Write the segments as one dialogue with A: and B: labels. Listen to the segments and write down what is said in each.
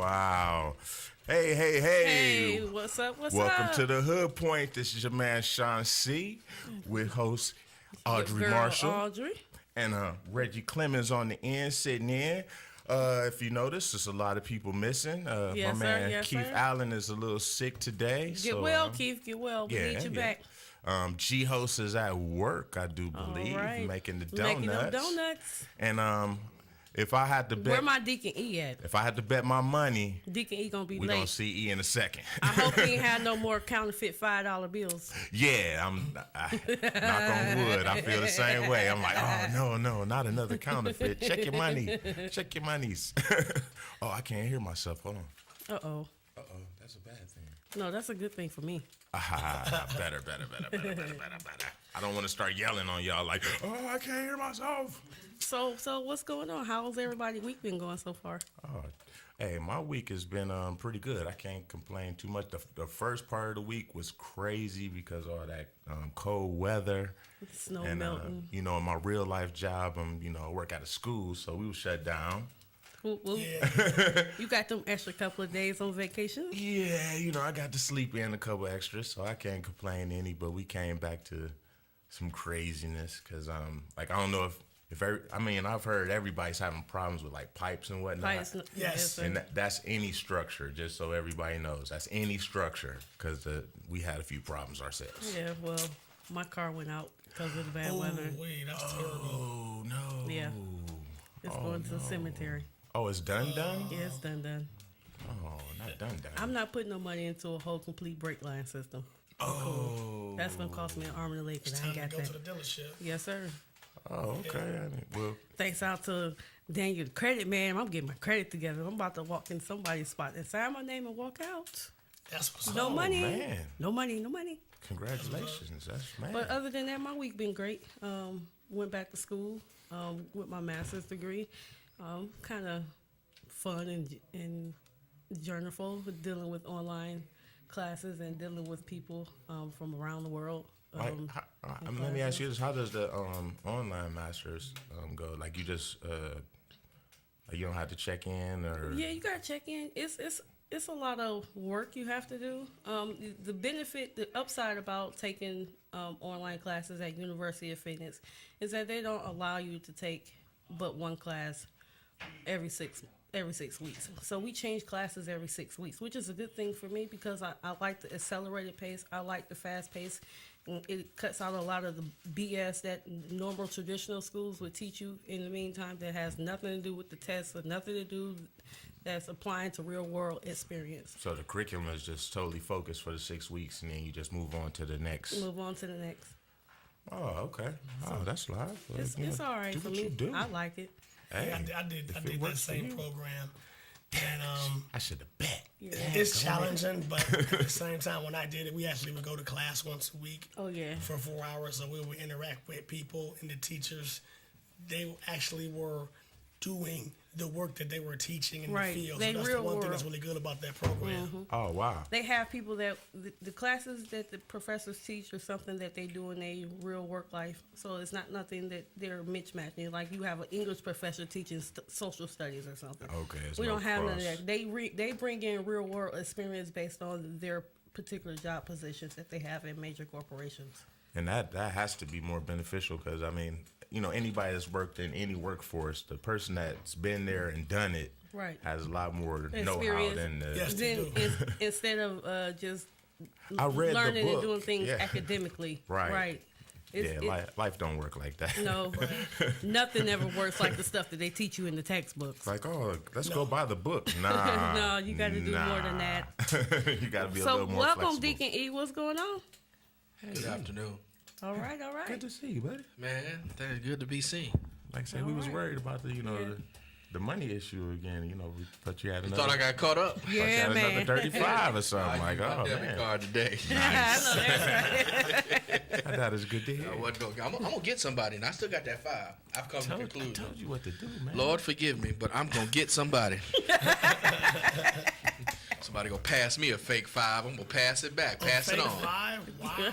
A: Wow. Hey.
B: Hey, what's up?
A: Welcome to the Hood Point. This is your man Sean C. with host Audrey Marshall.
B: Audrey.
A: And Reggie Clemens on the end, sitting in. If you notice, there's a lot of people missing.
B: Yes,
A: my man
B: sir.
A: Keith Allen is a little sick today.
B: Get well, Keith. Get well. We need you back.
A: G-Host is at work, I do believe, making the donuts.
B: Making them donuts.
A: And if I had to bet,
B: where my Deacon E at?
A: If I had to bet my money,
B: Deacon E gonna be
A: we
B: late.
A: gonna see E in a second.
B: I hope he ain't had no more counterfeit $5 bills.
A: Yeah, knock on wood. I feel the same way. I'm like, oh no, not another counterfeit. Check your money. Check your monies. Oh, I can't hear myself. Hold on.
B: Uh-oh.
A: That's a bad thing.
B: No, that's a good thing for me.
A: Better. I don't want to start yelling on y'all like, oh, I can't hear myself.
B: So what's going on? How's everybody's week been going so far?
A: Oh, hey, my week has been pretty good. I can't complain too much. The first part of the week was crazy because of all that cold weather.
B: Snow
A: and,
B: melting.
A: In my real life job, I work at a school, so we were shut down.
B: Yeah. You got them extra couple of days on vacation?
A: Yeah, I got to sleep in a couple extras, so I can't complain any. But we came back to some craziness because, I don't know I've heard everybody's having problems with like pipes and whatnot.
B: Yes.
A: And that's any structure, just so everybody knows. That's any structure because we had a few problems ourselves.
B: Yeah, well, my car went out because of the bad weather.
C: Wait, that's terrible.
A: Oh, no.
B: Yeah. It's going to the cemetery.
A: Oh, it's done?
B: Yeah, it's done.
A: Oh, not done.
B: I'm not putting no money into a whole complete brake line system.
A: Oh.
B: That's going to cost me an arm and a leg because I ain't got
C: go
B: that.
C: to the dealership.
B: Yes, sir.
A: Oh, okay. Well,
B: thanks out to Daniel, the credit man. I'm getting my credit together. I'm about to walk in somebody's spot and sign my name and walk out.
C: That's what's
B: no
C: up.
B: money.
A: Man.
B: No money.
A: Congratulations. That's man.
B: But other than that, my week been great. Went back to school with my master's degree. Kind of fun and journeyful with dealing with online classes and dealing with people from around the world.
A: Let me ask you this: how does the online masters go? Like you just you don't have to check in, or
B: yeah, you gotta check in. It's a lot of work you have to do. The upside about taking online classes at University of Phoenix is that they don't allow you to take but one class every 6 weeks. So we change classes every 6 weeks, which is a good thing for me because I like the accelerated pace. I like the fast pace. It cuts out a lot of the BS that normal traditional schools would teach you in the meantime that has nothing to do with the tests or nothing to do that's applying to real world experience.
A: So the curriculum is just totally focused for the 6 weeks, and then you just move on to the next. Oh, okay. That's live.
B: It's all right for me. I like it.
A: Hey,
C: I did that same program, and
A: I should have bet.
B: Yeah.
C: It's challenging, but at the same time, when I did it, we actually would go to class once a week.
B: Oh yeah.
C: For 4 hours, so we would interact with people and the teachers. They actually were doing the work that they were teaching in the field. So that's the one thing that's really good about that program.
B: Mm-hmm.
A: Oh, wow.
B: They have people that the classes that the professors teach are something that they do in their real work life. So it's not nothing that they're mismatching. Like you have an English professor teaching social studies or something.
A: Okay.
B: We don't have none of that. They bring in real world experience based on their particular job positions that they have in major corporations.
A: And that has to be more beneficial because, anybody that's worked in any workforce, the person that's been there and done it has a lot more know-how than
B: instead of just
A: I read
B: learning
A: the book.
B: and doing things academically. Right.
A: Life don't work like that.
B: No, nothing ever works like the stuff that they teach you in the textbooks.
A: Like, let's go buy the book. Nah.
B: No, you got to do more than that.
A: You got to be a little more
B: welcome,
A: flexible.
B: Deacon E. What's going on?
D: Hey, good afternoon.
B: All right.
A: Good to see you, buddy.
D: Man, that's good to be seen.
A: Like I said, we was worried about the money issue again. We thought you had another.
D: Thought I got caught up.
B: Yeah, man.
A: Another 35 or something. Like, oh
D: debit
A: man.
D: card today.
A: Nice.
B: I know that's right.
A: I thought it was good to hear.
D: I'm gonna get somebody, and I still got that $5. I've come to the
A: I
D: conclusion.
A: told you what to do, man.
D: Lord forgive me, but I'm gonna get somebody. Somebody gonna pass me a fake $5. I'm gonna pass it back. Pass it on.
C: $5? Wow.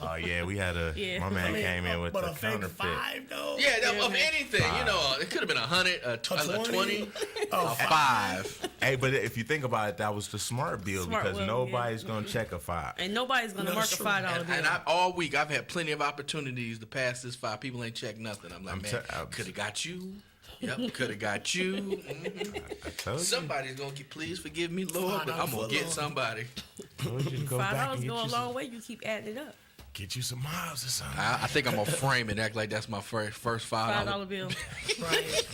A: Oh yeah, we had my man came in with
C: but
A: the
C: a fake
A: counterfeit.
C: $5 though.
D: Yeah, of anything, it could have been 100, a 20, a 5.
A: Hey, but if you think about it, that was the smart bill because
B: will,
A: nobody's gonna check a $5.
B: And nobody's gonna mark a $5 bill.
D: And all week I've had plenty of opportunities to pass this $5. People ain't checked nothing. I'm like, man, could have got you. Yep, could have got you. Mm-hmm.
A: I told you.
D: Somebody's gonna get. Please forgive me, Lord, but I'm gonna get somebody.
B: $5 go a long way. You keep adding it up.
A: Get you some miles or something.
D: I think I'm gonna frame it and act like that's my first $5
B: bill.
C: Right.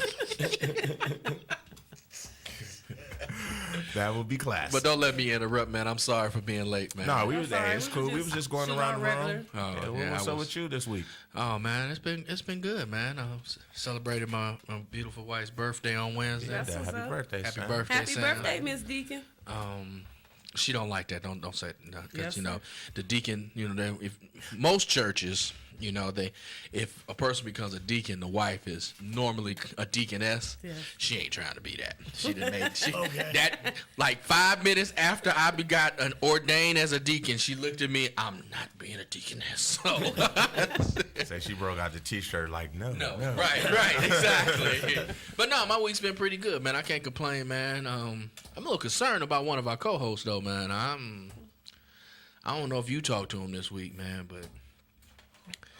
A: That would be classic.
D: But don't let me interrupt, man. I'm sorry for being late, man.
A: No, we was there. It's cool. We was just going around the room. What's up with you this week?
D: Oh man, it's been good, man. I celebrated my beautiful wife's birthday on Wednesday.
B: That's what's
A: happy
B: up.
A: birthday,
D: Happy
A: son.
D: birthday,
B: Happy
D: Sam.
B: birthday, Miss Deacon.
D: She don't like that. Don't say it, no, because
B: Yes,
D: you know
B: sir.
D: the deacon. You know, if most churches, you know, if a person becomes a deacon, the wife is normally a deaconess.
B: Yes.
D: She ain't trying to be that. She done made
C: Okay.
D: that like 5 minutes after I got ordained as a deacon. She looked at me. I'm not being a deaconess. So
A: Say she broke out the T-shirt like no.
D: right, exactly. But no, my week's been pretty good, man. I can't complain, man. I'm a little concerned about one of our co-hosts, though, man. I don't know if you talked to him this week, man, but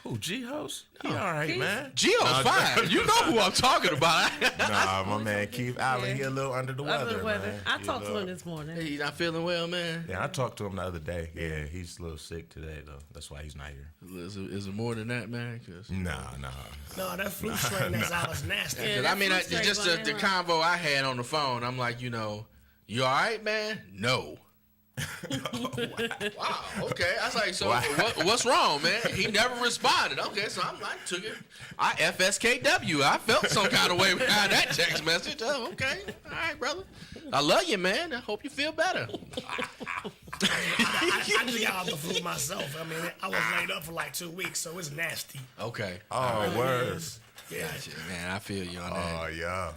A: Who, G-Host? He all right, man.
D: Gio's fine. You know who I'm talking about.
A: Nah, my man Keith Allen, he a little under the weather, man.
B: I
A: He
B: talked
A: a
B: to him
A: little-
B: this morning.
D: He's not feeling well, man.
A: Yeah, I talked to him the other day. Yeah, he's a little sick today, though. That's why he's not here.
D: Is it more than that, man? 'Cause-
A: Nah.
C: No, that flu strain that's out is nasty.
B: Yeah,
D: 'cause
B: that
D: I mean,
B: flu
D: it's
B: strain's
D: just
B: going
D: the
B: around.
D: convo I had on the phone. I'm like, you know, you all right, man? No. Wow. Okay. I was like, so what's wrong, man? He never responded. Okay, so I'm like, took it. I FSKW. I felt some kind of way behind that text message. Oh, okay. All right, brother. I love you, man. I hope you feel better.
C: I just got out the flu myself. I mean, I was laid up for like 2 weeks, so it's nasty.
D: Okay.
A: Oh, words.
C: Yeah.
D: Gotcha, man. I feel you on that.
A: Oh, yeah.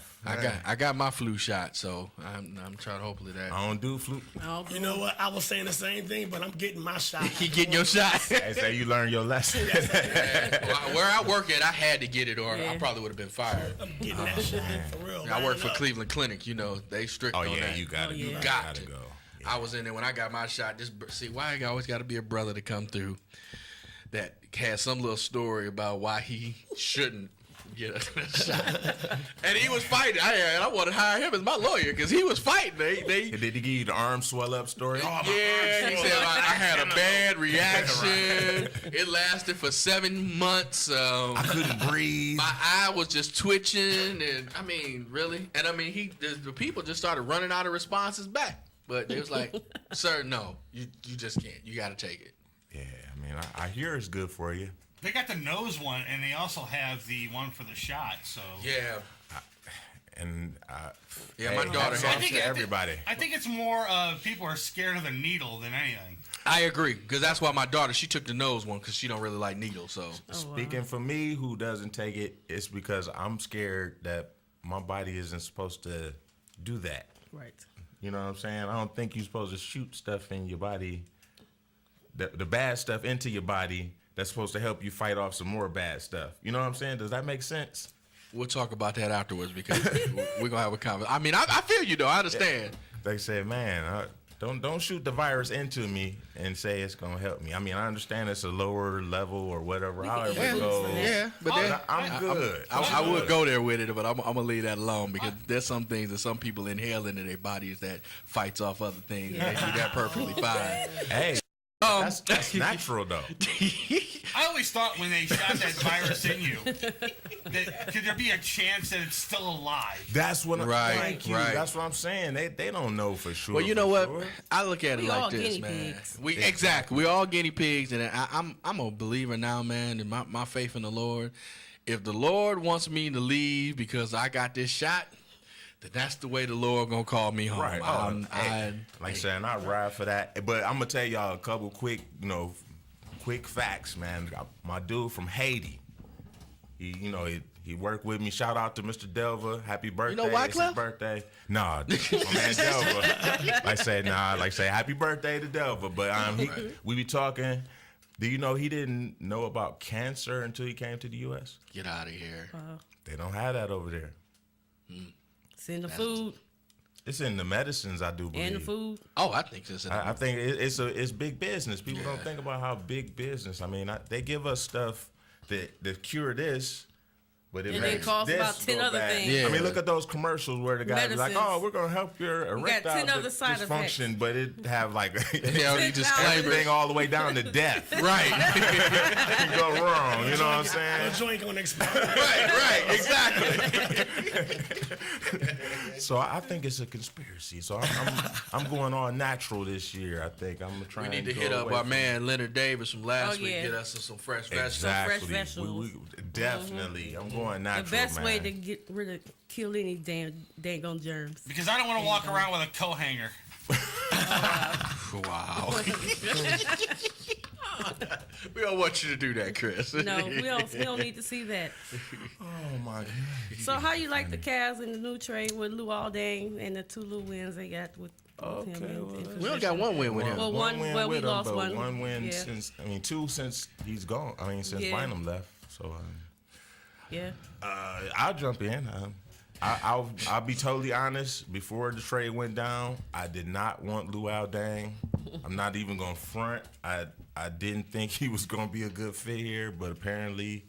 D: I got my flu shot, so I'm trying to hopefully that.
A: I don't do flu.
C: You know what? I was saying the same thing, but I'm getting my shot.
D: You getting your shot?
A: They say you learn your lesson.
D: Where I work at, I had to get it, or I
B: Yeah.
D: probably would have been fired.
C: I'm getting that shot for real.
D: I work
C: Line
D: for
C: up.
D: Cleveland Clinic. You know, they strict
A: Oh,
D: on
A: yeah,
D: that.
A: you got to
B: yeah.
A: go.
D: Got to
A: go.
D: I was in there when I got my shot. See, why I always got to be a brother to come through that has some little story about why he shouldn't get a shot. And he was fighting. I wanted to hire him as my lawyer because he was fighting. They
A: Did he give you the arm swell up story?
C: Oh,
D: yeah, he said I had a bad reaction. It lasted for 7 months.
A: I couldn't breathe.
D: My eye was just twitching, and I mean, really, and I mean, the people just started running out of responses back. But it was like, sir, no, you just can't. You got to take it.
A: Yeah, I mean, I hear it's good for you.
E: They got the nose one, and they also have the one for the shot. So
D: Yeah,
A: And
D: yeah, my daughter
A: hats
D: had.
A: off to everybody.
E: I think it's more people are scared of the needle than anything.
D: I agree, because that's why my daughter, she took the nose one because she don't really like needles. So
A: Speaking for me, who doesn't take it, it's because I'm scared that my body isn't supposed to do that.
B: Right.
A: You know what I'm saying? I don't think you're supposed to shoot stuff in your body, the bad stuff into your body that's supposed to help you fight off some more bad stuff. You know what I'm saying? Does that make sense?
D: we'll talk about that afterwards because we're gonna have a conversation. I mean, I feel you though. I understand.
A: They said, man, don't shoot the virus into me and say it's gonna help me. I mean, I understand it's a lower level or whatever. However it goes.
D: Yeah, but then
A: I'm good.
D: I would go there with it, but I'm gonna leave that alone because there's some things that some people inhale into their bodies that fights off other things. And they do that perfectly fine.
A: Hey, that's natural though.
E: I always thought when they shot that virus in you, that could there be a chance that it's still alive?
A: That's what
D: Right,
A: thank you.
D: right.
A: That's what I'm saying. They don't know for sure.
D: Well, you know
A: for
D: what?
A: sure.
D: I look at it
B: We
D: like
B: all
D: this,
B: guinea
D: man.
B: pigs.
D: Exactly. We all guinea pigs, and I'm a believer now, man. And my faith in the Lord. If the Lord wants me to leave because I got this shot, then that's the way the Lord gonna call me home.
A: Right. Like I said, I ride for that. But I'm gonna tell y'all a couple quick facts, man. My dude from Haiti, he worked with me. Shout out to Mr. Delva. Happy birthday.
D: You know
A: It's his
D: Wyclef?
A: birthday. Nah, my man Delva. Like I say, happy birthday to Delva. But we be talking. Do you know he didn't know about cancer until he came to the U.S.?
D: Get out of here.
A: They don't have that over there.
B: Send the food.
A: It's in the medicines, I do believe.
B: And the food.
D: Oh, I think it's.
A: I think it's big business. People don't think about how big business. I mean, they give us stuff that cure this, but it makes
B: costs
A: this
B: about 10
A: go
B: other
A: bad.
B: things.
A: Yeah. I mean, look at those commercials where the guy be like,
B: Medicines.
A: "Oh, we're gonna help your erectile
B: 10 other side
A: dysfunction," but it have like
D: already disclaimer.
A: everything all the way down to death.
D: Right.
A: Can go wrong. You know what I'm
C: The
A: saying?
C: joint gonna explode.
D: right. Exactly.
A: So I think it's a conspiracy. So I'm going all natural this year. I think I'm trying.
D: We need to
A: go
D: hit up
A: away
D: our
A: from-
D: man Leonard Davis from last week.
B: yeah.
D: Get us some fresh vegetables.
A: Exactly.
B: Fresh vegetables.
A: Definitely. I'm going natural.
B: The best
A: man.
B: way to get rid of, kill any dang on germs.
E: Because I don't want to walk around with a coat hanger.
D: Wow. We don't want you to do that, Chris.
B: No, we don't need to see that.
A: Oh my God.
B: So how you like the Cavs in the new trade with Lou Aldang and the 2 little wins they got with
A: Okay,
B: him? in
A: well,
B: position?
D: We only got one win with him.
B: Well, one
A: win
B: well, we
A: with him,
B: lost
A: but
B: one.
A: one win
B: Yeah.
A: since 2 since he's gone. I mean, since
B: Yeah.
A: Bynum left. So
B: Yeah.
A: I'll jump in. I'll be totally honest. Before the trade went down, I did not want Lou Aldang. I'm not even gonna front. I didn't think he was gonna be a good fit here, but apparently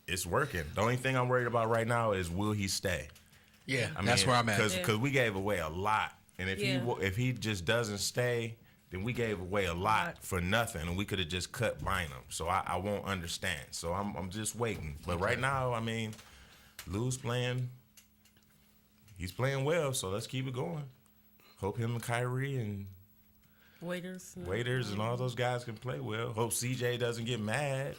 A: it's working. The only thing I'm worried about right now is will he stay?
D: Yeah,
A: I
D: that's
A: mean,
D: where I'm at.
A: Because we gave away a lot, and if he just doesn't stay, then we gave away a lot for nothing, and we could have just cut Bynum. So I won't understand. So I'm just waiting. But right now, I mean, Lou's playing. He's playing well, so let's keep it going. Hope him and Kyrie and
B: Waiters.
A: Waiters and all those guys can play well. Hope CJ doesn't get mad.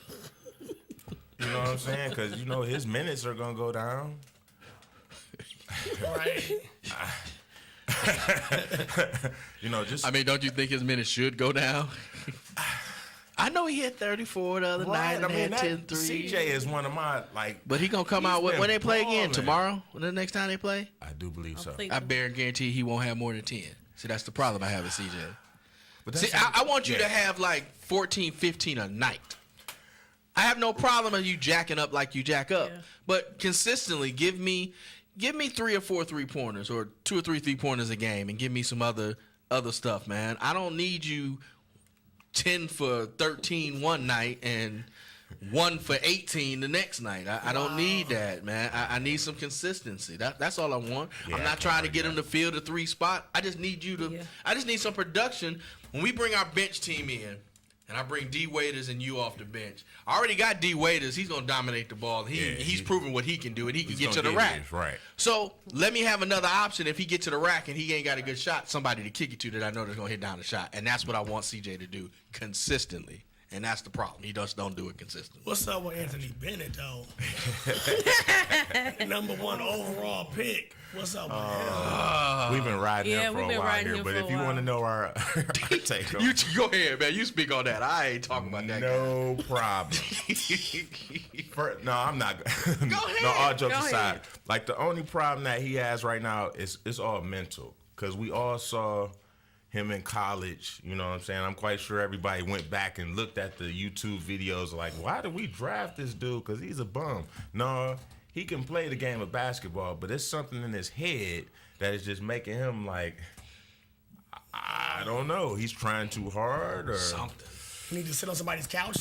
A: You know what I'm saying? Because you know his minutes are gonna go down.
C: Right.
A: You know, just
D: I mean, don't you think his minutes should go down? I know he hit 34 the other night and had 10 threes.
A: CJ is one of my
D: But he gonna come
A: he's
D: out when
A: been
D: they play again
A: balling.
D: tomorrow. When the next time they play,
A: I do believe so.
B: think-
D: I guarantee he won't have more than 10. See, that's the problem I have with CJ.
A: But
D: See, I want you to have like 14, 15 a night. I have no problem with you jacking up like you jack up,
B: Yeah.
D: but consistently give me 3 or 4 3-pointers or 2 or 3 3-pointers a game, and give me some other stuff, man. I don't need you 10 for 13 one night and 1 for 18 the next night. I don't need that, man. I need some consistency. That's all I want.
A: Yeah,
D: I'm
A: I
D: not
A: can't
D: trying to
A: argue
D: get him to fill the 3 spot. I just need you to.
B: Yeah.
D: I just need some production. When we bring our bench team in, and I bring D Waiters and you off the bench, I already got D Waiters. He's gonna dominate the ball. He's proven what he can do, and he can get to the rack.
A: Right.
D: So let me have another option. If he get to the rack and he ain't got a good shot, somebody to kick it to that I know that's gonna hit down the shot, and that's what I want CJ to do consistently. And that's the problem. He just don't do it consistently.
C: What's up with Anthony Bennett though? Number 1 overall pick. What's up with him?
A: We've been riding
B: Yeah,
A: him for
B: we've
A: a
B: been
A: while
B: riding
A: here,
B: him
A: but
B: for a
A: if you want to
B: while.
A: know our take on
D: You go ahead, man. You speak on that. I ain't talking about that.
A: no problem. No, I'm not. Go
D: ahead.
A: No, all jokes
B: Go
A: aside,
B: ahead.
A: like the only problem that he has right now is it's all mental. Because we all saw him in college. You know what I'm saying? I'm quite sure everybody went back and looked at the YouTube videos like, why did we draft this dude? Because he's a bum. No, he can play the game of basketball, but it's something in his head that is just making him like, I don't know. He's trying too hard or
D: Something.
C: You need to sit on somebody's couch.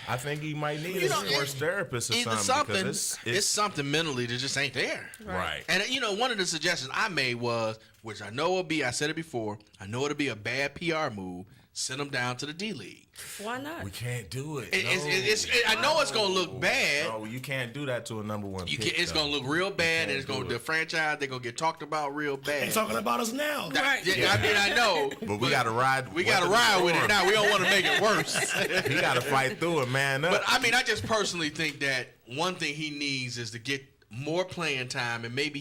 A: I think he might need
D: You
A: a
D: know,
A: sports therapist or
D: Either
A: something.
D: something,
A: Because
D: it's something mentally that just ain't there.
A: right.
D: And one of the suggestions I made was, which I know will be, I said it before, I know it'll be a bad PR move, send him down to the D League.
B: Why not?
A: We can't do it.
D: I know it's gonna look bad.
A: No, you can't do that to a number 1 pick.
D: It's gonna look real bad, and it's gonna the franchise. They're gonna get talked about real
C: They
D: bad.
C: talking about us now.
B: Right.
D: Yeah, I mean, I know,
A: But we got to ride.
D: we got to ride with it now. We don't want to make it worse.
A: He got to fight through it, man. Up.
D: But I mean, I just personally think that one thing he needs is to get more playing time, and maybe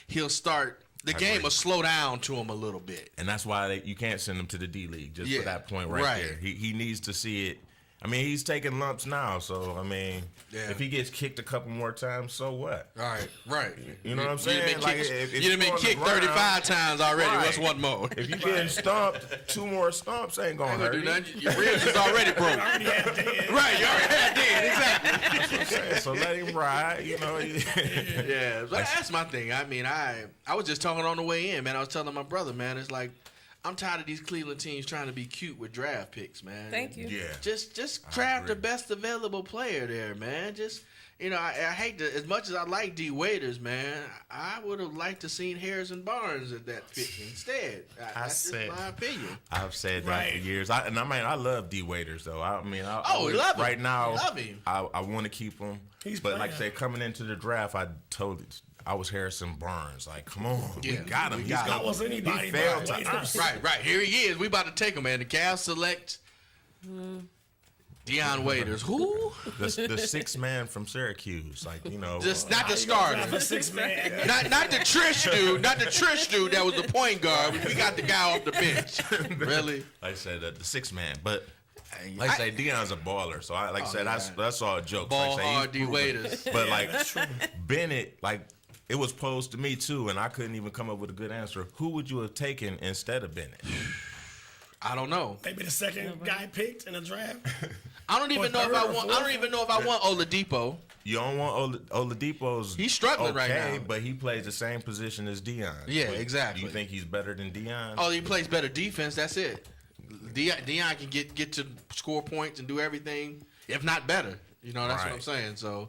D: he'll start. The game
A: agree.
D: will slow down to him a little bit.
A: And that's why you can't send him to the D League just
D: Yeah,
A: for that point right
D: right.
A: there. He needs to see it. I mean, he's taking lumps now, so I mean, if he gets kicked a couple more times, so what?
D: Right.
A: You know what I'm saying?
D: You done been kicked 35 times already.
A: Right.
D: What's one more?
A: If you getting stomped, 2 more stomps ain't gonna hurt
D: do
A: you.
D: nothing. Your ribs is already broke.
C: Already had dead.
D: Right, you already had dead. Exactly.
A: That's what I'm saying. So let him ride. You know.
D: Yeah, but that's my thing. I mean, I was just talking on the way in, man. I was telling my brother, man, it's like I'm tired of these Cleveland teams trying to be cute with draft picks, man.
B: Thank you.
A: Yeah.
D: Just draft the best available player there, man. Just I hate to, as much as I like D. Waiters, man, I would have liked to seen Harrison Barnes at that pick instead. That's just my opinion.
A: I've said that for years. I love D. Waiters though. I mean,
D: love him.
A: Right now,
D: Love him.
A: I want to keep him. But like I said, coming into the draft, I was Harrison Barnes. Like, come on, we got him.
C: That was anybody.
A: He failed to us.
D: Right. Here he is. We about to take him, man. The Cavs select Deion Waiters. Who?
A: The 6th man from Syracuse. Like,
D: Just not the starter.
C: The 6th man.
D: Not the Trish dude. Not the Trish dude that was the point guard. We got the guy off the bench. Really?
A: Like I said, the 6th man. But like I say, Deion's a baller. So that's all a joke.
D: Ball
A: like
D: hard D. Waiters.
A: But like Bennett, like it was posed to me too, and I couldn't even come up with a good answer. Who would you have taken instead of Bennett?
D: I don't know.
C: Maybe the second guy picked in the draft.
D: I don't even know if I want Oladipo.
A: You don't want Oladipo's.
D: He's struggling right now,
A: but he plays the same position as Deion.
D: Yeah, exactly.
A: Do you think he's better than Deion?
D: Oh, he plays better defense. That's it. Deion can get to score points and do everything, if not better. That's what I'm saying. So,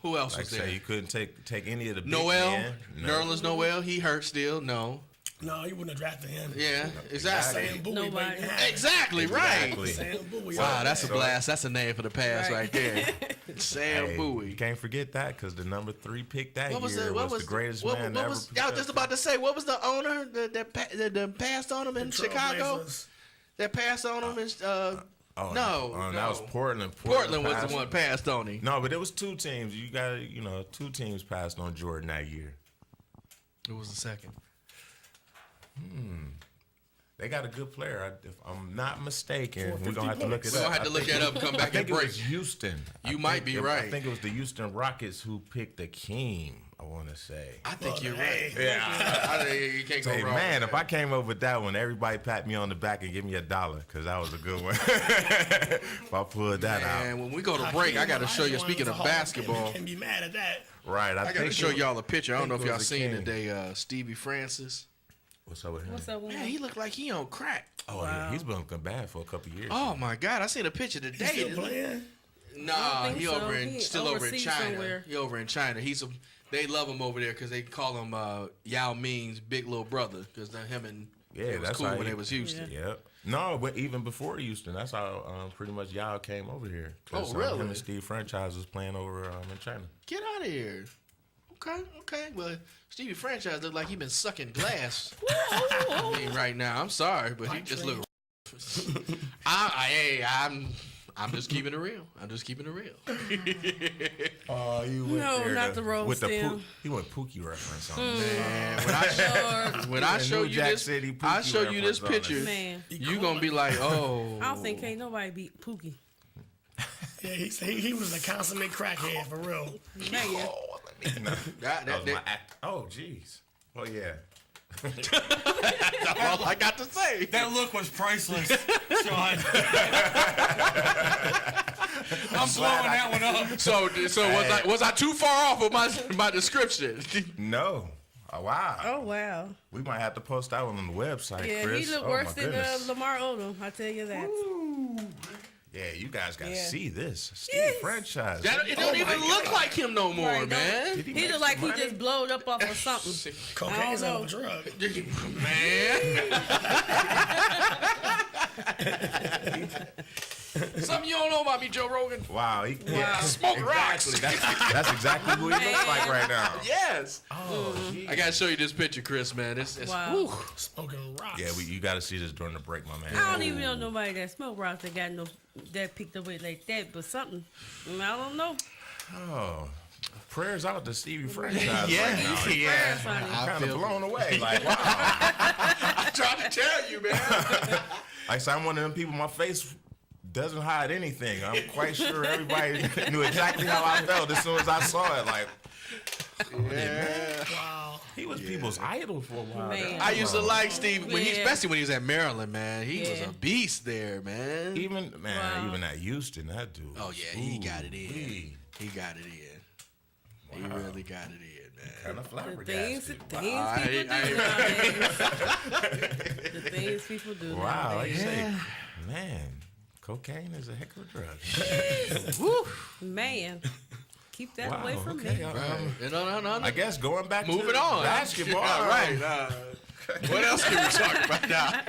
D: who else was there?
A: You couldn't take any of the big
D: Noel,
A: men.
D: Nerlens Noel. He hurt still. No.
C: No, you wouldn't have drafted him.
D: Yeah, exactly.
C: Sam Bowie,
B: Nobody.
D: Exactly right.
C: Sam Bowie.
D: Wow, that's a blast. That's a name for the past right there. Sam Bowie.
A: You can't forget that because the number 3 pick that year was the greatest
D: I
A: man ever.
D: was just about to say, what was the owner that passed on him in Chicago? That passed on him in
A: that was Portland.
D: Portland was the one passed on him.
A: No, but it was 2 teams. You got 2 teams passed on Jordan that year.
D: It was the second.
A: They got a good player. If I'm not mistaken, we're gonna have to look it up.
D: We're gonna have to look that up and come back and
A: It
D: break.
A: was Houston.
D: You might be right.
A: I think it was the Houston Rockets who picked Akeem. I want to say.
D: I think you're right.
A: Yeah.
D: You can't go
A: Hey,
D: wrong.
A: man, if I came up with that one, everybody pat me on the back and give me $1 because that was a good one. If I pulled that out.
D: And when we go to break, I got to show you. Speaking of basketball,
C: Can't be mad at that.
A: Right.
D: I got to show y'all a picture. I don't know if y'all
A: was
D: seen
A: Akeem.
D: today. Stevie Francis.
A: What's up with him?
B: What's up with
D: Man, he looked like he on crack.
A: Oh, yeah. He's been bad for a couple years.
D: Oh my God, I seen a picture today.
C: Still playing?
D: Nah,
B: think
D: he
B: so.
D: over in
B: He
D: still over in
B: overseas
D: China.
B: somewhere.
D: He over in China. They love him over there because they call him Yao Ming's big little brother because him and it was
A: that's
D: cool
A: how
D: when they was Houston.
A: Yeah. No, but even before Houston, that's how pretty much Yao came over here. 'Cause,
D: Oh, really?
A: Him and Steve Franchise was playing over in China.
D: Get out of here. Okay. Well, Stevie Franchise look like he been sucking glass. I mean, right now. I'm sorry, but he just look. I'm just keeping it real.
A: Oh, you went
B: No,
A: there
B: not the road
A: with
B: stem.
A: he went Pookie reference on it.
D: Man, when I show
A: New
D: you
A: Jack
D: this,
A: City
D: I
A: Pookie
D: show you this
A: reference on it.
D: picture.
B: Man,
D: You gonna be like, oh.
B: I don't think can't nobody beat Pookie.
C: Yeah, he was a consummate crackhead for real.
B: Man, yeah.
A: Oh, let me know. That was my act. Oh, jeez. Oh, yeah.
D: That's all I got to say.
E: That look was priceless, Sean. I'm blowing that one up.
D: So was I too far off with my description?
A: No. Oh, wow.
B: Oh wow.
A: We might have to post that one on the website,
B: Yeah,
A: Chris.
B: he looked
A: Oh,
B: worse
A: my
B: than
A: goodness.
B: Lamar Odom. I tell you that.
A: Yeah, you guys got to
B: Yeah.
A: see this. Steve
B: Yes.
A: Franchise.
D: It don't even look like him no more,
B: Right,
D: man.
A: Did
B: He
A: make
B: looked like
A: some
B: he
A: money?
B: just blowed up off of something.
C: Cocaine's
B: I
C: a
B: don't
C: drug.
D: Man. Something you don't know about me, Joe Rogan.
A: Wow. Yeah,
D: Smoke rocks.
A: That's exactly who he looks like right now.
D: Yes.
A: Oh, geez.
D: I gotta show you this picture, Chris, man. It's
B: Wow.
D: whew.
C: Smoking rocks.
A: Yeah, you got to see this during the break, my man.
B: I don't even know nobody that smoke rocks that got that picked up with like that, but something. I don't know.
A: Oh, prayers out to Stevie Franchise
D: Yeah,
A: right now.
B: Prayers, honey.
A: I'm kind of
D: feel-
A: blown away. Like, wow.
D: I tried to tell you, man.
A: Like, so I'm one of them people, my face doesn't hide anything. I'm quite sure everybody knew exactly how I felt as soon as I saw it. Like,
D: Yeah.
C: Wow.
A: he was people's idol for a while.
B: Man.
D: I used to like Steve,
B: Yeah.
D: especially when he was at Maryland, man. He was
B: Yeah.
D: a beast there, man.
A: Even
B: Wow.
A: even at Houston, that dude.
D: Oh, yeah, he got it in.
A: Ooh-wee.
D: He got it in. He really got it in, man.
A: Kind of
B: The
A: flabbergasted.
B: things
D: I-
B: people do
D: I-
B: nowadays. The things people do
A: Wow, like you
B: nowadays.
A: say, man, cocaine is a heck of a drug.
B: Woo, man. Keep that
A: Wow,
B: away from
A: okay.
B: me.
D: Right. No.
A: I guess going back
D: Moving
A: to
D: on.
A: basketball.
D: Yeah, right. What else can we talk about now?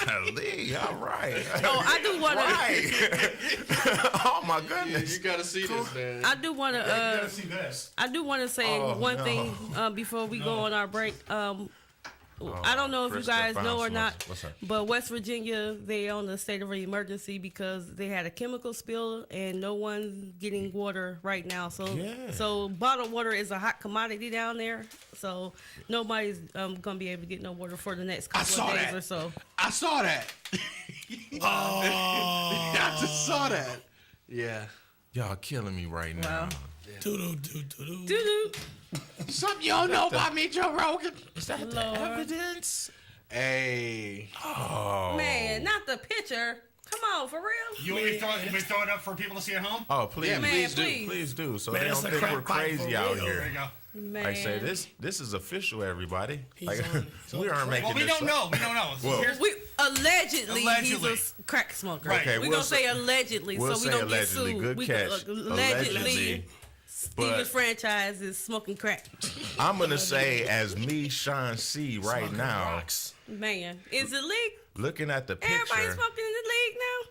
A: Golly, all right.
B: Oh, I do want to.
A: Right. Oh my
D: You
A: goodness.
D: gotta see this, man.
B: I do want
E: You
B: to.
E: gotta see this.
B: I do want to say
A: Oh,
B: one
A: no.
B: thing before we go on our break. I don't know if
A: Chris
B: you guys
A: found
B: know or
A: some-
B: not,
A: what's that?
B: but West Virginia, they on the state of emergency because they had a chemical spill and no one's getting water right now. So,
A: Yeah.
B: so bottled water is a hot commodity down there. So nobody's gonna be able to get no water for the next couple
D: saw
B: of days
D: that.
B: or so.
D: I saw that.
C: Oh.
D: I just saw that. Yeah.
A: Y'all killing me right now.
B: Wow.
C: Doo-doo-doo-doo-doo.
B: Doo-doo.
D: Something you don't know about me, Joe Rogan.
A: Is that
B: Lord.
A: the evidence?
D: Hey.
A: Oh.
B: Man, not the picture. Come on, for real.
E: You want me to throw it up for people to see at home?
A: Oh, please,
D: Yeah,
B: Man,
A: please do,
B: please.
A: please do, so
C: Man,
A: they
C: it's
A: don't
C: a
A: think we're
C: crack pipe
A: crazy
C: for
A: out
C: real.
E: There
A: here.
E: you go.
B: Man.
A: Like I say, this is official, everybody. Like
C: on
A: we aren't making
E: Well, we
A: this
E: don't
A: up.
E: know. We don't know.
A: Well,
E: Here's-
B: We allegedly,
E: Allegedly.
B: he's a crack smoker.
E: Right.
A: Okay,
B: We're
A: we'll
B: gonna
A: say-
B: say allegedly,
A: We'll
B: so we
A: say
B: don't
A: allegedly.
B: get sued.
A: Good
B: We
A: catch.
B: allegedly, Steven's
A: But
B: franchise is smoking crack.
A: I'm gonna say, as me, Sean C, right
C: Smoking
A: now,
C: rocks.
B: Man, is it legal?
A: looking at the
B: Everybody's
A: picture.
B: smoking in the league now.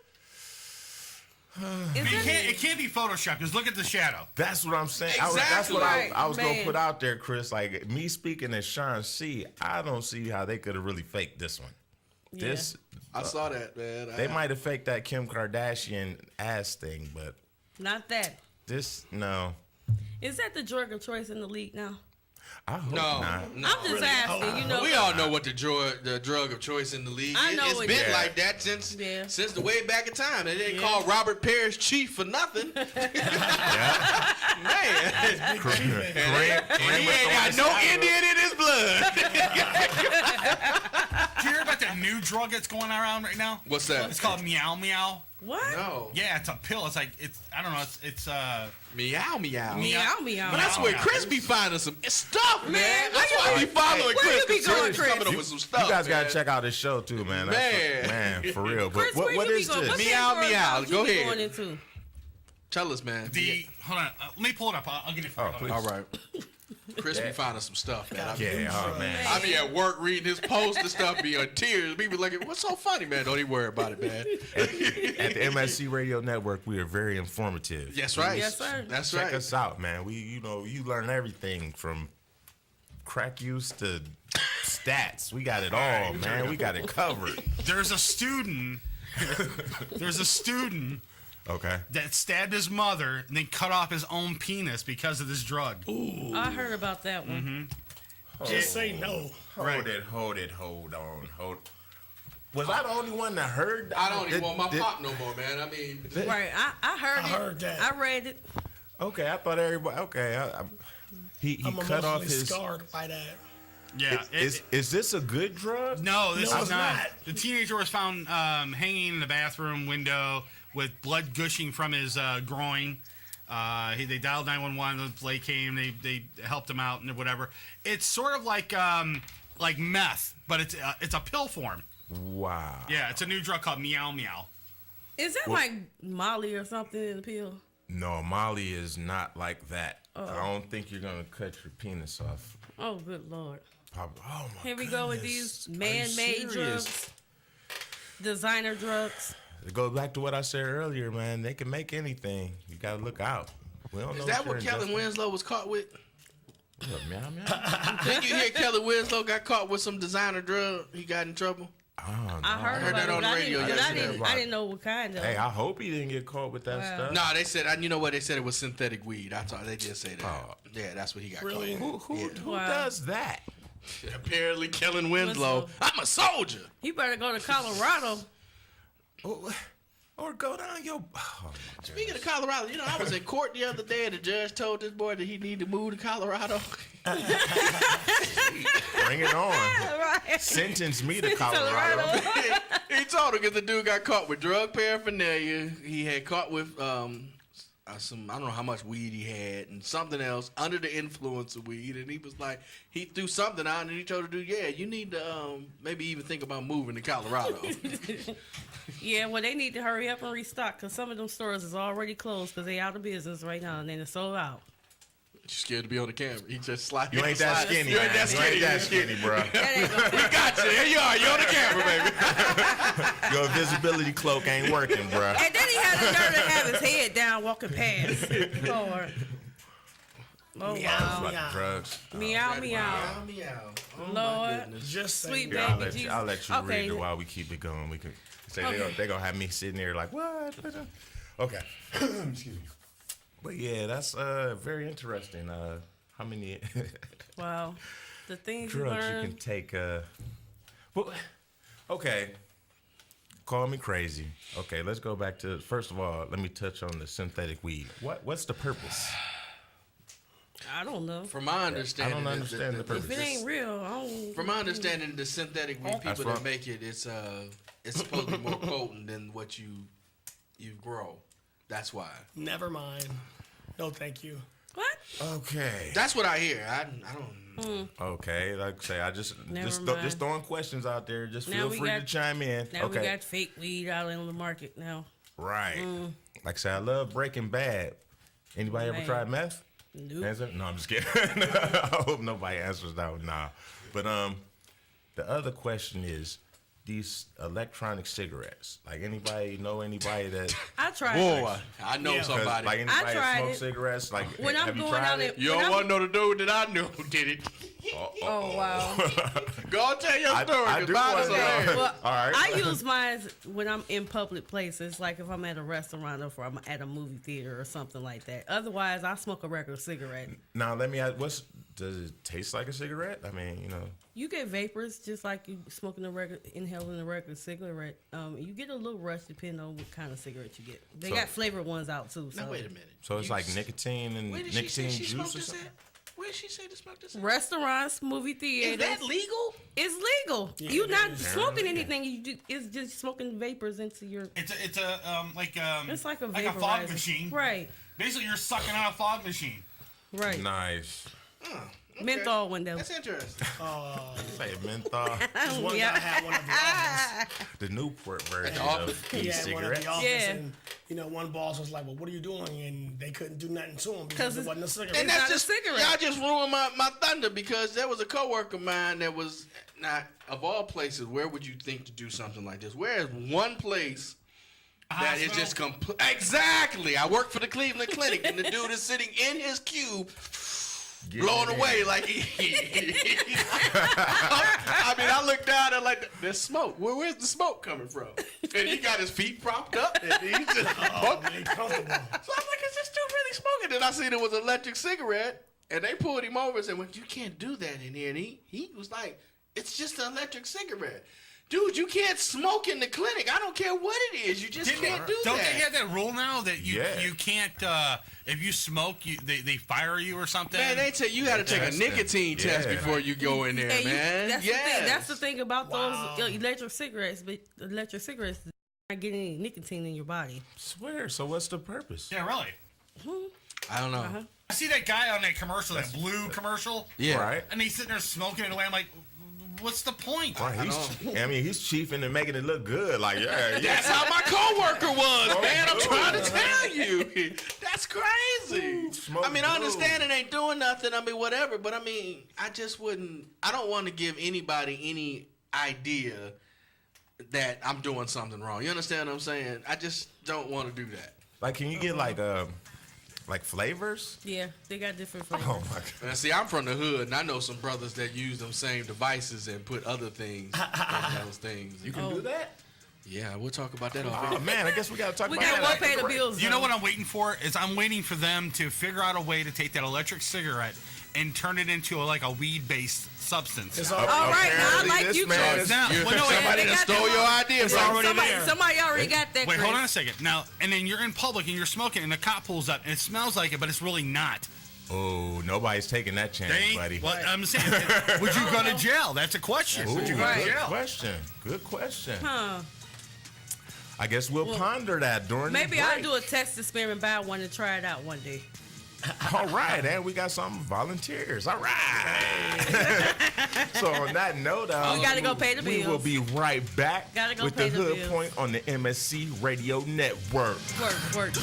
B: Is
E: it can't be photoshopped. Just look at the shadow.
A: That's what I'm saying. That's
D: Exactly.
A: what
B: Right,
A: I was gonna
B: man.
A: put out there, Chris. Like me speaking as Sean C, I don't see how they could have really faked this one. This
D: I saw that, man.
A: they might have faked that Kim Kardashian ass thing, but
B: Not that.
A: this no.
B: Is that the drug of choice in the league now?
A: I hope
D: No,
A: not.
D: no.
B: I'm just asking. You know,
D: We all know what the drug of choice in the league.
B: I know
D: It's
B: it
D: been
B: is.
D: like that since
B: Yeah.
D: the way back in time. They didn't
B: Yeah.
D: call Robert Parrish chief for nothing. Man, he ain't got no Indian in his blood.
E: Did you hear about that new drug that's going around right now?
D: What's that?
E: It's called Meow Meow.
B: what?
D: No.
E: Yeah, it's a pill. It's like I don't know. It's
D: Meow meow.
B: Meow meow.
D: But that's where
E: Meow.
D: Chris be finding some stuff, man.
B: Man,
D: That's
B: where
D: why
B: you
D: we
B: be-
D: following
B: where
D: Chris.
B: you be
D: 'cause
B: going,
D: Chris coming
B: Chris?
D: up with some stuff.
A: You guys gotta
D: man.
A: check out his show too, man. That's
D: Man.
A: for real. But
B: Chris, where
A: what
B: you be
A: is
B: going? What
A: this?
D: Meow,
B: category
D: meow.
B: jobs you
D: Go
B: be
D: ahead.
B: going into?
D: Tell us, man.
E: hold on. Let me pull it up. I'll get it for
A: Oh,
E: you.
A: please.
D: All right. Chris be finding some stuff, man.
A: Yeah, oh man.
D: I be at work reading his post and stuff, be on tears. People like, what's so funny, man? Don't even worry about it, man.
A: At the MSC Radio Network, we are very informative.
D: That's right.
B: Yes, sir.
D: That's
A: Check
D: right.
A: us out, man. You learn everything from crack use to stats. We got it all, man. We got it covered.
E: There's a student. There's a student
A: Okay.
E: that stabbed his mother and then cut off his own penis because of this drug.
B: I heard about that one.
C: Just say no.
A: Hold on. Was I the only one that heard?
D: I don't even
A: Did-
D: want my
A: did-
D: pop no more, man. I mean,
B: Right. I heard
C: I
B: it.
C: heard that.
B: I read it.
A: Okay, I thought everybody. Okay, he
C: I'm
A: cut off
C: emotionally
A: his.
C: scarred by that.
E: Yeah.
A: Is this a good drug?
E: No, this
C: No,
E: is
C: it's
E: not.
C: not.
E: The teenager was found hanging in the bathroom window with blood gushing from his groin. They dialed 911. The police came. They helped him out and whatever. It's sort of like meth, but it's a pill form.
A: Wow.
E: Yeah, it's a new drug called Meow Meow.
B: Is that like Molly or something in the pill?
A: No, Molly is not like that. I don't think you're gonna cut your penis off.
B: Oh, good Lord.
A: Probably. Oh my.
B: Here we go with
A: goodness.
B: these
A: Are you
B: man-made
A: serious?
B: drugs, designer drugs.
A: It goes back to what I said earlier, man. They can make anything. You gotta look out. We don't know
D: is that what
A: you're
D: Kelly
A: ingesting.
D: Winslow was caught with?
A: What, meow meow?
D: Did you hear Kelly Winslow got caught with some designer drug? He got in trouble.
A: Oh, no.
B: I heard
D: heard
B: about
D: that
B: it,
D: on
B: but
D: the radio yesterday.
B: I didn't know what kind of.
A: Hey, I hope he didn't get caught with that
B: Wow.
A: stuff.
D: No, they said, you know what? They said it was synthetic weed. I thought they did say that.
A: Oh.
D: Yeah, that's what he got
C: Really?
A: Who
B: Wow.
A: does that?
D: caught. Apparently, Kellen Winslow.
B: Winslow.
D: I'm a soldier.
B: You better go to Colorado.
A: Oh, Or go down your. Oh,
D: Speaking of Colorado, you know, I was in court the other day and the judge told this boy that he needed to move to Colorado.
A: bring it on. Right. Sentence me to Colorado.
D: He told him because the dude got caught with drug paraphernalia. He had caught with some, I don't know how much weed he had and something else under the influence of weed. And he was like, he threw something out and he told the dude, yeah, you need to maybe even think about moving to Colorado.
B: Yeah, well, they need to hurry up and restock because some of them stores is already closed because they out of business right now and then it's sold out.
D: You scared to be on the camera. He just slide.
A: You ain't that skinny,
D: You ain't that skinny.
A: You ain't that skinny, bro.
D: We got you. Here you are. You're on the camera, baby.
A: Your invisibility cloak ain't working, bro.
B: And then he had the nerve to have his head down walking past. Lord. Oh,
C: Meow,
B: wow.
C: meow.
A: Drugs.
B: Meow, meow.
D: Meow. Oh,
B: Lord.
C: Just
B: Sweet
C: saying.
B: baby
A: I'll let you
B: Jesus.
A: read it while we keep it going. We can say
B: Okay.
A: they gonna have me sitting there like what? Okay. Excuse me. But yeah, that's very interesting. How many
B: Wow. The things you
A: drugs you
B: learn.
A: can take? Well, okay. Call me crazy. Okay, let's go back to first of all. Let me touch on the synthetic weed. What's the purpose?
B: I don't know.
D: From my understanding,
A: I don't understand the purpose.
B: If it ain't real, I don't.
D: From my understanding, the synthetic weed
A: That's
D: people that
A: wrong.
D: make it, it's supposed to be more potent than what you grow. That's why.
C: Never mind. No, thank you.
B: What?
A: Okay.
D: That's what I hear. I don't.
A: Okay, like I say, I just
B: Never mind.
A: just throwing questions out there. Just
B: Now
A: feel
B: we
A: free to
B: got-
A: chime in.
B: Now
A: Okay,
B: we got fake weed out on the market now.
A: right. Like I say, I love Breaking Bad. Anybody ever
B: Man.
A: tried meth?
B: Nope.
A: Answer? No, I'm just kidding. I hope nobody answers that one. Nah. But the other question is these electronic cigarettes. Like anybody know anybody that?
B: I tried.
D: Boy, I know
C: Yeah.
A: 'Cause,
D: somebody.
A: like anybody that
B: tried
A: smokes
B: it.
A: cigarettes. Like
B: When I'm
A: have you
B: going
A: tried
B: out
A: it?
B: at-
D: You
B: when
D: don't
B: I'm-
D: want to know the dude that I knew who did it.
B: Oh wow.
D: Go on, tell your story.
A: I
D: 'cause
A: do
D: mine is
A: wanna know.
D: hilarious.
B: Well,
A: All right.
B: I use mine when I'm in public places, like if I'm at a restaurant or if I'm at a movie theater or something like that. Otherwise, I smoke a regular cigarette.
A: Now let me ask, does it taste like a cigarette? I mean, you know.
B: You get vapors just like you smoking inhaling a regular cigarette. You get a little rush depending on what kind of cigarette you get. They
A: So-
B: got flavored ones out too. So
D: Now wait a minute.
A: So it's like nicotine and
D: Where did she say
A: nicotine
D: she
A: juice
D: smoked
A: or
D: this
A: something.
D: at? Where did she say to smoke this at?
B: restaurants, movie
D: Is
B: theaters.
D: that legal?
B: It's legal.
C: Yeah,
B: You're
C: it
B: not
C: is.
B: smoking anything. It's just smoking vapors into your.
E: It's a
B: It's like a
E: fog
B: vaporizer.
E: machine.
B: Right.
E: Basically, you're sucking on a fog machine.
B: Right.
A: Nice.
D: Okay.
B: Menthol window.
D: That's interesting.
A: Say menthol.
C: This one
B: Yeah.
C: guy had one of the office.
A: The Newport version
D: office.
A: of
C: He had one of
A: e-cigarettes.
C: the office,
B: Yeah.
C: and one boss was like, "Well, what are you doing?" And they couldn't do nothing to him
B: 'Cause
C: because it
B: it's-
C: wasn't a cigarette.
D: And
B: It's
D: that's
B: not a
D: just
B: cigarette.
D: y'all just ruined my thunder because there was a coworker of mine that was not of all places. Where would you think to do something like this? Where is one place that is just complete? Exactly. I work for the Cleveland Clinic, and the dude is sitting in his cube.
A: Getting
D: Blown
A: it in.
D: away like I mean, I looked down and like there's smoke. Where's the smoke coming from? And he got his feet propped up and he's just
C: Oh, man, comfortable.
D: So I'm like, is this dude really smoking? Then I seen it was an electric cigarette, and they pulled him over and said, "Well, you can't do that in here." And he was like, "It's just an electric cigarette." Dude, you can't smoke in the clinic. I don't care what it is. You just can't do
E: Don't
D: that.
E: they have that rule now that you
A: Yeah.
E: you can't if you smoke they fire you or something?
D: Man, they tell you got to take a
A: Testing.
D: nicotine test
A: Yeah.
D: before you go in there,
B: And
D: man.
B: that's
D: Yes.
B: the thing. That's the thing about
C: Wow.
B: those electric cigarettes. But electric cigarettes, you're not getting any nicotine in your body.
A: Swear. So what's the purpose?
E: Yeah, really.
D: I don't know.
E: I see that guy on that commercial, that blue commercial,
D: Yeah.
A: Right.
E: and he's sitting there smoking it away. I'm like, what's the point?
A: Right. He's chiefing and making it look good. Like, yeah.
D: That's how my coworker was,
A: Oh,
D: man. I'm
A: good.
D: trying to tell you. That's crazy.
A: Smoke
D: I mean, I
A: good.
D: understand it ain't doing nothing. I mean, whatever. But I mean, I just wouldn't. I don't want to give anybody any idea that I'm doing something wrong. You understand what I'm saying? I just don't want to do that.
A: Like, can you get like flavors?
B: Yeah, they got different flavors.
A: Oh my god.
D: And see, I'm from the hood, and I know some brothers that use them same devices and put other things in those things.
A: You can do that?
D: Yeah, we'll talk about that off.
A: Oh man, I guess we gotta talk
B: We
A: about
B: got
A: that.
B: to pay the bills.
E: You know
B: though.
E: what I'm waiting for is I'm waiting for them to figure out a way to take that electric cigarette and turn it into like a weed-based substance.
C: It's
B: All right, now I
A: Apparently
B: like
A: this
B: you
A: man
B: guys.
A: is-
E: Now,
D: You-
E: well, no,
D: somebody
B: they
D: done
B: got
D: stole
B: that
D: your
B: one.
D: idea,
C: It's
D: bro.
C: already
B: Somebody,
C: there.
B: somebody already got that.
E: Wait,
B: Chris.
E: hold on a second. Now, and then you're in public and you're smoking, and the cop pulls up, and it smells like it, but it's really not.
A: Oh, nobody's taking that chance, buddy.
E: Well, I'm saying, would you go to jail? That's a question.
A: Ooh,
E: Would you go to
A: good
E: jail?
A: question. Good question.
B: Huh.
A: I guess we'll ponder that during
B: Maybe
A: the break.
B: I'll do a test experiment, buy one and try it out one day.
A: All right, and we got some volunteers. All right. So on that note,
B: We gotta go pay the
A: we will
B: bills.
A: be right back
B: Gotta go
A: with
B: pay
A: the
B: the
A: Hood
B: bills.
A: Point on the MSC Radio Network.
B: Work.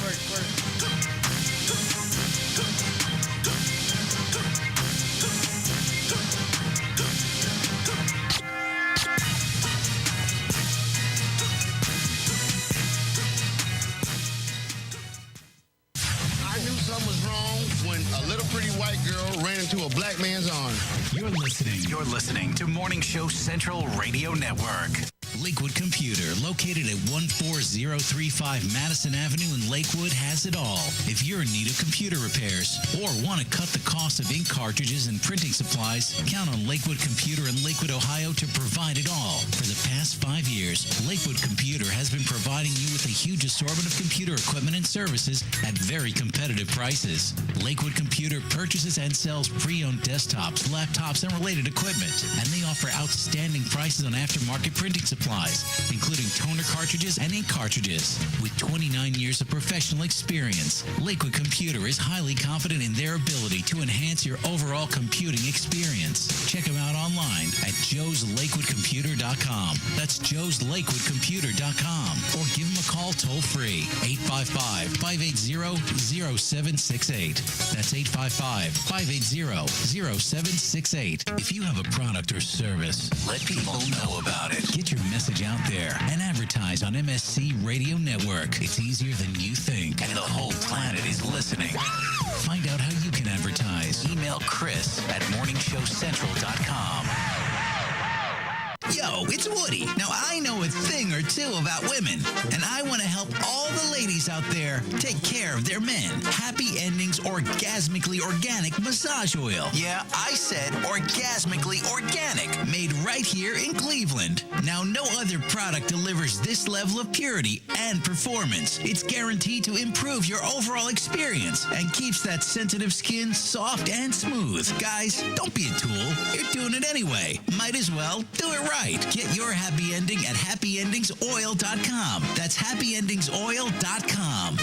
F: I knew something was wrong when a little pretty white girl ran into a black man's arms.
G: You're listening to Morning Show Central Radio Network. Lakewood Computer, located at 14035 Madison Avenue in Lakewood, has it all. If you're in need of computer repairs or want to cut the cost of ink cartridges and printing supplies, count on Lakewood Computer in Lakewood, Ohio to provide it all. For the past 5 years, Lakewood Computer has been providing you with a huge assortment of computer equipment and services at very competitive prices. Lakewood Computer purchases and sells pre-owned desktops, laptops, and related equipment, and they offer outstanding prices on aftermarket printing supplies, including toner cartridges and ink cartridges. With 29 years of professional experience, Lakewood Computer is highly confident in their ability to enhance your overall computing experience. Check them out online at joeslakewoodcomputer.com. That's joeslakewoodcomputer.com. Or give them a call toll-free, 855-580-0768. That's 855-580-0768. If you have a product or service, let people know about it. Get your message out there and advertise on MSC Radio Network. It's easier than you think, and the whole planet is listening. Find out how you can advertise. Email Chris at morningshowcentral.com.
H: Yo, it's Woody. Now, I know a thing or two about women, and I want to help all the ladies out there take care of their men. Happy Endings Orgasmically Organic Massage Oil. Yeah, I said orgasmically organic, made right here in Cleveland. Now, no other product delivers this level of purity and performance. It's guaranteed to improve your overall experience and keeps that sensitive skin soft and smooth. Guys, don't be a tool. You're doing it anyway. Might as well do it right. Get your happy ending at happyendingsoil.com. That's happyendingsoil.com.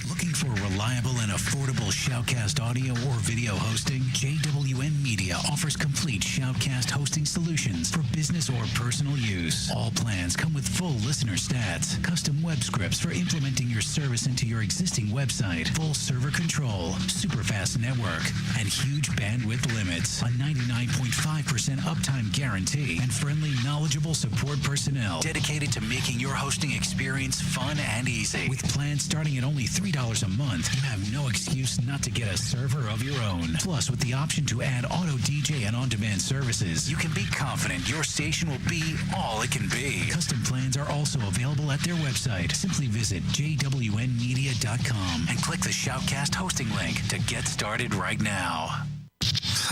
G: Looking for reliable and affordable Shoutcast audio or video hosting? JWN Media offers complete Shoutcast hosting solutions for business or personal use. All plans come with full listener stats, custom web scripts for implementing your service into your existing website, full server control, super fast network, and huge bandwidth limits, a 99.5% uptime guarantee, and friendly, knowledgeable support personnel dedicated to making your hosting experience fun and easy. With plans starting at only $3 a month, you have no excuse not to get a server of your own. Plus, with the option to add auto DJ and on-demand services, you can be confident your station will be all it can be. Custom plans are also available at their website. Simply visit jwnmedia.com and click the Shoutcast hosting link to get started right now.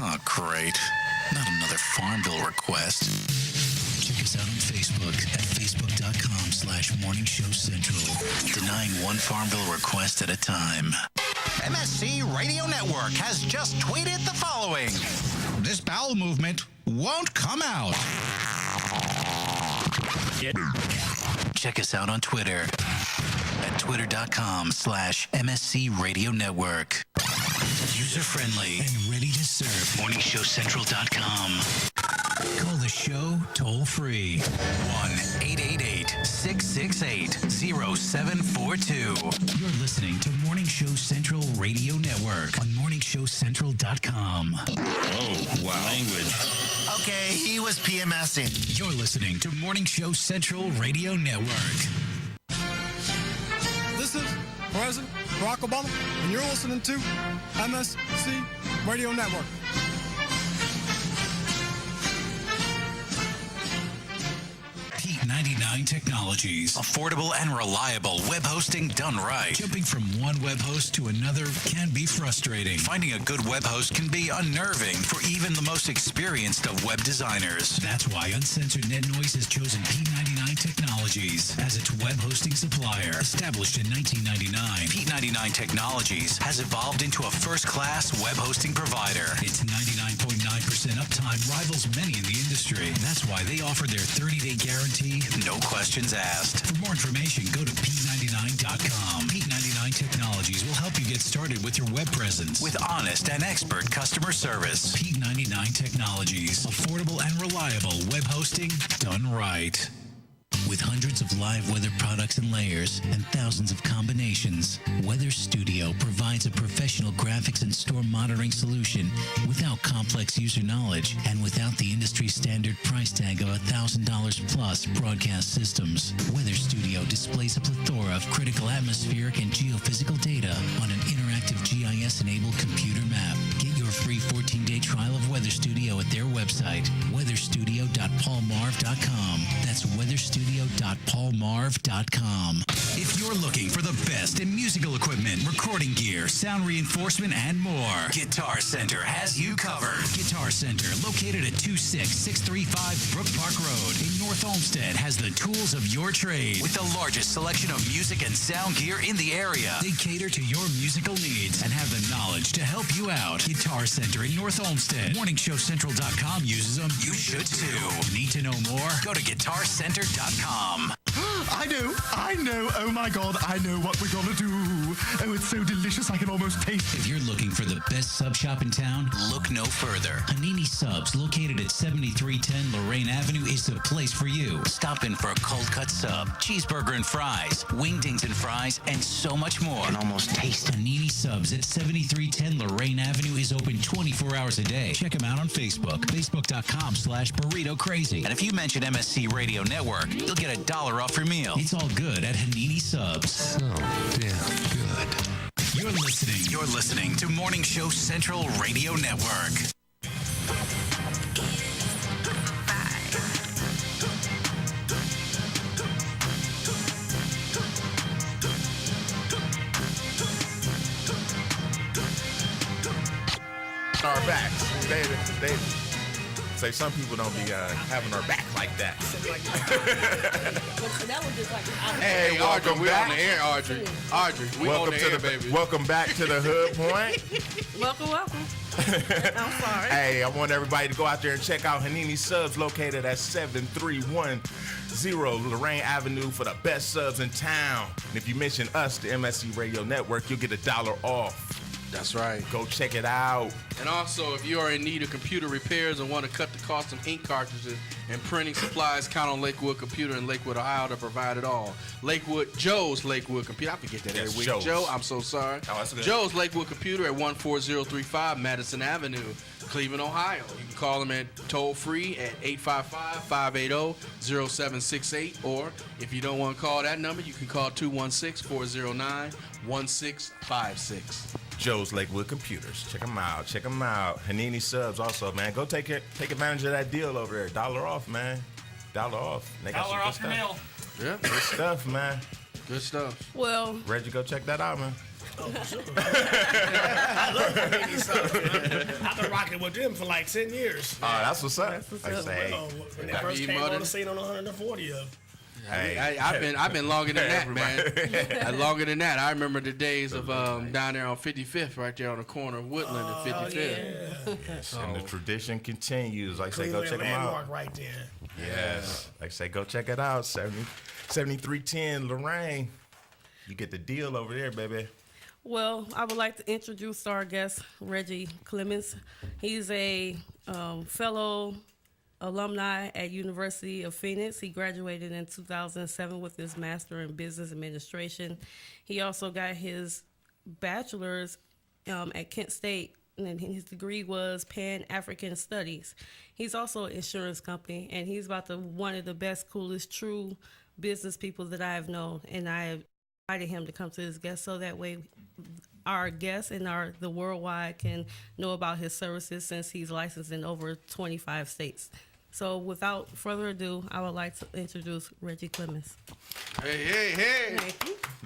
H: Oh, great. Not another farm bill request.
G: Check us out on Facebook at facebook.com/Morning Show Central.
H: Denying one farm bill request at a time.
I: MSC Radio Network has just tweeted the following. This bowel movement won't come out.
G: Check us out on Twitter at twitter.com/MSC Radio Network. User-friendly and ready to serve. MorningshowCentral.com. Call the show toll-free. 1-888-668-0742. You're listening to Morning Show Central Radio Network on MorningshowCentral.com.
F: Oh, wow. Language.
I: Okay, he was PMSing.
G: You're listening to Morning Show Central Radio Network.
J: This is President Barack Obama, and you're listening to MSC Radio Network.
G: P99 Technologies. Affordable and reliable web hosting done right. Jumping from one web host to another can be frustrating. Finding a good web host can be unnerving for even the most experienced of web designers. That's why Uncensored Net Noise has chosen P99 Technologies as its web hosting supplier. Established in 1999, P99 Technologies has evolved into a first-class web hosting provider. Its 99.9% uptime rivals many in the industry. That's why they offer their 30-day guarantee, no questions asked. For more information, go to P99.com. P99 Technologies will help you get started with your web presence with honest and expert customer service. P99 Technologies. Affordable and reliable web hosting done right. With hundreds of live weather products and layers and thousands of combinations, Weather Studio provides a professional graphics and storm monitoring solution without complex user knowledge and without the industry standard price tag of $1,000 plus broadcast systems. Weather Studio displays a plethora of critical atmospheric and geophysical data on an interactive GIS-enabled computer map. Get your free 14-day trial of Weather Studio at their website, weatherstudio.paulmarv.com. That's weatherstudio.paulmarv.com. If you're looking for the best in musical equipment, recording gear, sound reinforcement, and more, Guitar Center has you covered. Guitar Center, located at 26635 Brook Park Road in North Olmsted, has the tools of your trade with the largest selection of music and sound gear in the area. They cater to your musical needs and have the knowledge to help you out. Guitar Center in North Olmsted. MorningShowCentral.com uses them. You should too. Need to know more? Go to GuitarCenter.com.
K: I know. Oh my God, I know what we're gonna do. Oh, it's so delicious, I can almost taste it.
G: If you're looking for the best sub shop in town, look no further. Hanini Subs, located at 7310 Lorraine Avenue, is the place for you. Stop in for a cold cut sub, cheeseburger and fries, wingdings and fries, and so much more. I can almost taste it. Hanini Subs at 7310 Lorraine Avenue is open 24 hours a day. Check them out on Facebook, facebook.com/burrito crazy. And if you mention MSC Radio Network, you'll get $1 off your meal. It's all good at Hanini Subs.
K: So damn good.
G: You're listening to Morning Show Central Radio Network.
A: Our backs, they say some people don't be having our back like that.
D: Hey, Audrey, we on the air, Audrey. Audrey, we on the air, baby.
A: Welcome back to the Hood Point.
B: Welcome. I'm sorry.
A: Hey, I want everybody to go out there and check out Hanini Subs, located at 7310 Lorraine Avenue, for the best subs in town. And if you mention us, the MSC Radio Network, you'll get $1 off.
D: That's right.
A: Go check it out.
D: And also, if you are in need of computer repairs and want to cut the cost of ink cartridges and printing supplies, count on Lakewood Computer in Lakewood, Ohio to provide it all. Joe's Lakewood Computer. I forget that every week.
A: Joe's.
D: Joe, I'm so sorry.
A: Oh, that's good.
D: Joe's Lakewood Computer at 14035 Madison Avenue, Cleveland, Ohio. You can call them at toll-free at 855-580-0768. Or if you don't want to call that number, you can call 216-409-1656.
A: Joe's Lakewood Computers. Check them out. Hanini Subs also, man. Go take advantage of that deal over there. $1 off, man. $1 off. They got
E: $1 off your meal.
D: Yeah.
A: Good stuff, man.
D: Good stuff.
B: Well,
A: Reggie, go check that out, man.
C: Oh, sure. I love Hanini Subs, man. I've been rocking with them for like 10 years.
A: Oh, that's what's up.
B: That's what's up.
C: When they first came on the scene on 140 of.
A: Hey.
D: I've been longer than that, man. Longer than that. I remember the days of down there on 55th, right there on the corner of Woodland and 55th.
C: Yeah.
A: And the tradition continues. Like I say, go check them
C: landmark
A: out.
C: right there.
A: Yes. Like I say, go check it out. 7310 Lorraine. You get the deal over there, baby.
B: Well, I would like to introduce our guest, Reggie Clemens. He's a fellow alumni at University of Phoenix. He graduated in 2007 with his Master in Business Administration. He also got his bachelor's at Kent State, and his degree was Pan-African Studies. He's also an insurance company, and he's about one of the best, coolest, true business people that I have known. And I have invited him to come to his guest so that way our guests and the worldwide can know about his services, since he's licensed in over 25 states. So without further ado, I would like to introduce Reggie Clemens.
D: Hey.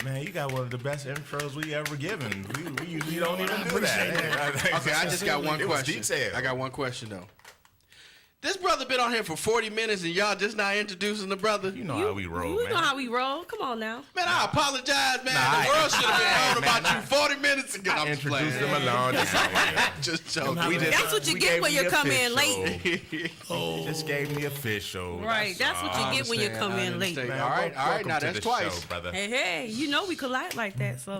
A: Man, you got one of the best intros we ever given. We usually don't even do that.
D: Okay, I just got one
A: It was
D: question.
A: detailed.
D: I got one question, though. This brother been on here for 40 minutes and y'all just not introducing the brother.
A: You know how we roll,
B: You
A: man.
B: know how we roll. Come on now.
D: Man, I apologize, man. The world should have been known about you 40 minutes ago. I'm just
A: Introduce
D: playing.
A: them along.
D: Just joking.
B: That's what you get when you come in late.
A: He just gave me official.
B: Right. That's what you get when you come in late.
D: All right. Now that's twice.
A: Show, brother.
B: Hey, you know we collide like that, so.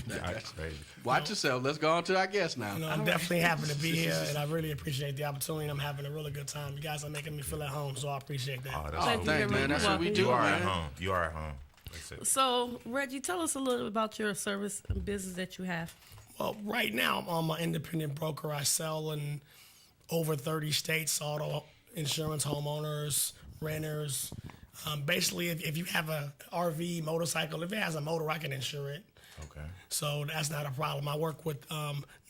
A: That's crazy.
D: Watch yourself. Let's go on to our guest now.
C: I'm definitely happy to be here, and I really appreciate the opportunity. I'm having a really good time. You guys are making me feel at home, so I appreciate that.
A: Oh, that's
B: Thank you very
D: man.
B: much.
D: That's what we do,
A: You are
D: man.
A: at home. You are at home. That's it.
B: So, Reggie, tell us a little about your service and business that you have.
C: Well, right now I'm an independent broker. I sell in over 30 states, auto insurance, homeowners, renters. Basically, if you have a RV, motorcycle, if it has a motor, I can insure it.
A: Okay.
C: So that's not a problem. I work with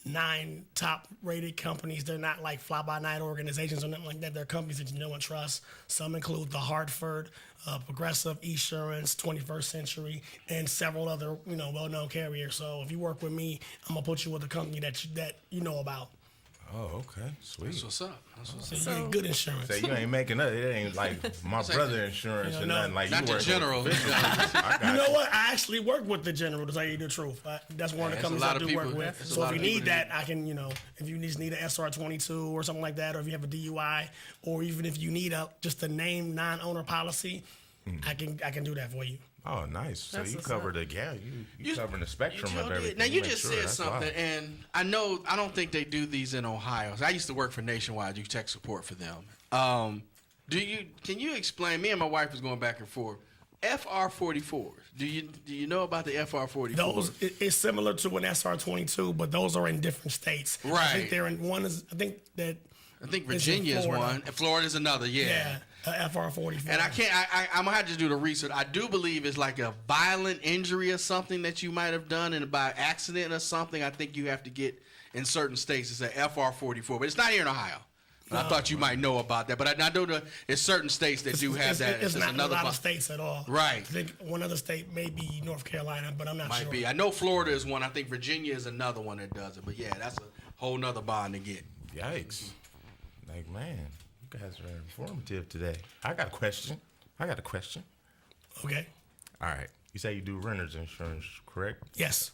C: 9 top-rated companies. They're not like fly-by-night organizations or nothing like that. They're companies that you know and trust. Some include The Hartford, Progressive, Esurance, 21st Century, and several other well-known carriers. So if you work with me, I'm gonna put you with a company that you know about.
A: Oh, okay. Sweet.
D: That's what's up.
C: So you get good insurance.
A: So you ain't making up. It ain't like my brother insurance or nothing. Like
D: Not
A: you
D: the
A: work
D: general.
A: with I got
C: You know what? I actually work with the General, to tell you the truth. That's one of the companies I do work with. So if you need that, I can, if you just need an SR22 or something like that, or if you have a DUI, or even if you need just a name non-owner policy, I can do that for you.
A: Oh, nice. So
B: That's
A: you
B: what's
A: covered you covering the spectrum of everything.
D: Now you
A: make
D: just
A: sure.
D: said
A: That's
D: something,
A: wild.
D: and I don't think they do these in Ohio. So I used to work for Nationwide, do tech support for them. Can you explain? Me and my wife was going back and forth. FR44s. Do you know about the FR44?
C: Those it's similar to an SR22, but those are in different states.
D: Right.
C: I think they're in one is. I think
D: Virginia is
C: Florida.
D: one, and Florida is another. Yeah.
C: FR44.
D: And I'm gonna have to do the research. I do believe it's like a violent injury or something that you might have done, and by accident or something. I think you have to get in certain states. It's a FR44, but it's not here in Ohio. I thought you might know about that, but I know that there's certain states that do have that.
C: It's not
D: another
C: in a lot of states at all.
D: Right.
C: I think one other state may be North Carolina, but I'm not sure.
D: Might be. I know Florida is one. I think Virginia is another one that does it. But yeah, that's a whole nother bond to get.
A: Yikes. Like, man, you guys are informative today. I got a question.
C: Okay.
A: All right. You say you do renter's insurance, correct?
C: Yes.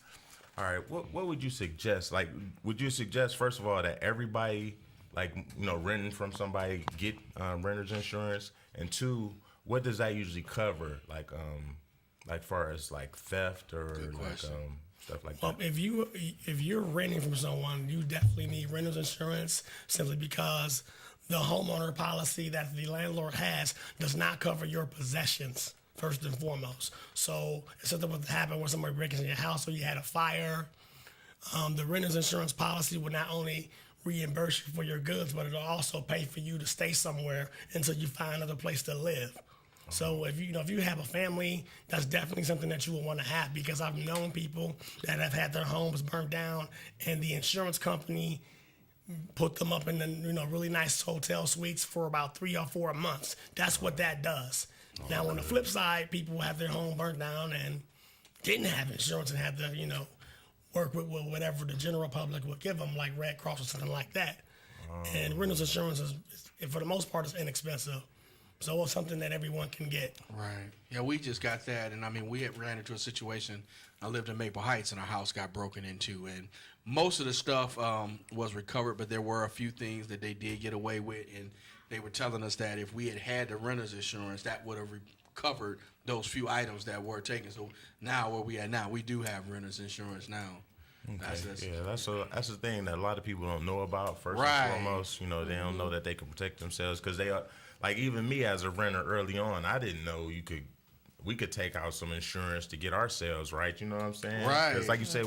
A: All right. What would you suggest? Like, would you suggest, first of all, that everybody, like, renting from somebody get renter's insurance? And 2, what does that usually cover? Like far as like theft or like stuff like that?
C: If you're renting from someone, you definitely need renter's insurance simply because the homeowner policy that the landlord has does not cover your possessions first and foremost. So if something was to happen where somebody breaks into your house or you had a fire, the renter's insurance policy would not only reimburse you for your goods, but it'll also pay for you to stay somewhere until you find another place to live. So if you have a family, that's definitely something that you would want to have, because I've known people that have had their homes burned down and the insurance company put them up in the really nice hotel suites for about 3 or 4 months. That's what that does. Now on the flip side, people have their home burnt down and didn't have insurance and had to work with whatever the general public would give them, like Red Cross or something like that. And renter's insurance is for the most part, is inexpensive. So it's something that everyone can get.
D: Right. Yeah, we just got that. And, I mean, we had ran into a situation. I lived in Maple Heights, and our house got broken into. And most of the stuff was recovered, but there were a few things that they did get away with. And they were telling us that if we had the renter's insurance, that would have recovered those few items that were taken. So now where we at now, we do have renter's insurance now.
A: Okay. That's the thing that a lot of people don't know about. First
D: Right.
A: and foremost, they don't know that they can protect themselves, because they are, like, even me as a renter early on, I didn't know we could take out some insurance to get ourselves right. You know what I'm saying?
D: Right.
A: Because like you say,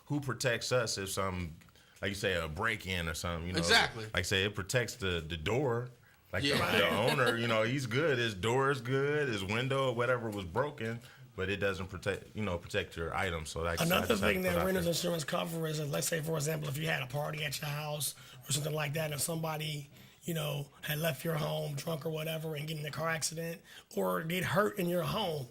A: who protects us if some, like you say, a break-in or something?
D: Exactly.
A: Like say, it protects the door. Like
D: Yeah.
A: the owner, he's good. His door is good. His window, whatever was broken. But it doesn't protect your items. So that's
C: Another thing that renter's insurance covers is, let's say, for example, if you had a party at your house or something like that, and somebody, had left your home drunk or whatever and get in a car accident or get hurt in your home,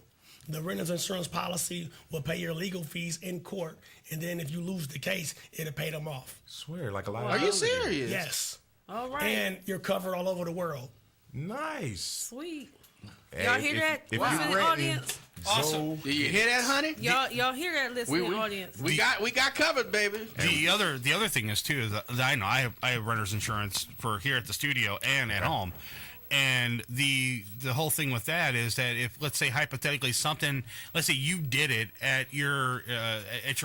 C: the renter's insurance policy will pay your legal fees in court, and then if you lose the case, it'll pay them off.
A: Swear, like a lot.
D: Are you serious?
C: Yes.
B: All right.
C: And you're covered all over the world.
A: Nice.
B: Sweet.
A: Hey,
B: Y'all hear that?
A: If
B: Listening
A: you renting,
B: audience?
E: Awesome.
D: Do you hear that, honey?
B: Y'all hear that, listening audience?
D: We got covered, baby.
E: The other thing is too is that I know I have renter's insurance for here at the studio and at home, and the whole thing with that is that if, let's say hypothetically something, let's say you did it at your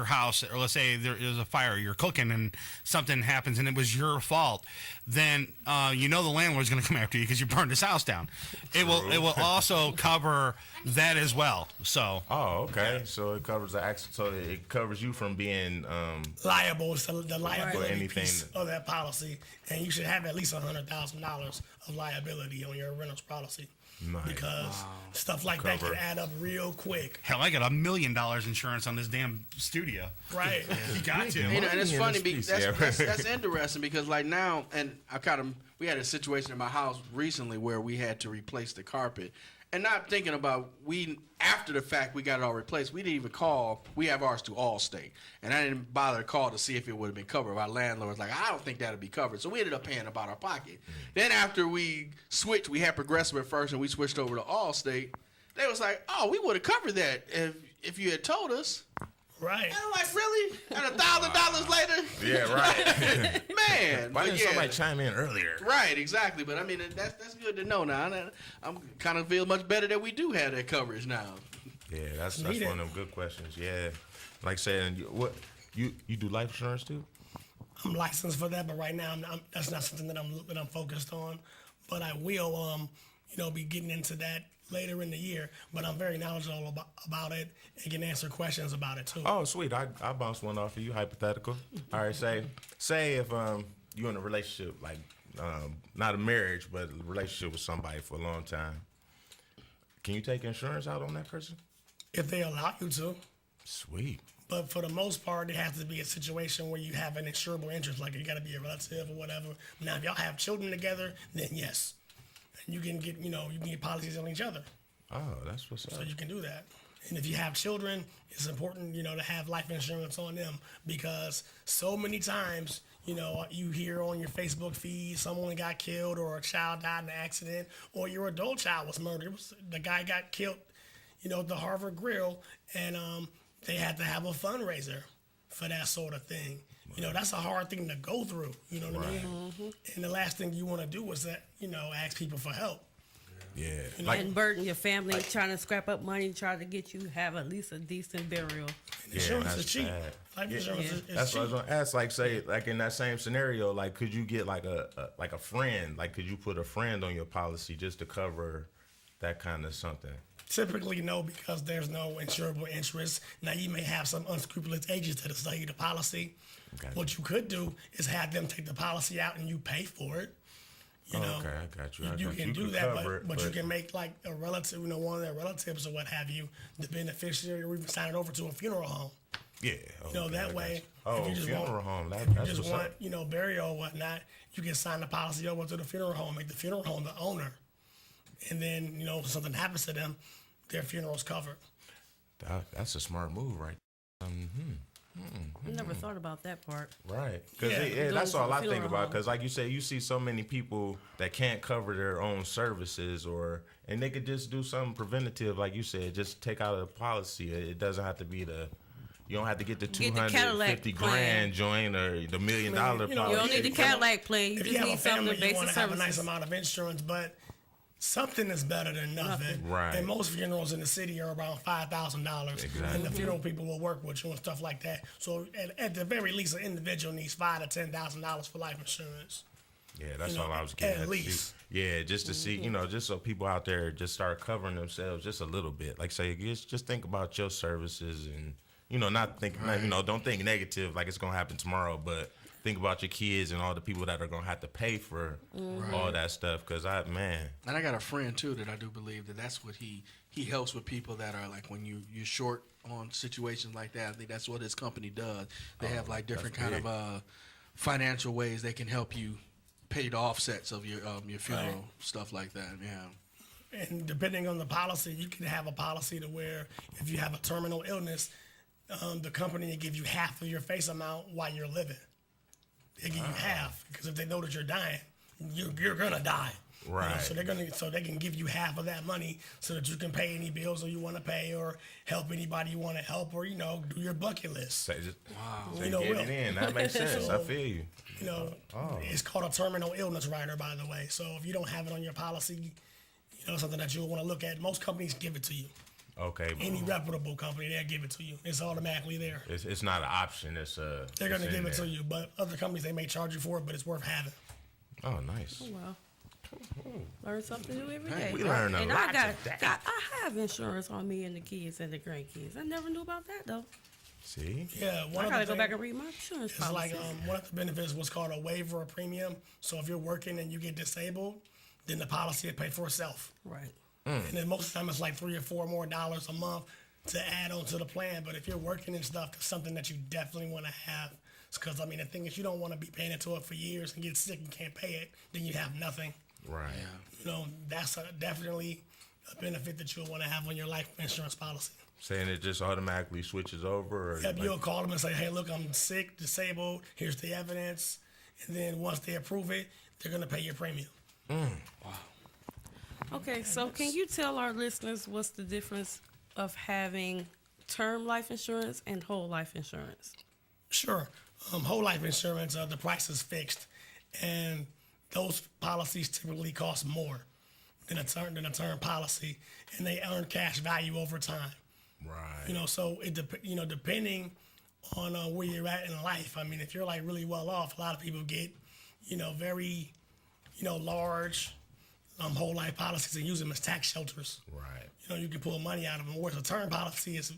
E: house, or let's say there is a fire, you're cooking and something happens and it was your fault, then the landlord's going to come after you because you burned his house down. It will also cover that as well. So
A: okay. So it covers the accident. So it covers you from being
C: liable. So the liability
A: anything
C: piece of that policy, and you should have at least $100,000 of liability on your renter's policy.
A: Nice.
C: Because stuff like that can add up real quick.
E: hell, I got $1 million insurance on this damn studio.
C: Right.
E: You got to.
D: And it's
A: in
D: funny
A: this
D: because
A: piece,
D: that's interesting because like now, and we had a situation in my house recently where we had to replace the carpet, and not thinking about after the fact we got it all replaced. We didn't even call. We have ours through Allstate, and I didn't bother to call to see if it would have been covered. Our landlord was like, I don't think that'll be covered, so we ended up paying about our pocket. Then after we switched, we had Progressive at first, and we switched over to Allstate. They was like, oh, we would have covered that if you had told us.
C: Right.
D: And I'm like, really? And $1,000 later?
A: Yeah, right.
D: Man.
A: Why didn't somebody chime in earlier?
D: Right, exactly. But I mean, that's good to know now. I'm kind of feel much better that we do have that coverage now.
A: Yeah, that's one of them good questions. Yeah, like saying, what you do life insurance too?
C: I'm licensed for that, but right now that's not something that I'm focused on. But I will, be getting into that later in the year. But I'm very knowledgeable about it and can answer questions about it too.
A: Oh, sweet. I bounce one off of you, hypothetical. All right, say if you're in a relationship, like not a marriage, but a relationship with somebody for a long time, can you take insurance out on that person?
C: If they allow you to.
A: Sweet.
C: But for the most part, it has to be a situation where you have an insurable interest, like you got to be a relative or whatever. Now, if y'all have children together, then yes, and you can get policies on each other.
A: Oh, that's what's up.
C: So you can do that. And if you have children, it's important, to have life insurance on them because so many times, you hear on your Facebook feed someone got killed or a child died in an accident or your adult child was murdered. The guy got killed, at the Harvard Grill, and they had to have a fundraiser for that sort of thing. That's a hard thing to go through. You know what I mean? Mm-hmm. And the last thing you want to do is that, ask people for help.
A: Yeah.
B: And burden your family trying to scrap up money, try to get you have at least a decent burial.
C: Insurance is cheap. Life insurance is
A: that's
C: cheap.
A: what I was gonna ask. Like, say, like in that same scenario, like, could you get like a friend? Like, could you put a friend on your policy just to cover that kind of something?
C: Typically, no, because there's no insurable interest. Now, you may have some unscrupulous agents that'll sell you the policy. Okay. What you could do is have them take the policy out and you pay for it.
A: Okay, I got you.
C: You can do that, but you can make like a relative, one of their relatives or what have you, the beneficiary, or even sign it over to a funeral home.
A: Yeah. Okay,
C: that way.
A: Oh,
C: if you just
A: funeral
C: want,
A: home.
C: If you just want, burial or whatnot, you can sign the policy over to the funeral home, make the funeral home the owner. And then, if something happens to them, their funeral's covered.
A: That's a smart move, right?
B: I never thought about that part.
A: Right. Because that's all I think about. Because like you say, you see so many people that can't cover their own services and they could just do something preventative, like you said, just take out a policy. It doesn't have to be you don't have to get the $250 grand joint or the $1 million policy.
B: You don't need the Cadillac plan. You
C: if
B: just
C: you have
B: need
C: a family,
B: something
C: you want
B: basic
C: to have a
B: services.
C: nice amount of insurance, but something is better than nothing.
A: Right.
C: And most funerals in the city are around $5,000.
A: Exactly.
C: And the funeral people will work with you and stuff like that. So at the very least, an individual needs $5,000 to $10,000 for life insurance.
A: Yeah, that's all I was getting
C: at least.
A: Yeah, just to see, just so people out there just start covering themselves just a little bit. Like say, just think about your services and, not think, don't think negative like it's going to happen tomorrow, but think about your kids and all the people that are going to have to pay for all that stuff. Because And
D: I got a friend, too, that I do believe that's what he helps with people that are like when you're short on situations like that. I think that's what his company does. They have like different kind of financial ways they can help you pay the offsets of your funeral, stuff like that. Yeah.
C: And depending on the policy, you can have a policy to where if you have a terminal illness, the company will give you half of your face amount while you're living. They give you half because if they know that you're dying. you're gonna die.
A: Right.
C: So they can give you half of that money so that you can pay any bills that you want to pay, or help anybody you want to help, or do your bucket list.
A: Get it in. That makes sense. I feel you.
C: It's called a terminal illness rider, by the way. So if you don't have it on your policy, something that you'll want to look at. Most companies give it to you.
A: Okay.
C: Any reputable company, they'll give it to you. It's automatically there.
A: It's not an option.
C: They're gonna give it to you, but other companies, they may charge you for it, but it's worth having.
A: Oh, nice.
B: Oh, wow. Learn something new every day.
A: We learn a lot today.
B: I have insurance on me and the kids and the grandkids. I never knew about that though.
A: See?
C: Yeah,
B: I gotta go back and read my insurance
C: It's
B: policy.
C: like one of the benefits was called a waiver of premium. So if you're working and you get disabled, then the policy will pay for itself.
B: Right.
C: And then most of the time it's like $3 or $4 more a month to add on to the plan. But if you're working and stuff, it's something that you definitely want to have. Because the thing is, you don't want to be paying into it for years and get sick and can't pay it. Then you have nothing.
A: Right.
C: That's definitely a benefit that you'll want to have on your life insurance policy.
A: Saying it just automatically switches over? Or
C: Yep, you'll call them and say, hey, look, I'm sick, disabled, here's the evidence. And then once they approve it, they're going to pay your premium.
A: Wow.
B: Okay, so can you tell our listeners what's the difference of having term life insurance and whole life insurance?
C: Sure. Whole life insurance, the price is fixed. And those policies typically cost more than a term policy, and they earn cash value over time.
A: Right.
C: So it depending on where you're at in life. If you're like really well off, a lot of people get, very, large whole life policies and use them as tax shelters.
A: Right.
C: You can pull money out of them. Whereas a term policy is,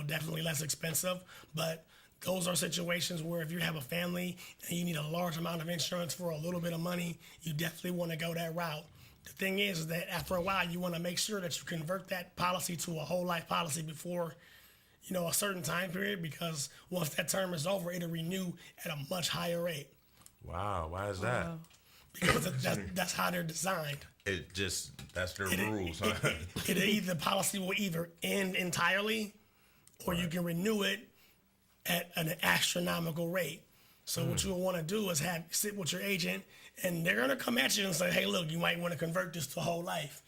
C: definitely less expensive, but those are situations where if you have a family and you need a large amount of insurance for a little bit of money, you definitely want to go that route. The thing is that after a while, you want to make sure that you convert that policy to a whole life policy before, a certain time period, because once that term is over, it'll renew at a much higher rate.
A: Wow. Why is that?
C: Because that's how they're designed.
A: That's their rules, huh?
C: The policy will either end entirely, or you can renew it at an astronomical rate. So what you'll want to do is sit with your agent, and they're going to come at you and say, hey, look, you might want to convert this to whole life.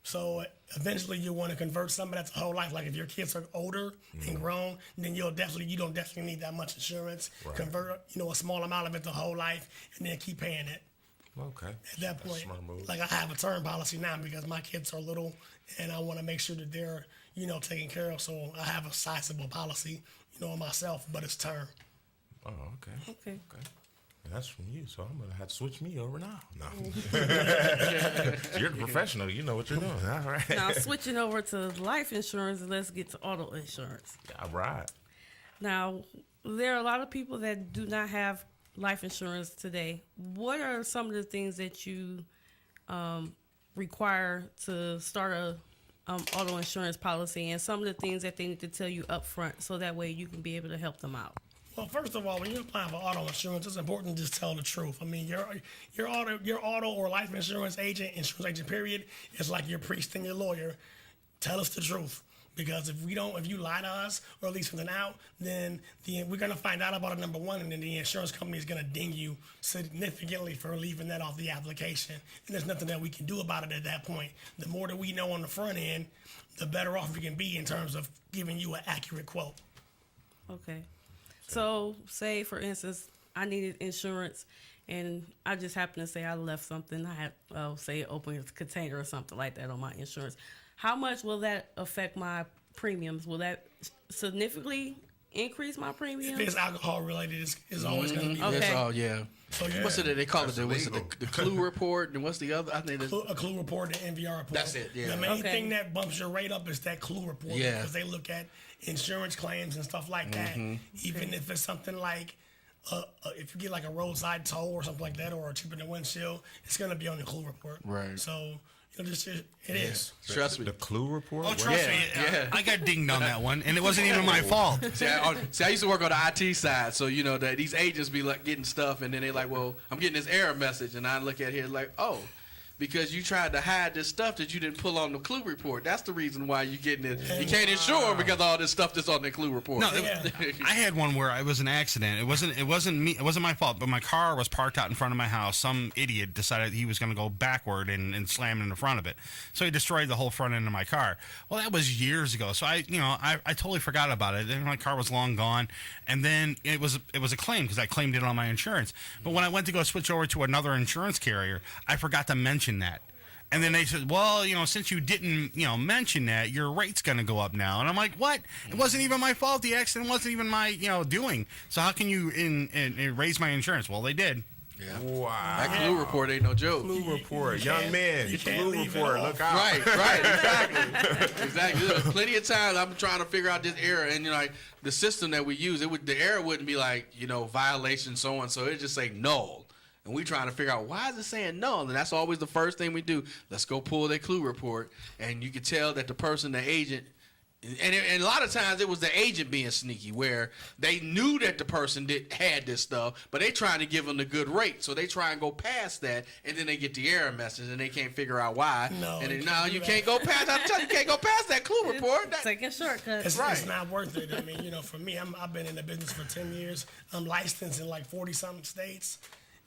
C: So eventually you'll want to convert some of that to whole life. Like if your kids are older and grown, then you don't definitely need that much insurance. Right. Convert, a small amount of it to whole life, and then keep paying it.
A: Okay.
C: At that point, like I have a term policy now because my kids are little, and I want to make sure that they're, taken care of. So I have a sizable policy, myself, but it's term.
A: Oh, okay.
B: Okay.
A: That's from you, so I'm gonna have to switch me over now. No, you're the professional. You know what you're doing. All right.
B: Now switching over to life insurance, let's get to auto insurance.
A: All right.
B: Now there are a lot of people that do not have life insurance today. What are some of the things that you require to start a auto insurance policy, and some of the things that they need to tell you up front so that way you can be able to help them out?
C: Well, first of all, when you're applying for auto insurance, it's important to just tell the truth. Your auto or life insurance agent, period, is like your priest and your lawyer. Tell us the truth. Because if you lie to us or leave something out, then we're gonna find out about it, number one, and then the insurance company is gonna ding you significantly for leaving that off the application. And there's nothing that we can do about it at that point. The more that we know on the front end, the better off we can be in terms of giving you an accurate quote.
B: Okay. So, say for instance, I needed insurance, and I just happen to say I left something. I had, say, open a container or something like that on my insurance. How much will that affect my premiums? Will that significantly increase my premiums?
C: If it's alcohol related, it's always going to be.
B: Okay.
D: That's all, yeah.
C: So
D: What's it? They call it the clue report, and what's the other? I think
C: a clue report, the NVR report.
D: That's it. Yeah.
C: The main thing that bumps your rate up is that clue report.
D: Yeah.
C: Because they look at insurance claims and stuff like that. Even if it's something like, if you get like a roadside toll or something like that, or a chip in the windshield, it's going to be on the clue report.
D: Right.
C: So. It is.
D: Trust me.
A: The clue report?
E: Oh, trust me.
D: Yeah.
E: I got dinged on that one, and it wasn't even my fault.
D: See, I used to work on the IT side, so that these agents be like getting stuff, and then they like, well, I'm getting this error message, and I look at here like, oh, because you tried to hide this stuff that you didn't pull on the clue report. That's the reason why you're getting it. You can't insure them because of all this stuff that's on the clue report.
E: No, I had one where it was an accident. It wasn't me. It wasn't my fault. But my car was parked out in front of my house. Some idiot decided he was going to go backward and slam in the front of it. So he destroyed the whole front end of my car. Well, that was years ago. So I totally forgot about it. Then my car was long gone. And then it was a claim because I claimed it on my insurance. But when I went to go switch over to another insurance carrier, I forgot to mention that. And then they said, well, since you didn't, mention that, your rate's going to go up now. And I'm like, what? It wasn't even my fault. The accident wasn't even my, doing. So how can you raise my insurance? Well, they did.
D: Yeah.
A: Wow.
D: That clue report ain't no joke.
A: Clue report. Young man, clue report. Look out.
D: Right, exactly. Exactly. There's plenty of times I'm trying to figure out this error, and the system that we use, the error wouldn't be like, violation, so on. So it'd just say null. And we trying to figure out why is it saying null, and that's always the first thing we do. Let's go pull their clue report, and you can tell that the person, the agent, and a lot of times it was the agent being sneaky, where they knew that the person had this stuff, but they trying to give them the good rate, so they try and go past that, and then they get the error message, and they can't figure out why. You can't go past. I'm telling you, can't go past that clue report.
B: Taking shortcuts.
C: It's not worth it. I mean, for me, I've been in the business for 10 years. I'm licensed in like 40-something states.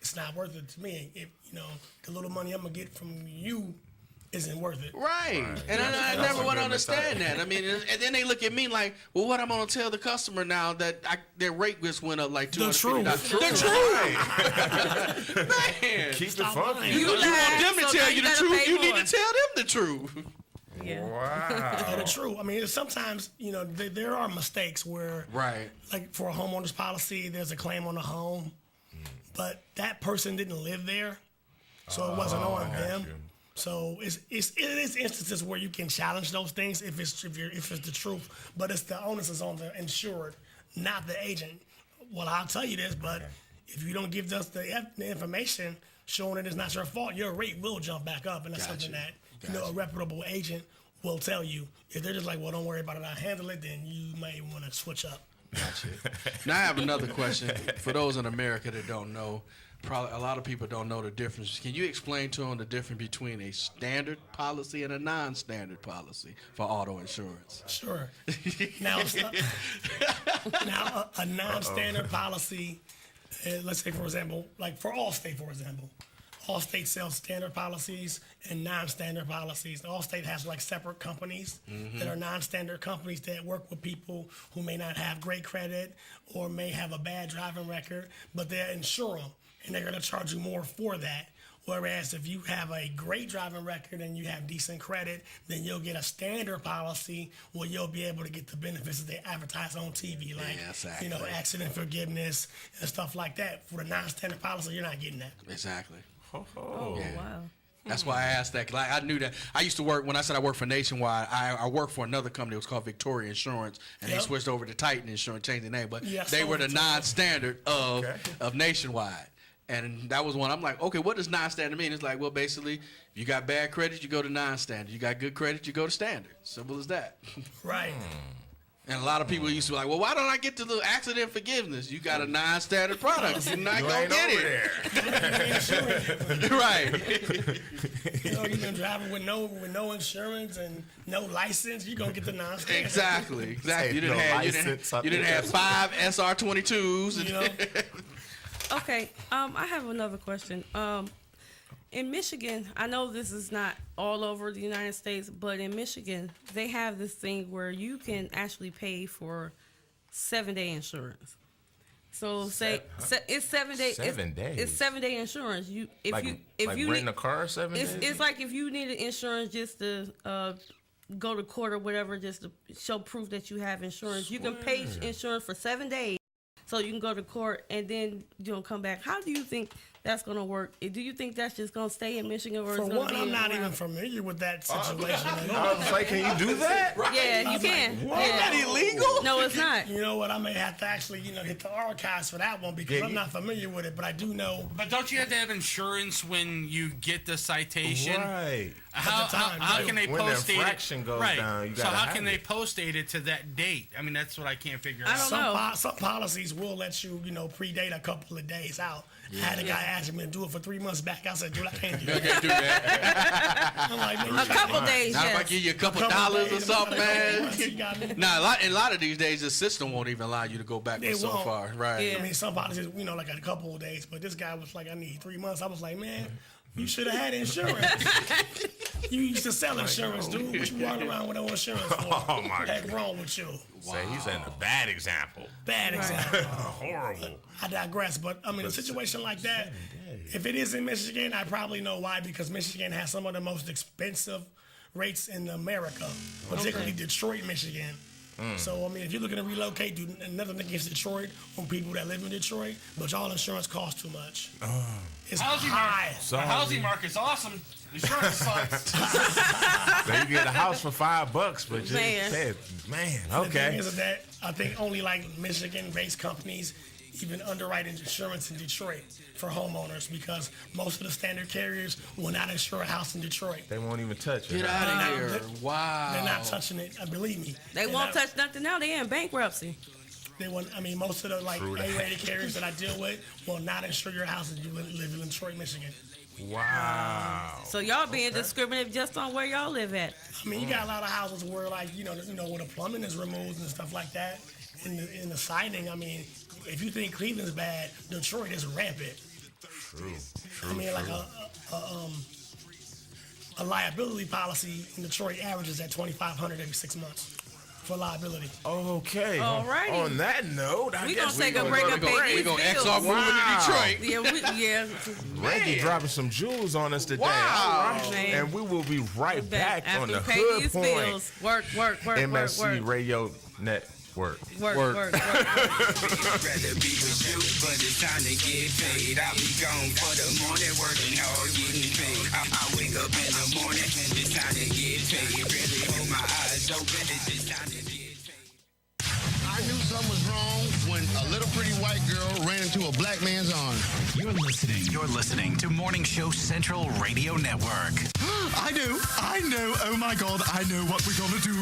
C: It's not worth it to me. If the little money I'm gonna get from you isn't worth it.
D: Right. And I never want to understand that. I mean, and then they look at me like, well, what I'm gonna tell the customer now that their rate just went up like $250? The truth. Man.
A: Keep it funky.
D: You want them to tell you the truth. You need to tell them the truth.
B: Yeah.
A: Wow.
C: The truth. I mean, sometimes there are mistakes where, like for a homeowner's policy, there's a claim on the home. But that person didn't live there, so it wasn't on them. So it is instances where you can challenge those things if it's the truth. But it's the onus is on the insured, not the agent. Well, I'll tell you this, but if you don't give us the information showing that it's not your fault, your rate will jump back up, and that's something that a reputable agent will tell you. If they're just like, well, don't worry about it, I'll handle it, then you may want to switch up.
D: Gotcha. Now I have another question for those in America that don't know. Probably a lot of people don't know the difference. Can you explain to them the difference between a standard policy and a non-standard policy for auto insurance?
C: Sure. Now a non-standard policy, let's say for example, like for Allstate, for example. Allstate sells standard policies and non-standard policies. Allstate has like separate companies that are non-standard companies that work with people who may not have great credit or may have a bad driving record, but they insure them, and they're going to charge you more for that. Whereas if you have a great driving record and you have decent credit, then you'll get a standard policy where you'll be able to get the benefits that they advertise on TV, like accident forgiveness and stuff like that. For the non-standard policy, you're not getting that.
D: Exactly.
B: Oh, wow.
D: That's why I asked that, because I knew that. I used to work, when I said I worked for Nationwide, I worked for another company that was called Victoria Insurance, and they switched over to Titan Insurance, changed the name, but they were the non-standard of Nationwide. And that was one. I'm like, okay, what does non-standard mean? It's like, well, basically, if you got bad credit, you go to non-standard. You got good credit, you go to standard. Simple as that.
C: Right.
D: And a lot of people used to be like, well, why don't I get to the accident forgiveness? You got a non-standard product. You're not going to get it. Right.
C: You've been driving with no insurance and no license. You're going to get the non-standard.
D: Exactly. You didn't have 5 SR22s.
B: Okay. I have another question. In Michigan, I know this is not all over the United States, but in Michigan, they have this thing where you can actually pay for 7-day insurance. So it's 7 days.
A: 7 days.
B: It's 7-day insurance. If you
A: rent a car 7 days.
B: It's like if you needed insurance just to go to court or whatever, just to show proof that you have insurance. You can pay insurance for 7 days, so you can go to court and then come back. How do you think that's going to work? Do you think that's just going to stay in Michigan, or
C: for one, I'm not even familiar with that situation.
A: I was like, can you do that?
B: Yeah, you can.
D: Is that illegal?
B: No, it's not.
C: You know what? I may have to actually, hit the archives for that one because I'm not familiar with it. But I do know.
E: But don't you have to have insurance when you get the citation?
A: Right.
E: How can they
A: when the
E: post date
A: infraction
E: it?
A: goes
E: Right.
A: down, you
E: So
A: gotta
E: how
A: have
E: can they
A: it.
E: post date it to that date? I mean, that's what I can't figure
B: I
E: out.
B: don't know.
C: Some policies will let you, predate a couple of days out. I had a guy ask me to do it for 3 months back. I said, dude, I can't do
D: I
C: that.
D: can't do that.
C: I'm like, man,
B: A couple days,
D: Now if I
B: yes.
D: give you a couple
C: couple
D: dollars or
C: days,
D: something, man.
C: you got me.
D: Nah, a lot of these days, the system won't even allow you to go back
C: They
D: so
C: won't.
D: far. Right.
B: Yeah.
C: I mean, some policies, like a couple of days, but this guy was like, I need 3 months. I was like, man, you should have had insurance. You used to sell insurance, dude. What you walking around with no insurance for?
A: Oh, my
C: Heck wrong with you?
A: Say he's setting a bad example.
C: Bad example.
A: Horrible.
C: I digress, but I mean, a situation like that, if it is in Michigan, I probably know why, because Michigan has some of the most expensive rates in America, particularly Detroit, Michigan. So, I mean, if you're looking to relocate, do nothing against Detroit or people that live in Detroit, but y'all insurance costs too much. It's high.
E: The housing market's awesome. Insurance sucks.
A: So you get a house for $5, but you
B: Man.
A: said, man,
C: The thing
A: okay.
C: is that I think only like Michigan-based companies even underwrite insurance in Detroit for homeowners, because most of the standard carriers will not insure a house in Detroit.
A: They won't even touch it.
D: Get
A: huh?
D: out
C: They're
D: of
C: not-
D: here. Wow.
C: They're not touching it. Believe me.
B: They
C: They're
B: won't
C: not-
B: touch nothing now. They in bankruptcy.
C: They want. I mean, most of the
A: True that.
C: A-rated carriers that I deal with will not insure your house if you live in Detroit, Michigan.
A: Wow.
B: So y'all being discriminative just on where y'all live at.
C: I mean, you got a lot of houses where, like, where the plumbing is removed and stuff like that. In the siding, I mean, if you think Cleveland's bad, Detroit is rampant.
A: True.
C: I mean, like a liability policy in Detroit averages at $2,500 every 6 months for liability.
A: Okay.
B: Alrighty.
A: On that note, I
B: We
A: guess
B: gonna take a break and pay
D: We're
B: these
D: going to X
B: bills.
D: off moving to Detroit.
B: Yeah.
A: Reggie dropping some jewels on us today.
D: Wow.
A: All right.
B: Man.
A: And we will be right back
B: After
A: on
B: we
A: the
B: pay
A: Hood
B: these
A: Point
B: bills. Work.
A: MSC Radio Network.
B: Work.
H: Rather be with you, but it's time to get paid. I'll be gone for the morning, working hard, getting paid. I wake up in the morning, it's time to get paid. Really hold my eyes open, it's time to get paid.
F: I knew something was wrong when a little pretty white girl ran into a black man's arms.
G: You're listening to Morning Show Central Radio Network.
K: I know, oh my God, I know what we're gonna do.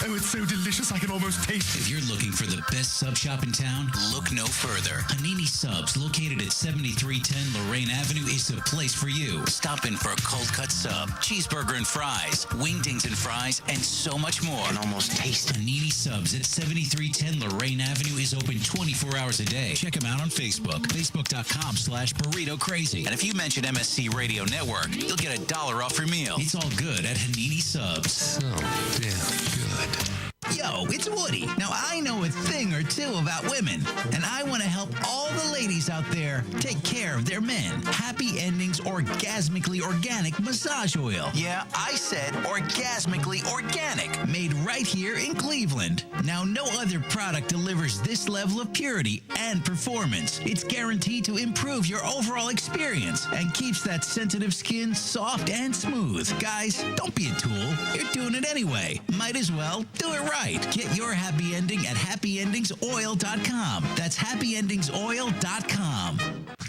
K: Oh, it's so delicious, I can almost taste it.
G: If you're looking for the best sub shop in town, look no further. Hanini Subs, located at 7310 Lorraine Avenue, is the place for you. Stop in for a cold cut sub, cheeseburger and fries, wingdings and fries, and so much more. And almost taste it. Hanini Subs at 7310 Lorraine Avenue is open 24 hours a day. Check them out on Facebook, facebook.com/burrito crazy. And if you mention MSC Radio Network, you'll get $1 off your meal. It's all good at Hanini Subs.
F: So damn good.
H: Yo, it's Woody. Now, I know a thing or two about women, and I want to help all the ladies out there take care of their men. Happy Endings Orgasmically Organic Massage Oil. Yeah, I said orgasmically organic, made right here in Cleveland. Now, no other product delivers this level of purity and performance. It's guaranteed to improve your overall experience and keeps that sensitive skin soft and smooth. Guys, don't be a tool. You're doing it anyway. Might as well do it right. Get your happy ending at happyendingsoil.com. That's happyendingsoil.com.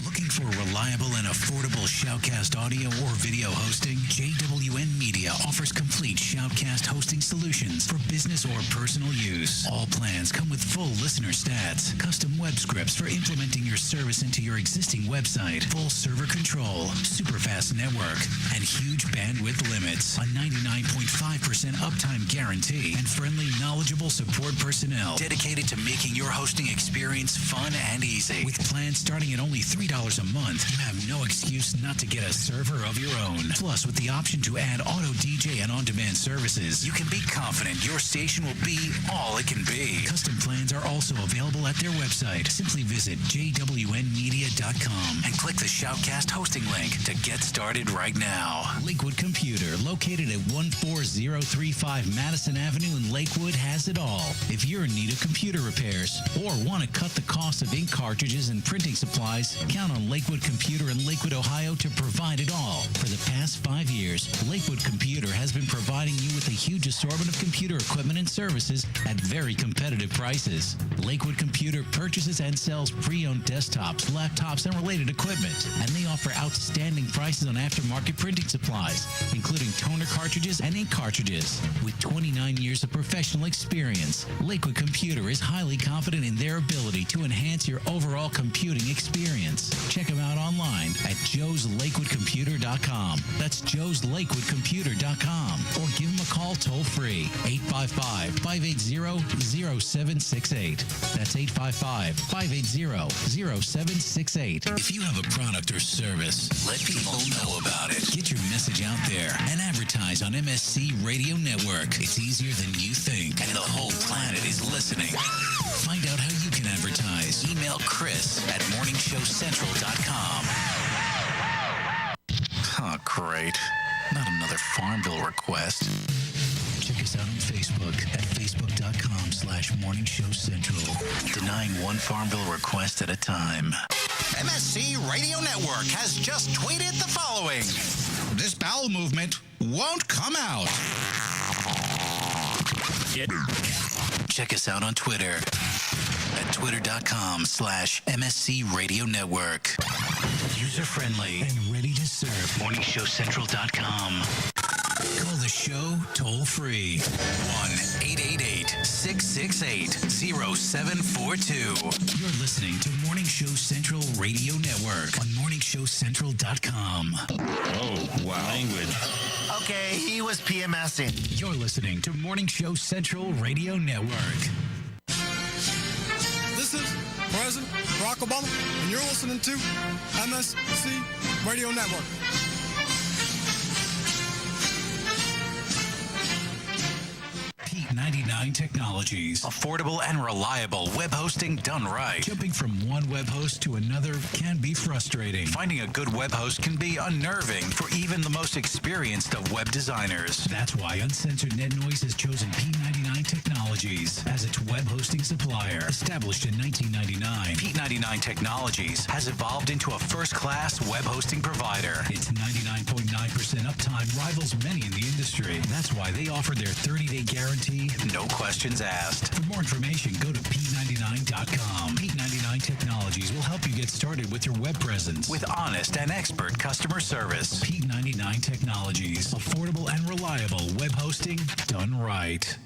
G: Looking for reliable and affordable Shoutcast audio or video hosting? JWN Media offers complete Shoutcast hosting solutions for business or personal use. All plans come with full listener stats, custom web scripts for implementing your service into your existing website, full server control, super fast network, and huge bandwidth limits. A 99.5% uptime guarantee and friendly, knowledgeable support personnel dedicated to making your hosting experience fun and easy. With plans starting at only $3 a month, you have no excuse not to get a server of your own. Plus, with the option to add auto DJ and on-demand services, you can be confident your station will be all it can be. Custom plans are also available at their website. Simply visit jwnmedia.com and click the Shoutcast hosting link to get started right now. Lakewood Computer, located at 14035 Madison Avenue in Lakewood, has it all. If you're in need of computer repairs or want to cut the cost of ink cartridges and printing supplies, count on Lakewood Computer in Lakewood, Ohio to provide it all. For the past 5 years, Lakewood Computer has been providing you with a huge assortment of computer equipment and services at very competitive prices. Lakewood Computer purchases and sells pre-owned desktops, laptops, and related equipment, and they offer outstanding prices on aftermarket printing supplies, including toner cartridges and ink cartridges. With 29 years of professional experience, Lakewood Computer is highly confident in their ability to enhance your overall computing experience. Check them out online at joeslakewoodcomputer.com. That's joeslakewoodcomputer.com. Or give them a call toll-free, 855-580-0768. That's 855-580-0768. If you have a product or service, let people know about it. Get your message out there and advertise on MSC Radio Network. It's easier than you think, and the whole planet is listening. Find out how you can advertise. Email Chris at morningshowcentral.com. Oh, great. Not another Farmville request. Check us out on Facebook at facebook.com/morningshowcentral. Denying one Farmville request at a time.
I: MSC Radio Network has just tweeted the following. This bowel movement won't come out.
G: Check us out on Twitter at twitter.com/MSC Radio Network. User-friendly and ready to serve. morningshowcentral.com. Call the show toll-free. 1-888-668-0742. You're listening to Morning Show Central Radio Network on morningshowcentral.com.
L: Oh, wow. Language.
H: Okay, he was PMSing.
G: You're listening to Morning Show Central Radio Network.
J: This is President Barack Obama, and you're listening to MSC Radio Network.
G: Pete 99 Technologies. Affordable and reliable web hosting done right. Jumping from one web host to another can be frustrating. Finding a good web host can be unnerving for even the most experienced of web designers. That's why Uncensored Net Noise has chosen P99 Technologies as its web hosting supplier. Established in 1999, P99 Technologies has evolved into a first-class web hosting provider. Its 99.9% uptime rivals many in the industry. That's why they offer their 30-day guarantee, no questions asked. For more information, go to P99.com. P99 Technologies will help you get started with your web presence with honest and expert customer service. P99 Technologies. Affordable and reliable web hosting done right.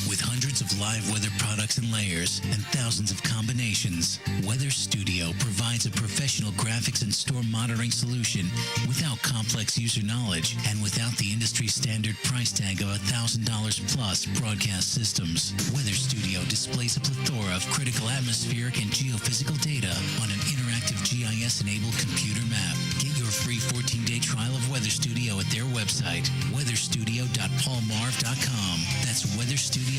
G: With hundreds of live weather products and layers and thousands of combinations, Weather Studio provides a professional graphics and store monitoring solution without complex user knowledge and without the industry standard price tag of $1,000 plus broadcast systems. Weather Studio displays a plethora of critical atmospheric and geophysical data on an interactive GIS-enabled computer map. Get your free 14-day trial of Weather Studio at their website, weatherstudio.paulmarv.com. That's weatherstudio.paulmarv.com.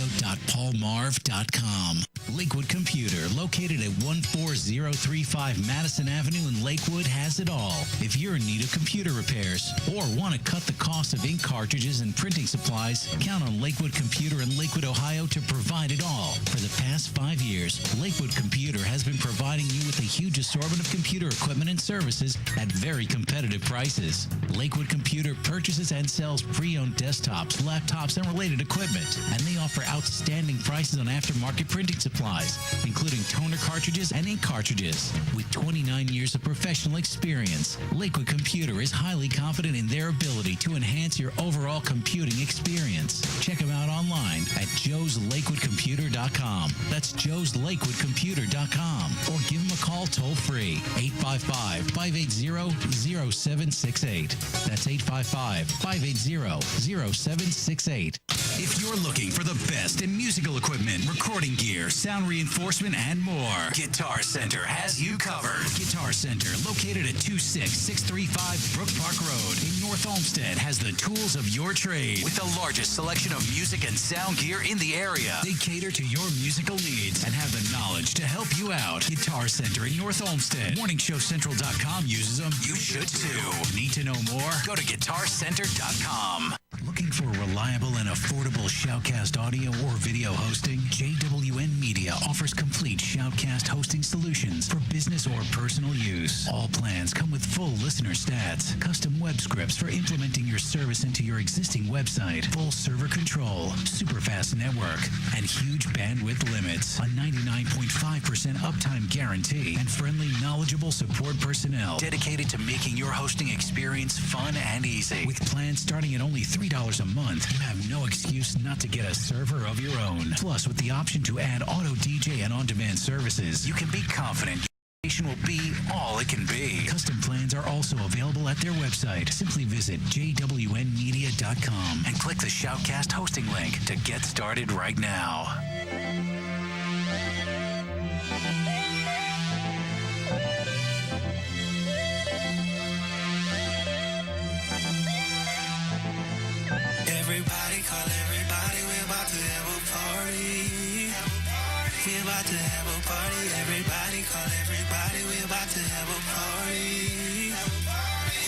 G: Lakewood Computer, located at 14035 Madison Avenue in Lakewood, has it all. If you're in need of computer repairs or want to cut the cost of ink cartridges and printing supplies, count on Lakewood Computer in Lakewood, Ohio to provide it all. For the past 5 years, Lakewood Computer has been providing you with a huge assortment of computer equipment and services at very competitive prices. Lakewood Computer purchases and sells pre-owned desktops, laptops, and related equipment, and they offer outstanding prices on aftermarket printing supplies, including toner cartridges and ink cartridges. With 29 years of professional experience, Lakewood Computer is highly confident in their ability to enhance your overall computing experience. Check them out online at joeslakewoodcomputer.com. That's joeslakewoodcomputer.com. Or give them a call toll-free, 855-580-0768. That's 855-580-0768. If you're looking for the best in musical equipment, recording gear, sound reinforcement, and more, Guitar Center has you covered. Guitar Center, located at 26635 Brook Park Road in North Olmsted, has the tools of your trade with the largest selection of music and sound gear in the area. They cater to your musical needs and have the knowledge to help you out. Guitar Center in North Olmsted. MorningshowCentral.com uses them. You should too. Need to know more? Go to GuitarCenter.com. Looking for a reliable and affordable shop Shoutcast audio or video hosting? JWN Media offers complete Shoutcast hosting solutions for business or personal use. All plans come with full listener stats, custom web scripts for implementing your service into your existing website, full server control, super fast network, and huge bandwidth limits, a 99.5% uptime guarantee, and friendly, knowledgeable support personnel dedicated to making your hosting experience fun and easy. With plans starting at only $3 a month, you have no excuse not to get a server of your own. Plus, with the option to add auto DJ and on-demand services, you can be confident will be all it can be. Custom plans are also available at their website. Simply visit jwnmedia.com and click the Shoutcast hosting link to get started right now.
M: Everybody call everybody, we're about to have a party. We're about to have a party. Everybody call everybody, we're about to have a party.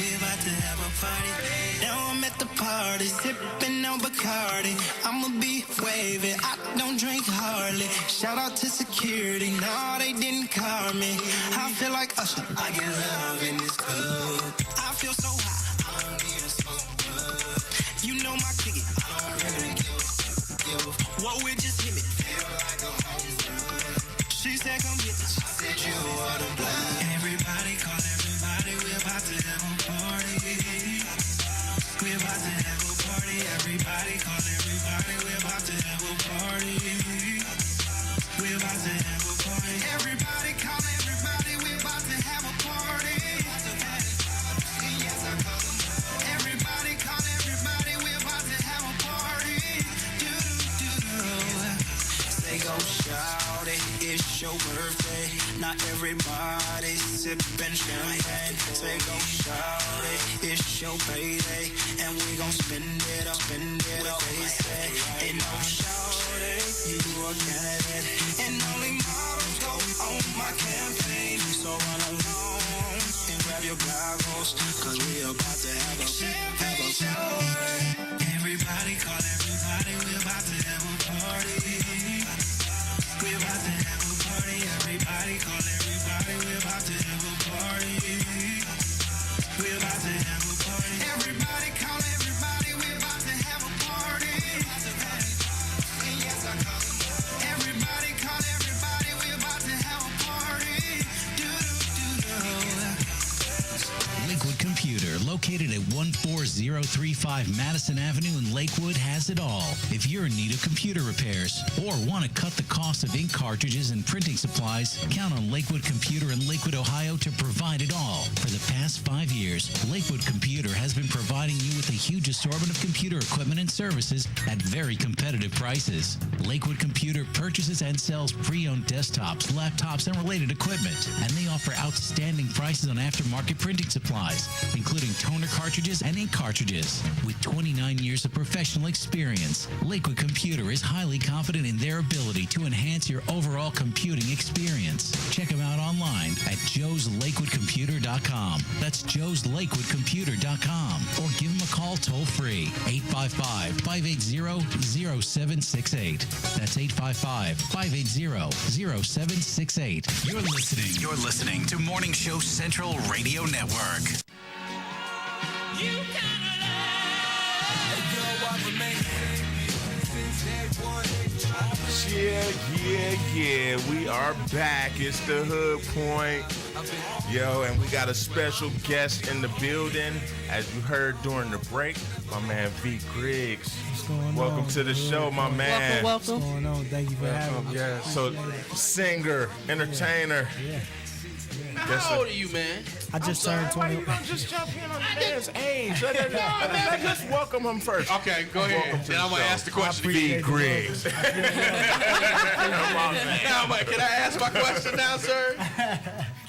M: We're about to have a party. Now I'm at the party, sipping on Bacardi. I'ma be waving, I don't drink hardly. Shout out to security, no, they didn't call me. I feel like Usher, I get love in this club. I feel so high, I don't need a smoke. You know my ticket, I don't really give. Whoa, it just hit me. Feel like a home. She said, come get this. I said, you are the blood. Everybody call everybody. We're about to have a party. We're about to have a party. Everybody call everybody. We're about to have a party. We're about to have a party. Everybody call everybody. We're about to have a party. Yes, I call them. Everybody call everybody. We're about to have a party. Say go shout it. It's your birthday, not everybody sipping champagne. Say go shout it, it's your payday, and we gon' spend it up, they say. Ain't no shout it, you a candidate, and only models go on my campaign. So run along and grab your goggles, cause we about to have a shower. Everybody call everybody, we about to have a party. We about to have a party, everybody call everybody, we're about to have a party. We're about to have a party. Everybody call everybody, we're about to have a party. And yes, I call them. Everybody call everybody, we're about to have a party.
G: Lakewood Computer, located at 14035 Madison Avenue in Lakewood, has it all. If you're in need of computer repairs or want to cut the cost of ink cartridges and printing supplies, count on Lakewood Computer in Lakewood, Ohio to provide it all. For the past 5 years, Lakewood Computer has been providing you with a huge assortment of computer equipment and services at very competitive prices. Lakewood Computer purchases and sells pre-owned desktops, laptops, and related equipment, and they offer outstanding prices on aftermarket printing supplies, including toner cartridges and ink cartridges. With 29 years of professional experience, Lakewood Computer is highly confident in their ability to enhance your overall computing experience. Check them out online at joeslakewoodcomputer.com. That's joeslakewoodcomputer.com. Or give them a call toll-free, 855-580-0768. That's 855-580-0768. You're listening to Morning Show Central Radio Network.
A: Yeah, we are back. It's the Hood Point. Yo, and we got a special guest in the building. As you heard during the break, my man V. Griggs.
N: What's going on?
A: Welcome to the show, my man.
B: Welcome.
N: What's going on? Thank you for having me.
A: Yeah, so singer, entertainer.
N: Yeah.
D: How old are you, man?
N: I just turned 20.
A: Why you gonna just jump in on the man's age? Let's just welcome him first.
D: Okay, go ahead. Then I'm going to ask the question
A: V.
D: again.
A: Griggs.
D: Now, can I ask my question now, sir?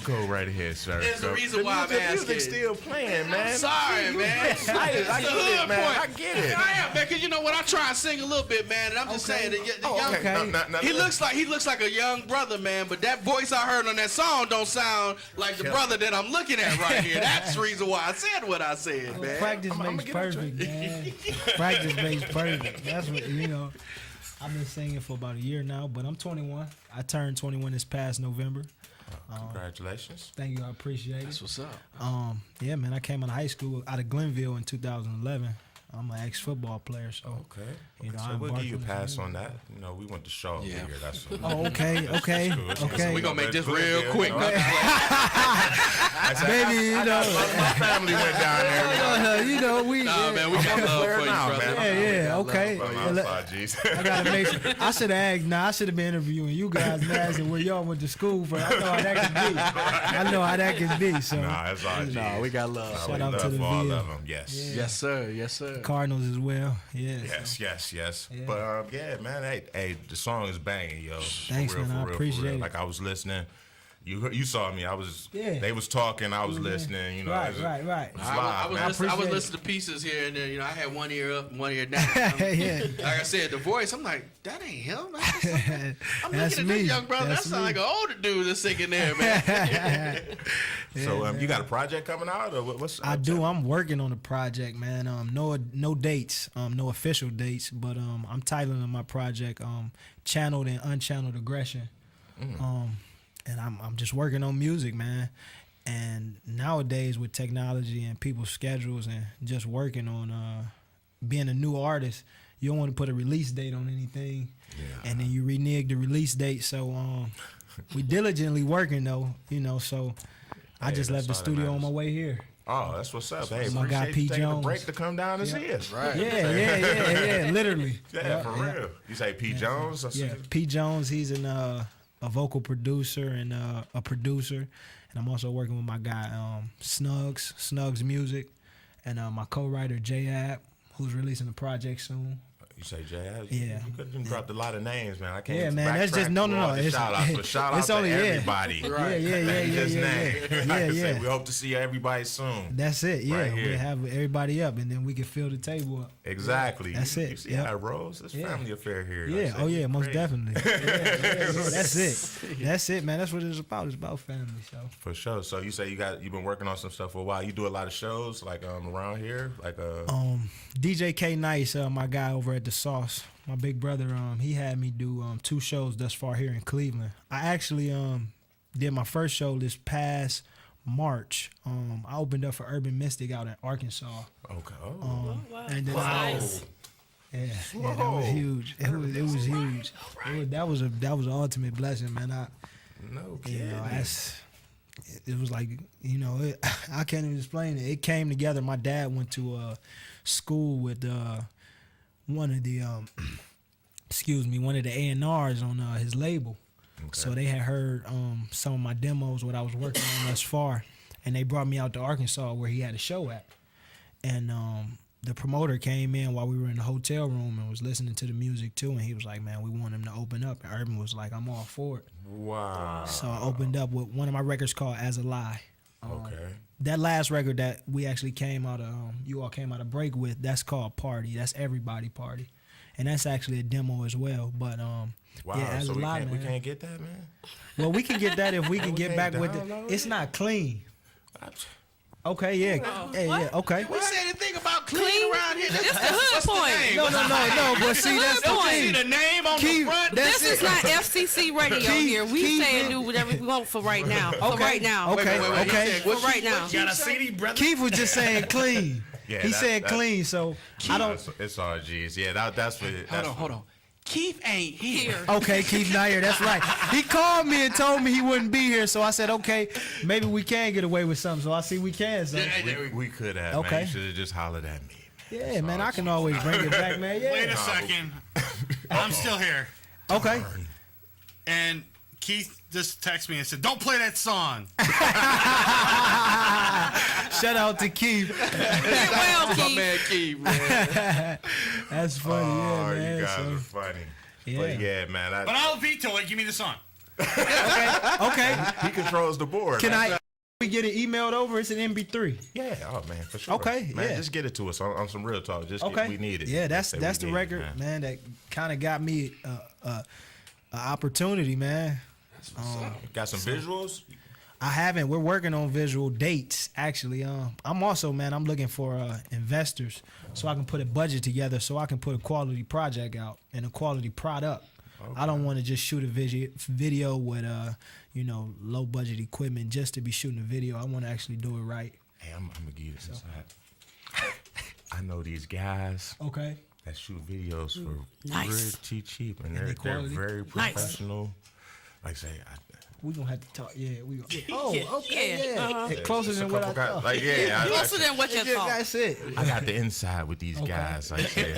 A: Go right ahead, sir.
D: There's a reason why I'm
A: the
D: asking.
A: music's still playing, man.
D: I'm sorry, man.
A: Excited. I
D: It's the
A: get
D: hood
A: it, man.
D: point.
A: I get it.
D: I am, man, because you know what? I try and sing a little bit, man, and I'm just saying that the young.
A: Okay. No,
D: He looks like a young brother, man, but that voice I heard on that song don't sound like the brother that I'm looking at right here. That's the reason why I said what I said, man.
N: Practice makes perfect, man. Practice makes perfect. That's what, you know. I've been singing for about a year now, but I'm 21. I turned 21 this past November.
A: Congratulations.
N: Thank you. I appreciate it.
D: That's what's up.
N: Yeah, man. I came out of high school out of Glenville in 2011. I'm an ex-football player, so
A: Okay.
N: you know,
A: So
N: I
A: we'll give
N: embarked
A: you a
N: on this
A: pass
N: journey.
A: on that. You know, we went to Shaw over here. That's
N: Oh, okay.
D: We're going to make this real quick.
N: Baby, you know.
A: My family went down there.
N: You know, we.
D: Nah, man, we got love for you, brother.
N: Yeah, okay.
A: I
N: I gotta make sure. I should have asked. Nah, I should have been interviewing you guys and asking where y'all went to school for. I know how that can be. I know how that can be. So.
A: Nah, it's all G's.
D: Nah, we got love.
N: Shout out to the
A: all
N: Ville.
A: of them. Yes.
N: Yeah.
D: Yes, sir. Yes, sir.
N: Cardinals as well. Yeah.
A: Yes.
N: Yeah.
A: But yeah, man. Hey, the song is banging, yo.
N: Thanks,
A: For real,
N: man. I
A: for real,
N: appreciate
A: for real.
N: it.
A: Like I was listening. You saw me. I was.
N: Yeah.
A: They was talking. I was listening. You know.
N: Right.
A: It's
D: I
A: live, man.
D: was listening to pieces here and there. You know, I had one ear up and one ear down.
N: Yeah.
D: Like I said, the voice, I'm like, that ain't him. I'm
N: That's
D: looking at
N: me.
D: this young brother.
N: That's
D: That sound
N: me.
D: like an older dude that's singing there, man.
A: So you got a project coming out, or what's?
N: I do. I'm working on a project, man. No dates, no official dates, but I'm titling my project "Channeled and Unchanneled Aggression." And I'm just working on music, man. And nowadays with technology and people's schedules and just working on being a new artist, you don't want to put a release date on anything, and then you renege the release date. So we diligently working though, you know. So I just left the studio on my way here.
A: Oh, that's what's up. Hey,
N: My guy
A: appreciate
N: P.
A: you taking a
N: Jones.
A: break to come down and see us.
D: Right.
N: Yeah, literally.
A: Yeah, for real. You say P. Jones?
N: Yeah, P. Jones. He's a vocal producer and a producer, and I'm also working with my guy Snugs Music, and my co-writer J-Ab, who's releasing a project soon.
A: You say J.I.?
N: Yeah.
A: You could have dropped a lot of names, man. I can't.
N: Yeah, man, that's just no.
A: Shout out, but shout out
N: It's
A: to
N: only
A: everybody.
N: Yeah.
A: Yeah. We hope to see everybody soon.
N: That's it. Yeah,
A: Right here.
N: we have everybody up, and then we can fill the table up.
A: Exactly.
N: That's
A: You
N: it.
A: see how it rolls? It's family affair here.
N: Yeah.
A: Like I
N: Oh
A: said,
N: yeah. Most
A: crazy.
N: definitely. Yeah. That's it. That's it, man. That's what it's about. It's about family. So.
A: For sure. So you say you've been working on some stuff for a while. You do a lot of shows like around here, like
N: DJ K Nice, my guy over at the Sauce, my big brother, he had me do 2 shows thus far here in Cleveland. I actually did my first show this past March. I opened up for Urban Mystic out in Arkansas.
A: Okay.
B: Wow.
N: And then
B: Nice.
N: yeah, that was huge. It was huge. That was an ultimate blessing, man.
A: No kidding.
N: You know, it was like, you know, I can't even explain it. It came together. My dad went to school with one of the one of the A&Rs on his label. Okay. So they had heard some of my demos, what I was working on thus far, and they brought me out to Arkansas where he had a show at. And the promoter came in while we were in the hotel room and was listening to the music too, and he was like, man, we want him to open up. And Urban was like, I'm all for it.
A: Wow.
N: So I opened up with one of my records called As a Lie.
A: Okay.
N: That last record that we actually came out of, you all came out of break with, that's called Party. That's Everybody Party. And that's actually a demo as well. But
A: wow.
N: yeah, As
A: So
N: a Lie,
A: we
N: man.
A: can't get that, man.
N: Well, we can get that if we can
A: We
N: get
A: can't
N: back with it.
A: download
N: It's
A: it?
N: not clean. Okay, yeah. Yeah, okay.
D: We say anything about clean around here.
B: It's the hood point.
N: No, but see, that's the
B: point.
N: thing.
D: See the name on the front?
B: This is not FCC radio here. We saying do whatever we want for right now. For right now.
N: Okay, okay.
B: For right now.
C: You got a CD, brother?
N: Keith was just saying clean.
A: Yeah,
N: He said clean, so I don't.
A: It's RGs. Yeah, that's what.
D: Hold on. Keith ain't here.
N: Okay, Keith not here. That's right. He called me and told me he wouldn't be here, so I said, okay, maybe we can get away with something. So I see we can. So.
A: We could have.
N: Okay.
A: Man. You should have just hollered at me.
N: Yeah, man, I can always bring it back, man. Yeah.
E: Wait a second. I'm still here.
N: Okay.
E: And Keith just texted me and said, don't play that song.
N: Shout out to Keith.
B: Well,
D: My
B: Keith.
D: man Keith, man.
N: That's funny, yeah, man.
A: You guys
N: So,
A: are funny.
N: Yeah.
A: But yeah, man.
E: But I'll veto it. Give me the song.
N: Okay.
A: He controls the board.
N: Can we get it emailed over? It's an MP3.
A: Yeah, oh man, for sure.
N: Okay,
A: man,
N: yeah.
A: just get it to us on some real talk. We need it.
N: Yeah, that's
A: Say
N: the
A: we need
N: record,
A: it,
N: man. That kind of got me a opportunity, man.
A: Got some visuals.
N: I haven't. We're working on visual dates, actually. I'm also, man, I'm looking for investors so I can put a budget together so I can put a quality project out and a quality product. Okay. I don't want to just shoot a video with, low budget equipment just to be shooting a video. I want to actually do it right.
A: Hey, I'm going to give you this inside. I know these guys.
N: Okay.
A: That shoot videos for
B: nice.
A: pretty cheap, and they're very professional. Like I say,
N: we're going to have to talk. Yeah, we gonna.
B: Oh, okay.
N: Yeah. Closer than what I thought.
B: Closer than what you thought.
N: That's it.
A: I got the inside with these guys. Like
N: hey,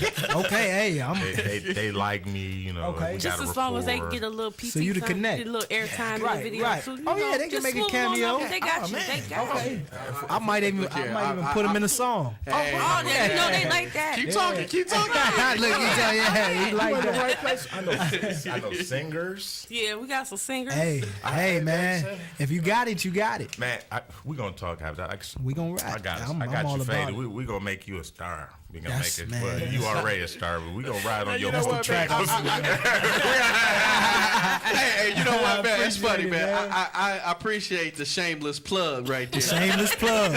A: they like me, you know.
N: Okay.
B: Just as long as they get a little PT,
N: so you to connect,
B: get a little airtime in the video.
N: Right.
B: So,
N: they can make a cameo.
B: They got you. They got you.
N: I might even put them in a song.
B: Hey. Oh, yeah, you know they like that.
D: Keep talking.
N: Look, you like that.
A: Right place. I know singers.
B: Yeah, we got some singers.
N: Hey, man. If you got it, you got it.
A: Man, we're going to talk after that.
N: We going to ride.
A: I got you faded. We're going to make you a star. We're going to make it. But you already a star, but we're going to ride on your track.
D: Hey, you know what, man? It's funny, man. I appreciate the shameless plug right there.
N: Shameless plug.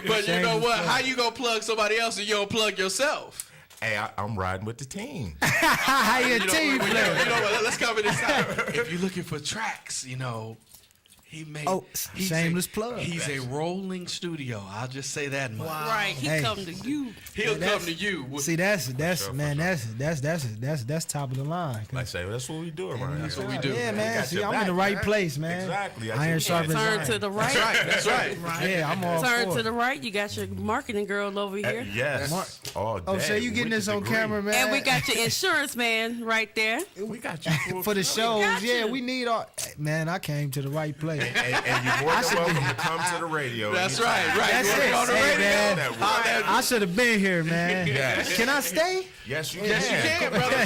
D: But you know what? How you going to plug somebody else and you don't plug yourself?
A: Hey, I'm riding with the team.
N: How you team player?
D: You know what? Let's cover this out. If you're looking for tracks, he made.
N: Shameless plug.
D: He's a rolling studio. I'll just say that much.
B: Wow. Right, he come to you.
D: He'll come to you.
N: See, that's top of the line.
A: Like I say, that's what we do around here.
D: That's what we do.
N: Yeah, man. See, I'm in the right place, man.
A: Exactly.
N: Iron sharpens iron.
B: Turn to the right.
D: That's right.
N: Yeah, I'm all
B: Turn
N: for
B: to the right. You got your marketing girl over here.
A: Yes. All day.
N: Oh, so you getting this on camera, man?
B: And we got your insurance man right there.
A: We got you
N: for the shows. Yeah, we need all. Man, I came to the right place.
A: And you're more than welcome to come to the radio.
D: That's right.
N: That's it.
D: On the radio.
N: Man, I should have been here, man.
A: Yes.
N: Can I stay?
A: Yes, you can.
D: Yes, you can, brother.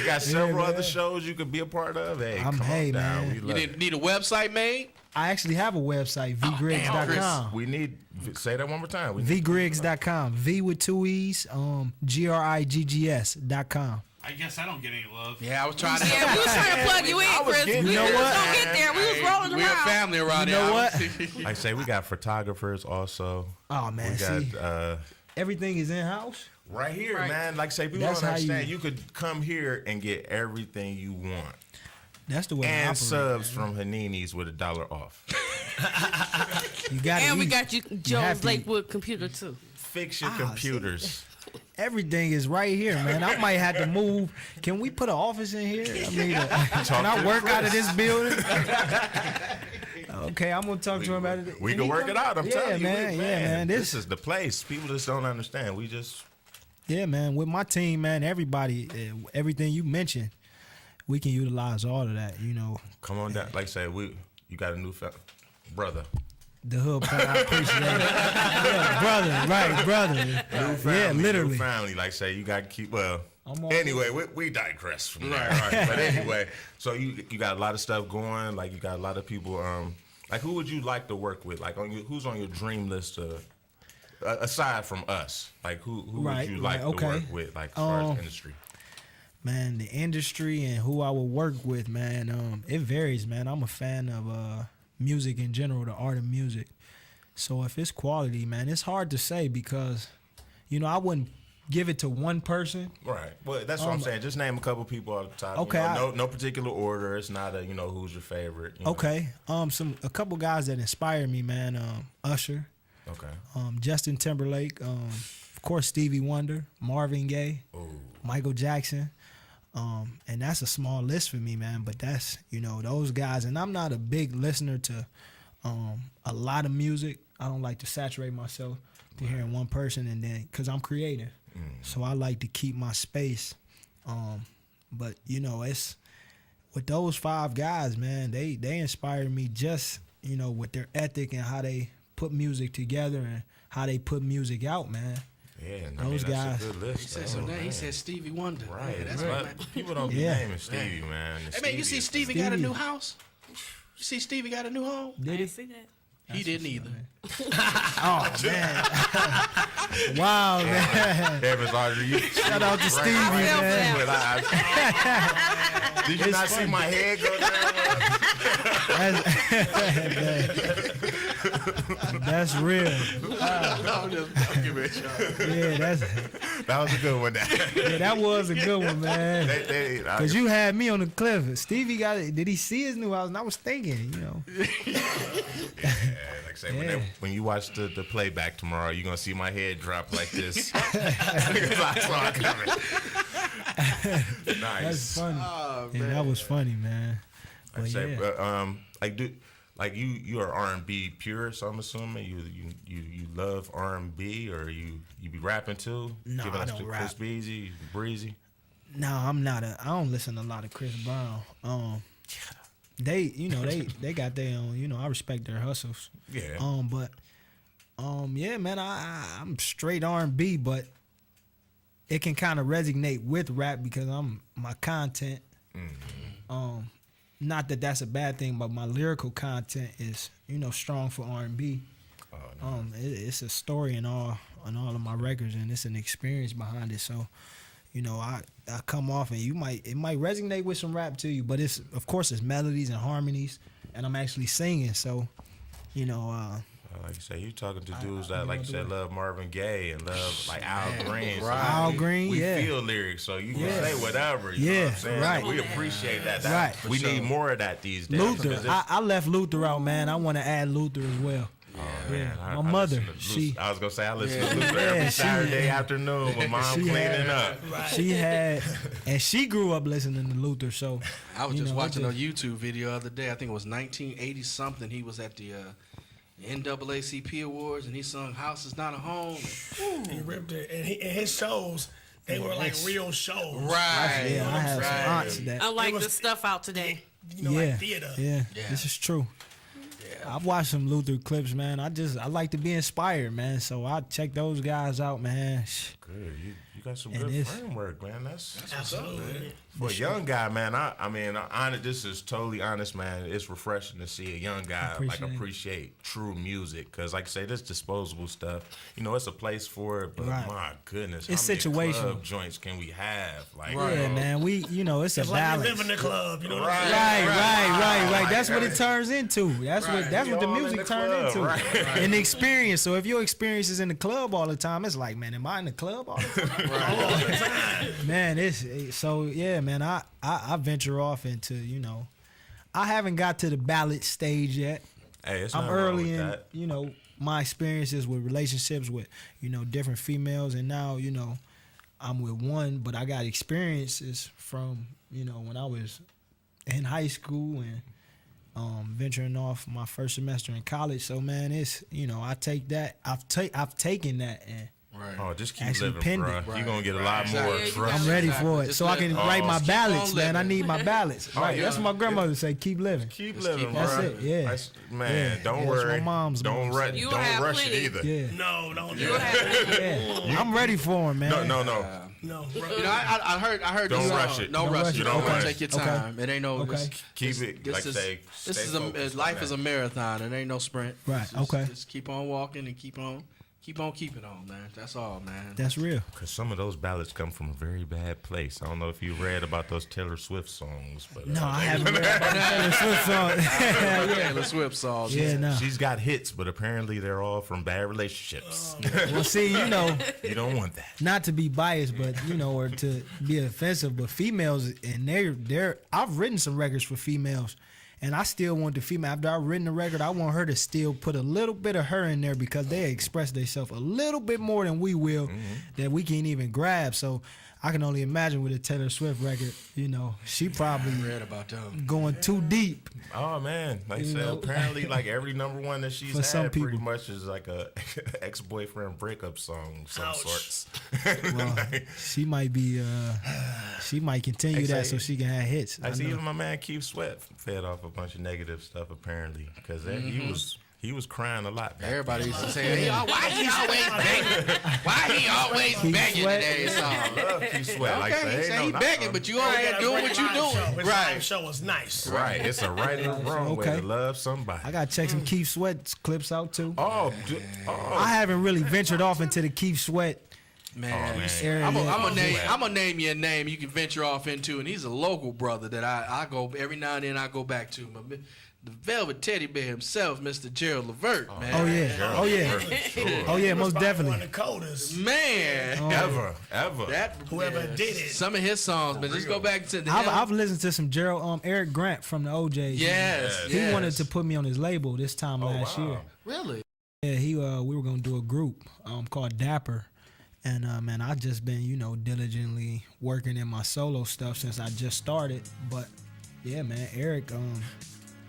A: You got several other shows you could be a part of. Hey, come on down.
N: Man.
A: We
D: You need a website made?
N: I actually have a website, vgriggs.com.
A: We need, say that one more time.
N: vgriggs.com. V with 2 E's, griggs.com.
E: I guess I don't get any love.
D: Yeah, I was trying to.
B: Yeah, we was trying to plug you in, Chris.
N: You know
B: just
N: what?
B: don't get there. We was rolling
D: We're a
B: around.
D: family around
N: You know
D: here.
N: what?
A: Like I say, we got photographers also.
N: Oh, man,
A: We got,
N: see, everything is in-house.
A: right here,
B: Right.
A: man. Like I say, people
N: That's
A: don't
N: how
A: understand. You could come here and get everything you want.
N: That's the way
A: And
N: I
A: subs from Hanini's with $1 off.
N: You got
B: And we
N: eat.
B: got you
N: have
B: Joe's
N: to eat.
B: Lakewood Computer too.
A: Fix your computers.
N: Everything is right here, man. I might have to move. Can we put an office in here? I mean, can I work out of this building? Okay, I'm gonna talk to him about it.
A: We can work it out. I'm telling you,
N: man. Man.
A: This is the place. People just don't understand.
N: Yeah, man. With my team, man, everybody, everything you mentioned, we can utilize all of that.
A: Come on down. Like I said, you got a new brother.
N: The hood part, I appreciate it. Yeah, brother.
A: New family,
N: yeah, literally.
A: New family. Like I say, you got to keep. Well,
N: all
A: anyway, we digress from there. Right. But anyway, so you got a lot of stuff going. Like you got a lot of people. Like who would you like to work with? Like who's on your dream list? Aside from us, like who would you like to work with? Like as far as industry.
N: Man, the industry and who I would work with, man, it varies, man. I'm a fan of music in general, the art of music. So if it's quality, man, it's hard to say because, I wouldn't give it to one person.
A: Right. Well, that's what I'm saying. Just name a couple people off the top.
N: Okay.
A: No particular order. It's not a who's your favorite.
N: Okay. A couple guys that inspire me, man. Usher.
A: Okay.
N: Justin Timberlake. Of course, Stevie Wonder, Marvin Gaye, Michael Jackson. And that's a small list for me, man. But that's, those guys. And I'm not a big listener to a lot of music. I don't like to saturate myself to hearing one person and then, because I'm creative. So I like to keep my space. But, it's with those 5 guys, man, they inspire me just, with their ethic and how they put music together and how they put music out, man.
A: Yeah,
N: Those guys.
A: That's a good list.
D: He said so. He said Stevie Wonder.
A: Right.
D: Yeah, that's
A: Right.
D: what, man.
A: People don't be naming Stevie, man.
D: Hey man, you see Stevie got a new house? You see Stevie got a new home?
B: I didn't see that.
D: He didn't either.
N: Oh man! Wow, man!
A: Yeah, Miss Audrey,
N: Shout out to Stevie, man.
A: Did you not see my head go down?
N: That's real.
D: I'm just fucking with y'all.
N: Yeah,
A: that was a good one.
N: Yeah, that was a good one, man. Because you had me on the cliff. Stevie got it. Did he see his new house? And I was thinking,
A: Like I say, when you watch the playback tomorrow, you're gonna see my head drop like this. I saw it coming. Nice.
N: That's funny.
D: Oh,
N: yeah, that was funny, man. But
A: you are R&B pure, so I'm assuming you love R&B, or you be rapping too.
N: No,
A: Giving
N: I
A: us
N: don't
A: the
N: rap.
A: Chris Breezy.
N: No, I'm not I don't listen to a lot of Chris Brown. They got their own. I respect their hustles.
A: Yeah.
N: Yeah, man. I'm straight R&B, but it can kind of resonate with rap because my content.
A: Mm-hmm.
N: Not that that's a bad thing, but my lyrical content is strong for R&B.
A: Oh, no.
N: It's a story in all of my records, and it's an experience behind it. So, I come off, and it might resonate with some rap to you, but of course it's melodies and harmonies, and I'm actually singing. So,
A: like you say, you talking to dudes that, like you said, love Marvin Gaye and love like Al Green. So
N: Al Green,
A: we
N: yeah.
A: feel lyrics, so you can say whatever. You know what I'm saying?
N: Right.
A: We appreciate that.
N: Right.
A: We need more of that these days.
N: Luther, I left Luther out, man. I want to add Luther as well.
A: Oh, man.
N: My mother,
A: I was gonna say I listen to Luther every Saturday afternoon when mom cleaning up.
N: She had, and she grew up listening to Luther. So
D: I was just watching a YouTube video the other day. I think it was 1980 something. He was at the NAACP Awards, and he sung "House Is Not a Home."
C: He ripped it, and his shows, they were like real shows.
D: Right.
N: Yeah, I have some aunts that.
B: Unlike the stuff out today.
C: Like theater.
N: Yeah, this is true. I've watched some Luther clips, man. I like to be inspired, man. So I check those guys out, man.
A: Good, you got some good framework, man. That's
C: absolutely
A: for a young guy, man. I mean, this is totally honest, man. It's refreshing to see a young guy appreciate true music, because, like I say, this disposable stuff. It's a place for it, but my goodness,
N: it's
A: how many
N: situational.
A: club joints can we have? Like,
N: Man. It's a
C: like
N: balance.
C: you live in the club,
N: Right. That's what it turns into. That's what the music turned into. An experience. So if your experience is in the club all the time, it's like, man, am I in the club all the time? Man, man. I venture off into I haven't got to the ballot stage yet.
A: Hey, it's
N: I'm
A: nothing wrong
N: early
A: with
N: in
A: that.
N: my experiences with relationships with different females, and now I'm with one, but I got experiences from when I was in high school and venturing off my first semester in college. So man, it's I take that. I've taken that and.
D: Right.
A: Oh, just keep
N: Actually
A: living,
N: pinned
A: bro.
N: it.
A: You're going to get a lot more.
N: I'm ready for it. So I can write my ballads, man. I need my ballads. Right.
A: yeah.
N: That's what my grandmother say. Keep living.
A: Keep living,
N: That's
A: bro.
N: it. Yeah.
A: Man, don't worry.
N: That's my mom's
A: don't
N: mom
A: rush.
N: said.
A: Don't rush it either.
N: Yeah.
C: No, don't do
B: You have
N: Yeah. I'm ready for him, man.
A: No.
C: No,
D: I heard.
A: Don't
D: you
A: rush it.
D: No
A: Don't
D: rush
A: rush
D: it.
A: it. Don't rush.
D: Take your time. It ain't no.
N: Okay.
A: Keep it. Like say.
D: This is life is a marathon. It ain't no sprint.
N: Right. Okay.
D: Just keep on walking and keep on keeping on, man. That's all, man.
N: That's real.
A: Because some of those ballads come from a very bad place. I don't know if you read about those Taylor Swift songs, but
N: No, I haven't read about the Taylor Swift song.
D: Taylor Swift songs.
N: Yeah, no.
A: She's got hits, but apparently they're all from bad relationships.
N: Well, see,
A: you don't want that.
N: Not to be biased, but or to be offensive, but females, and they're I've written some records for females, and I still want the female. After I've written the record, I want her to still put a little bit of her in there, because they express themselves a little bit more than we will, that we can't even grab. So I can only imagine with a Taylor Swift record, she probably
D: read about them
N: going too deep.
A: Oh man, like I said, apparently like every number one that she's
N: For
A: had
N: some people.
A: pretty much is like a ex-boyfriend breakup song of some sorts.
N: Well, she might be she might continue that so she can have hits.
A: I see even my man Keith Sweat fed off a bunch of negative stuff apparently, because He was crying a lot.
D: Everybody used to say, why he always begging? Why he always begging today?
A: I love Keith Sweat. Like,
D: Okay, he
A: say,
D: say he begging, but you over there doing what you doing.
C: His live show was nice.
A: Right. It's a right and a wrong way to love somebody.
N: I gotta check some Keith Sweat clips out too.
A: Oh,
N: I haven't really ventured off into the Keith Sweat.
D: Man,
N: area
D: I'm
N: yet.
D: gonna name you a name you can venture off into, and he's a local brother that I go every now and then. I go back to the Velvet Teddy Bear himself, Mr. Gerald Levert, man.
N: Oh yeah, oh yeah, oh yeah, most definitely.
C: One of the coldest.
D: Man,
A: ever.
C: Whoever did it.
D: Some of his songs, man. Just go back to the.
N: I've listened to some Gerald, Eric Grant from the OJs.
D: Yes,
N: he wanted to put me on his label this time last year.
D: Really?
N: Yeah, we were gonna do a group called Dapper. And man, I've just been, diligently working in my solo stuff since I just started. But yeah, man, Eric,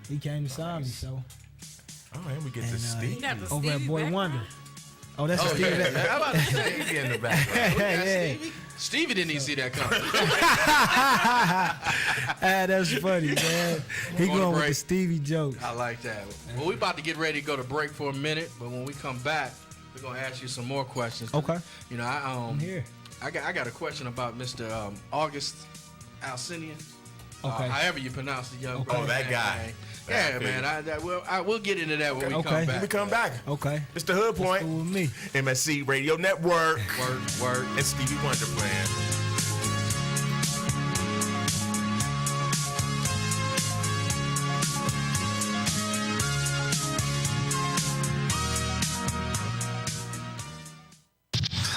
N: he came to sign me, so.
A: Oh, and we get to Steve.
N: Over at Boy Wonder. Oh, that's Stevie.
A: Yeah. I'm about to say he in the background.
N: Yeah.
D: Stevie didn't even see that coming.
N: That's funny, man. He going with the Stevie joke.
D: I like that. Well, we about to get ready to go to break for a minute, but when we come back, we're gonna ask you some more questions.
N: Okay.
D: I'm
N: here.
D: I got a question about Mr. August Alcinian.
N: Okay.
D: However you pronounce the young.
A: Oh, that guy.
D: Yeah, man. We'll get into that when we come back.
A: When we come back.
N: Okay.
A: It's the Hood Point.
N: With me.
A: MSC Radio Network.
D: Word.
A: And Stevie Wonder playing.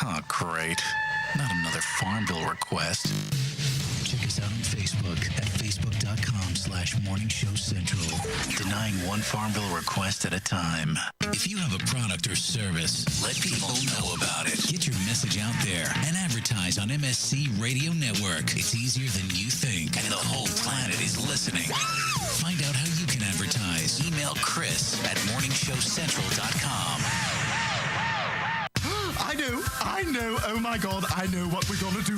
G: Oh, great. Not another farm bill request. Check us out on Facebook at facebook.com/Morning Show Central. Denying one farm bill request at a time. If you have a product or service, let people know about it. Get your message out there and advertise on MSC Radio Network. It's easier than you think, and the whole planet is listening. Find out how you can advertise. Email Chris at morningshowcentral.com.
K: I know, oh my God, I know what we're gonna do.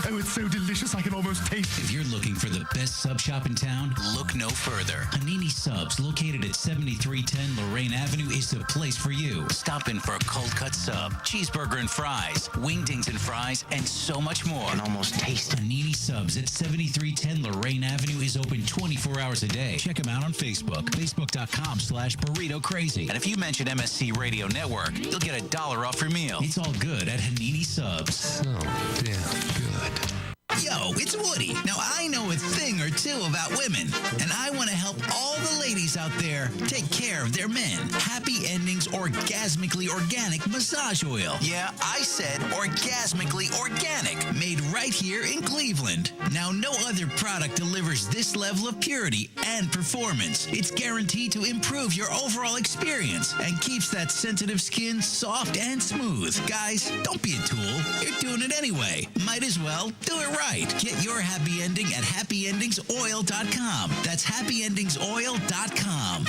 K: Oh, it's so delicious, I can almost taste it.
G: If you're looking for the best sub shop in town, look no further. Hanini Subs, located at 7310 Lorraine Avenue, is the place for you. Stop in for a cold cut sub, cheeseburger and fries, wingdings and fries, and so much more. And almost taste it. Hanini Subs at 7310 Lorraine Avenue is open 24 hours a day. Check them out on Facebook, facebook.com/burrito crazy. And if you mention MSC Radio Network, you'll get $1 off your meal. It's all good at Hanini Subs. So damn good. Yo, it's Woody. Now, I know a thing or two about women, and I want to help all the ladies out there take care of their men. Happy Endings Orgasmically Organic Massage Oil. Yeah, I said orgasmically organic, made right here in Cleveland. Now, no other product delivers this level of purity and performance. It's guaranteed to improve your overall experience and keeps that sensitive skin soft and smooth. Guys, don't be a tool. You're doing it anyway. Might as well do it right. Get your happy ending at happyendingsoil.com. That's happyendingsoil.com.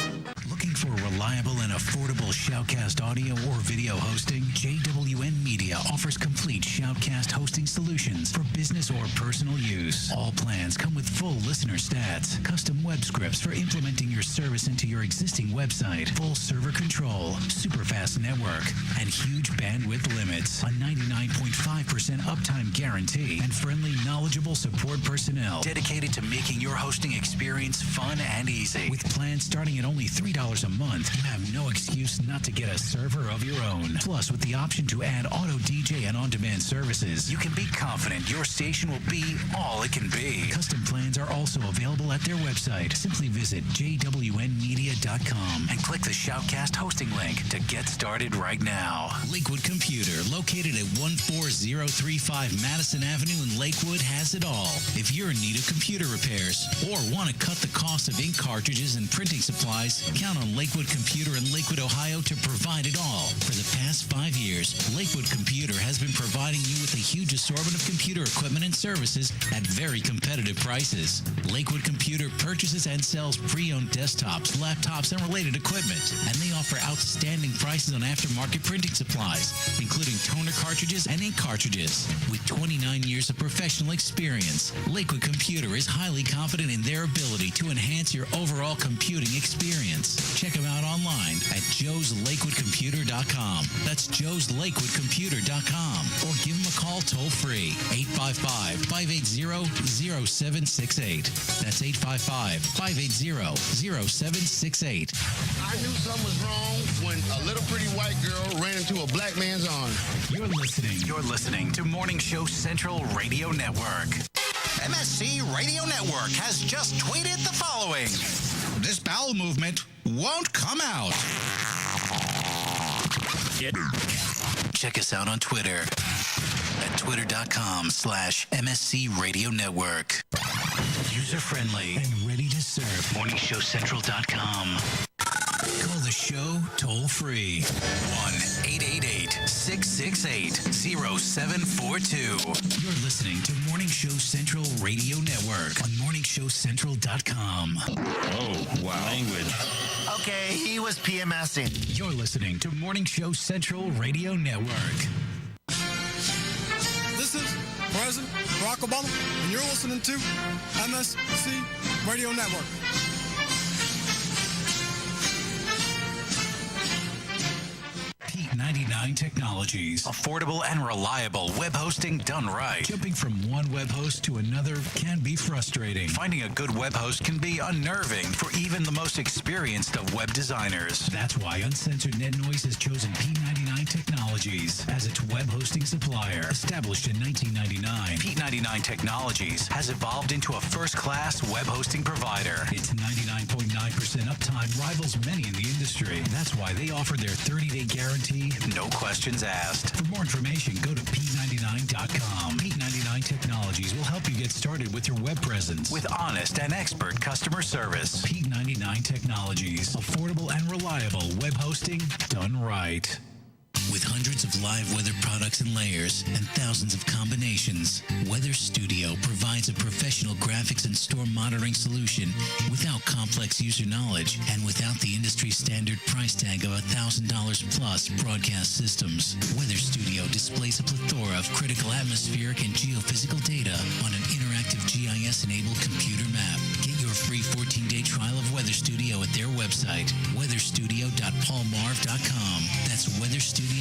G: Looking for reliable and affordable Shoutcast audio or video hosting? JWN Media offers complete Shoutcast hosting solutions for business or personal use. All plans come with full listener stats, custom web scripts for implementing your service into your existing website, full server control, super fast network, and huge bandwidth limits. A 99.5% uptime guarantee and friendly, knowledgeable support personnel dedicated to making your hosting experience fun and easy. With plans starting at only $3 a month, you have no excuse not to get a server of your own. Plus, with the option to add auto DJ and on-demand services, you can be confident your station will be all it can be. Custom plans are also available at their website. Simply visit jwnmedia.com and click the Shoutcast hosting link to get started right now. Lakewood Computer, located at 14035 Madison Avenue in Lakewood, has it all. If you're in need of computer repairs or want to cut the cost of ink cartridges and printing supplies, count on Lakewood Computer in Lakewood, Ohio to provide it all. For the past 5 years, Lakewood Computer has been providing you with a huge assortment of computer equipment and services at very competitive prices. business. Lakewood Computer purchases and sells pre-owned desktops, laptops, and related equipment. And they offer outstanding prices on aftermarket printing supplies, including toner cartridges and ink cartridges. With 29 years of professional experience, Lakewood Computer is highly confident in their ability to enhance your overall computing experience. Check them out online at joeslakewoodcomputer.com. That's joeslakewoodcomputer.com. Or give them a call toll-free, 855-580-0768. That's 855-580-0768.
F: I knew something was wrong when a little pretty white girl ran into a black man's arms.
G: You're listening to Morning Show Central Radio Network.
I: MSC Radio Network has just tweeted the following. This bowel movement won't come out.
G: Check us out on Twitter at twitter.com/MSC Radio Network. User-friendly and ready to serve. MorningShowCentral.com. Call the show toll-free. 1-888-668-0742. You're listening to Morning Show Central Radio Network on MorningShowCentral.com.
L: Oh, wow. Language.
H: Okay, he was PMSing.
G: You're listening to Morning Show Central Radio Network.
J: This is President Barack Obama, and you're listening to MSC Radio Network.
G: Pete 99 Technologies. Affordable and reliable web hosting done right. Jumping from one web host to another can be frustrating. Finding a good web host can be unnerving for even the most experienced of web designers. That's why Uncensored Net Noise has chosen P99 Technologies as its web hosting supplier. Established in 1999, P99 Technologies has evolved into a first-class web hosting provider. Its 99.9% uptime rivals many in the industry. That's why they offer their 30-day guarantee, no questions asked. For more information, go to P99.com. P99 Technologies will help you get started with your web presence with honest and expert customer service. P99 Technologies. Affordable and reliable web hosting done right. With hundreds of live weather products and layers and thousands of combinations, Weather Studio provides a professional graphics and store monitoring solution without complex user knowledge and without the industry standard price tag of $1,000 plus broadcast systems. Weather Studio displays a plethora of critical atmospheric and geophysical data on an interactive GIS-enabled computer map. Get your free 14-day trial of Weather Studio at their website, weatherstudio.paulmarv.com. That's weatherstudio.paulmarv.com.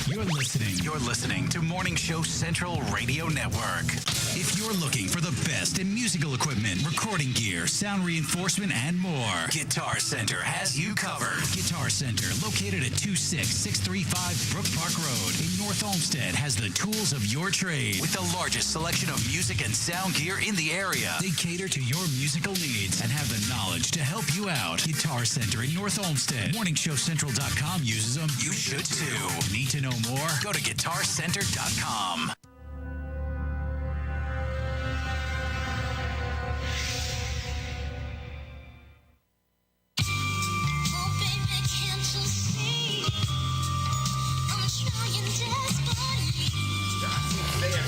G: You're listening to Morning Show Central Radio Network. If you're looking for the best in musical equipment, recording gear, sound reinforcement, and more, Guitar Center has you covered. Guitar Center, located at 26635 Brook Park Road in North Olmsted, has the tools of your trade with the largest selection of music and sound gear in the area. They cater to your musical needs and have the knowledge to help you out. Guitar Center in North Olmsted. MorningShowCentral.com uses them. You should too. Need to know more? Go to GuitarCenter.com.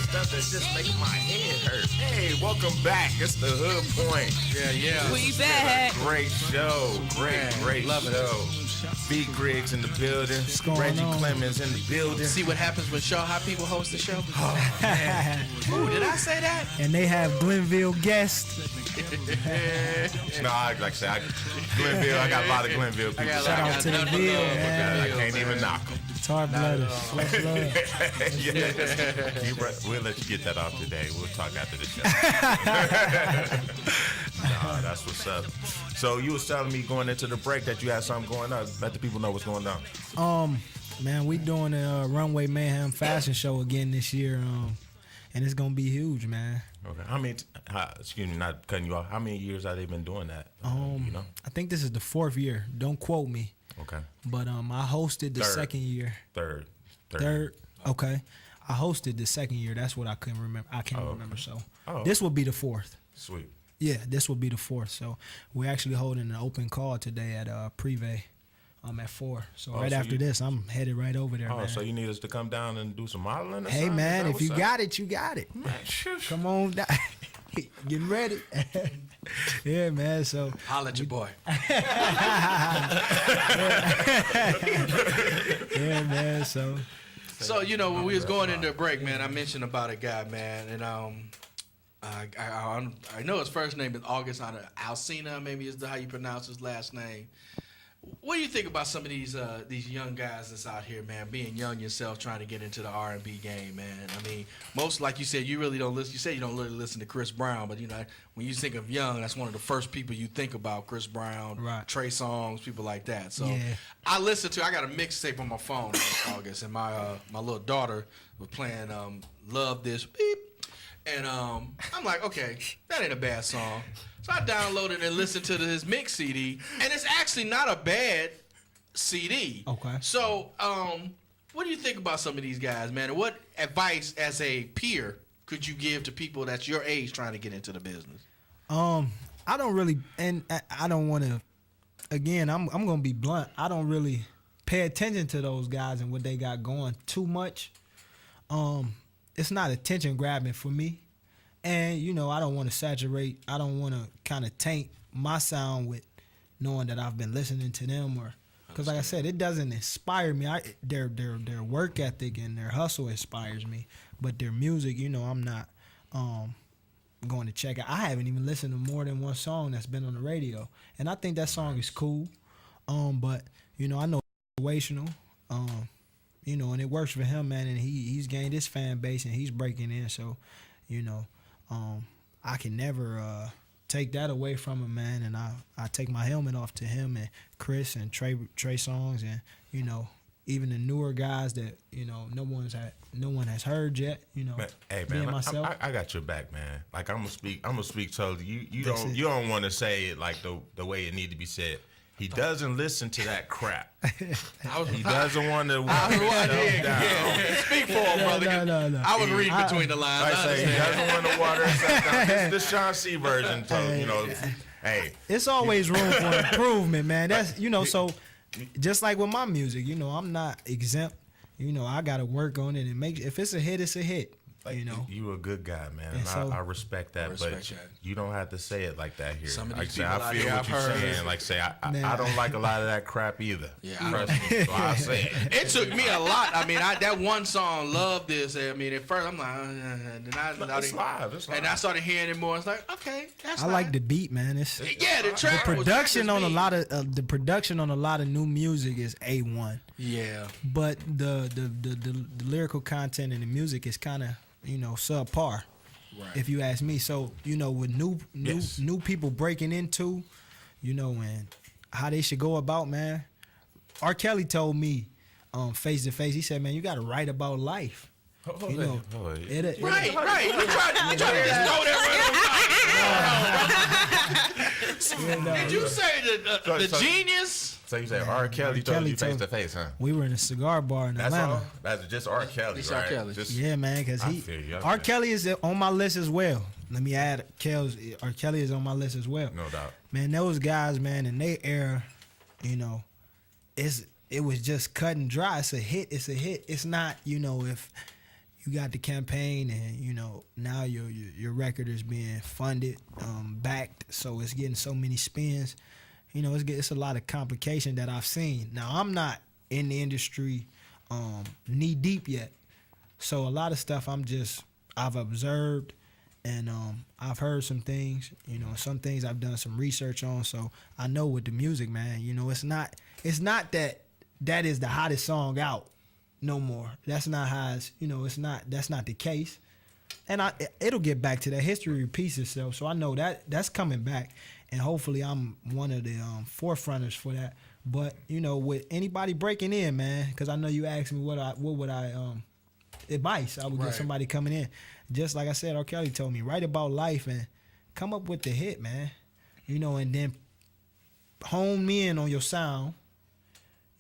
A: Stuff that's just making my head hurt. Hey, welcome back. It's the Hood Point.
D: Yeah.
B: We back.
A: Great show. Great
D: Love it.
A: show. B. Griggs in the building.
N: going
A: Reggie
N: on?
A: Clemens in the building.
D: See what happens when how people host the show? Oh, man. Ooh, did I say that?
N: And they have Glenville guests.
A: No, like I said, Glenville, I got a lot of Glenville people.
N: Shout out to the Ville, man.
A: I can't even knock them.
N: Tar blooded, flesh blood.
A: We'll let you get that off today. We'll talk after the show. Nah, that's what's up. So you was telling me going into the break that you had something going on. Let the people know what's going on.
N: Man, we doing a Runway Mayhem fashion show again this year. And it's gonna be huge, man.
A: Okay. Excuse me, not cutting you off. How many years have they been doing that? You know?
N: I think this is the 4th year. Don't quote me.
A: Okay.
N: But I hosted the second year.
A: Third.
N: Okay. I hosted the second year. That's what I couldn't remember. I can't remember. So this will be the 4th.
A: Sweet.
N: Yeah, this will be the 4th. So we're actually holding an open call today at Privé. At 4. So after this, I'm headed right over there. Man.
A: So you need us to come down and do some modeling? Or
N: hey
A: something?
N: man, if you got it, you got it.
A: Man,
N: come on down. Getting ready. Yeah, man. So
D: holla at your boy.
N: Yeah, man. So
D: you know, when we was going into a break, man, I mentioned about a guy, man, and I know his first name is August Alsina, maybe is how you pronounce his last name. What do you think about some of these young guys that's out here, man, being young yourself, trying to get into the R&B game, man? I mean, most, like you said, you really don't listen. You said you don't really listen to Chris Brown, but you know, when you think of young, that's one of the first people you think about. Chris Brown,
N: right.
D: Trey Songz, people like that. So
N: yeah.
D: I got a mixtape on my phone in August, and my little daughter was playing "Love This Beep," and I'm like, okay, that ain't a bad song. So I downloaded and listened to his mix CD, and it's actually not a bad CD.
N: Okay.
D: So, what do you think about some of these guys, man? And what advice, as a peer, could you give to people that's your age trying to get into the business?
N: I don't really, and I don't want to. Again, I'm gonna be blunt. I don't really pay attention to those guys and what they got going too much. It's not attention grabbing for me. And, you know, I don't want to saturate. I don't want to kind of taint my sound with knowing that I've been listening to them, or because, like I said, it doesn't inspire me. Their work ethic and their hustle inspires me, but their music, you know, I'm not going to check it. I haven't even listened to more than one song that's been on the radio, and I think that song is cool. But you know, I know it's situational. You know, and it works for him, man, and he's gained his fan base and he's breaking in. So, you know. I can never take that away from him, man, and I take my helmet off to him and Chris and Trey Songz, and you know, even the newer guys that, you know, no one has heard yet, you know.
A: Hey man, I got your back, man. Like I'm gonna speak totally. You don't want to say it like the way it need to be said. He doesn't listen to that crap. He doesn't want to water himself down.
D: Speak for him, brother.
N: No.
D: I was reading between the lines.
A: I say he doesn't want to water himself down. This is the Sean C version, so you know. Hey,
N: it's always room for improvement, man. That's, you know, so just like with my music, you know, I'm not exempt. You know, I got to work on it and if it's a hit, it's a hit.
A: Like,
N: you know,
A: you a good guy, man.
N: And so,
A: I respect that, but you don't have to say it like that here.
D: Some of
A: Like
D: these
A: say, I feel what you're saying. Like say, I don't like a lot of that crap either.
D: Yeah,
A: trust me. So I say it.
D: It took me a lot. I mean, that one song, "Love This." I mean, at first I'm like,
A: it's live.
D: And I started hearing it more. It's like, okay, that's.
N: I like the beat, man. It's
D: the track.
N: The production on a lot of new music is A1.
D: Yeah.
N: But the lyrical content and the music is kind of, you know, subpar, right, if you ask me. So, you know, with new people breaking into, you know, and how they should go about, man. R. Kelly told me, face to face, he said, man, you got to write about life. You know,
D: right. You try to just throw that right. Did you say the genius?
A: So you say R. Kelly told you face to face, huh?
N: We were in a cigar bar in Atlanta.
A: That's just R. Kelly,
D: it's
A: right?
D: R. Kelly.
N: Yeah, man, because R. Kelly is on my list as well. Let me add, R. Kelly is on my list as well.
A: No doubt.
N: Man, those guys, man, in their era, you know, it was just cut and dry. It's a hit. It's not, you know, if you got the campaign and, you know, now your record is being funded, backed, so it's getting so many spins. You know, it's a lot of complication that I've seen. Now, I'm not in the industry knee deep yet, so a lot of stuff I've observed and I've heard some things. You know, some things I've done some research on, so I know with the music, man. You know, it's not that is the hottest song out no more. That's not how it's, you know, that's not the case. And it'll get back to that. History repeats itself, so I know that's coming back. And hopefully I'm one of the forefronters for that. But, you know, with anybody breaking in, man, because I know you asked me what would I advice I would give somebody coming in. Just like I said, R. Kelly told me, write about life and come up with the hit, man. You know, and then hone in on your sound,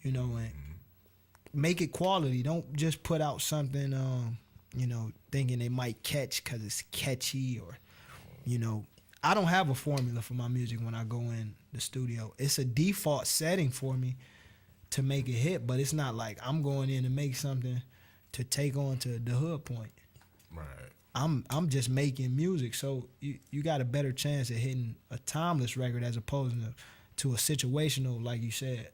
N: you know, and make it quality. Don't just put out something, you know, thinking it might catch because it's catchy or, you know. I don't have a formula for my music when I go in the studio. It's a default setting for me to make a hit, but it's not like I'm going in to make something to take on to the hood point.
A: Right.
N: I'm just making music, so you got a better chance at hitting a timeless record as opposed to a situational, like you said.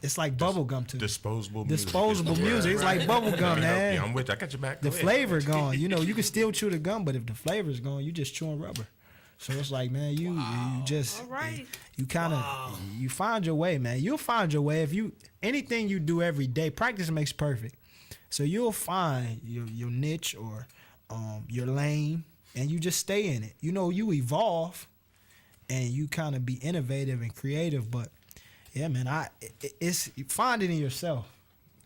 N: It's like bubblegum to me.
A: Disposable music.
N: Disposable music. It's like bubblegum, man.
A: I'm with you. I got your back.
N: The flavor gone. You know, you can still chew the gum, but if the flavor's gone, you just chewing rubber. So it's like, man, you just you kind of you find your way, man. You'll find your way if you anything you do every day. Practice makes perfect. So you'll find your niche or your lane, and you just stay in it. You know, you evolve, and you kind of be innovative and creative, but. Yeah, man, it's find it in yourself.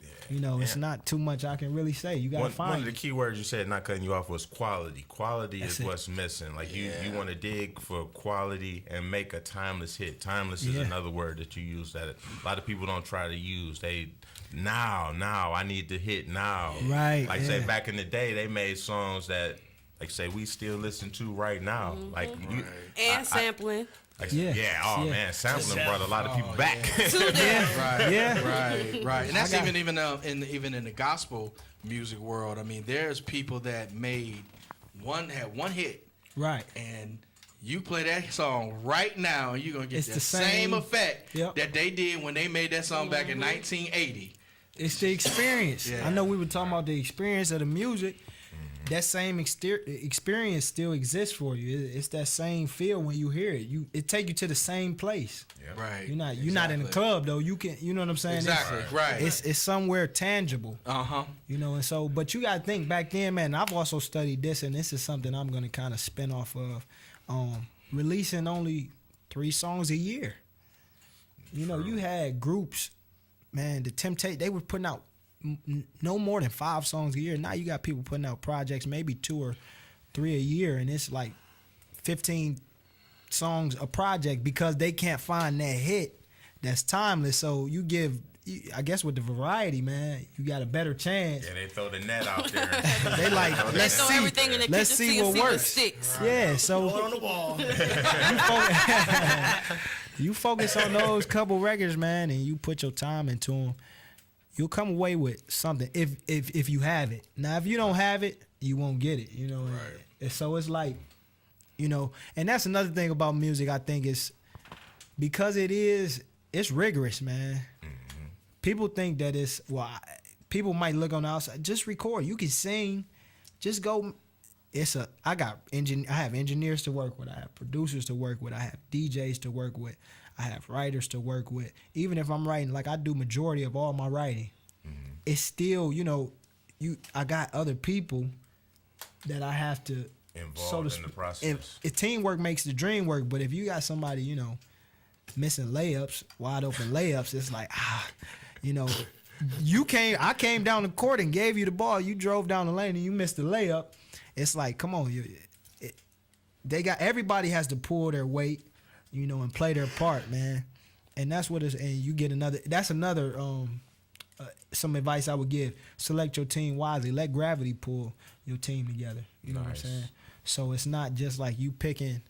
N: Yeah, you know, it's not too much I can really say. You gotta find
A: one of the key words you said, not cutting you off, was quality. Quality is what's missing. Like you want to dig for quality and make a timeless hit. Timeless is another word that you use that a lot of people don't try to use. Now, I need to hit now.
N: Right.
A: Like say back in the day, they made songs that, like say, we still listen to right now.
B: Mm-hmm.
A: Like
B: sampling.
A: Man, sampling brought a lot of people back.
D: Right. And that's even in the gospel music world. I mean, there's people that had one hit,
N: right,
D: and you play that song right now, and you're gonna get the same effect that they did when they made that song back in 1980.
N: It's the experience. I know we were talking about the experience of the music. That same experience still exists for you. It's that same feel when you hear it. It take you to the same place.
D: Yeah. Right.
N: You're not in a club though. You know what I'm saying?
D: Exactly. Right.
N: It's somewhere tangible.
D: You
N: know, and so, but you gotta think back then, man. I've also studied this, and this is something I'm gonna kind of spin off of. Releasing only 3 songs a year. You know, you had groups, man. The Temptation, they were putting out no more than 5 songs a year. Now you got people putting out projects, maybe 2 or 3 a year, and it's like 15 songs a project because they can't find that hit that's timeless. So I guess with the variety, man, you got a better chance.
A: Yeah, they throw the net out there.
N: They like, let's see,
B: everything in the
N: let's see what works.
B: Sticks.
N: Yeah, so
C: on the wall.
N: You focus on those couple records, man, and you put your time into them. You'll come away with something if you have it. Now, if you don't have it, you won't get it. You know, and so it's like, you know, and that's another thing about music. I think is because it's rigorous, man. Mm-hmm. People think that people might look on the outside. Just record. You can sing. Just go. I have engineers to work with. I have producers to work with. I have DJs to work with. I have writers to work with. Even if I'm writing, like I do majority of all my writing, it's still, you know, I got other people that I have to
A: involved in the process.
N: Teamwork makes the dream work, but if you got somebody, you know, missing layups, wide open layups, it's like, you know, I came down the court and gave you the ball. You drove down the lane and you missed the layup. It's like, come on, everybody has to pull their weight, you know, and play their part, man. And that's what and you get that's another some advice I would give. Select your team wisely. Let gravity pull your team together. You know what I'm saying? So it's not just like you picking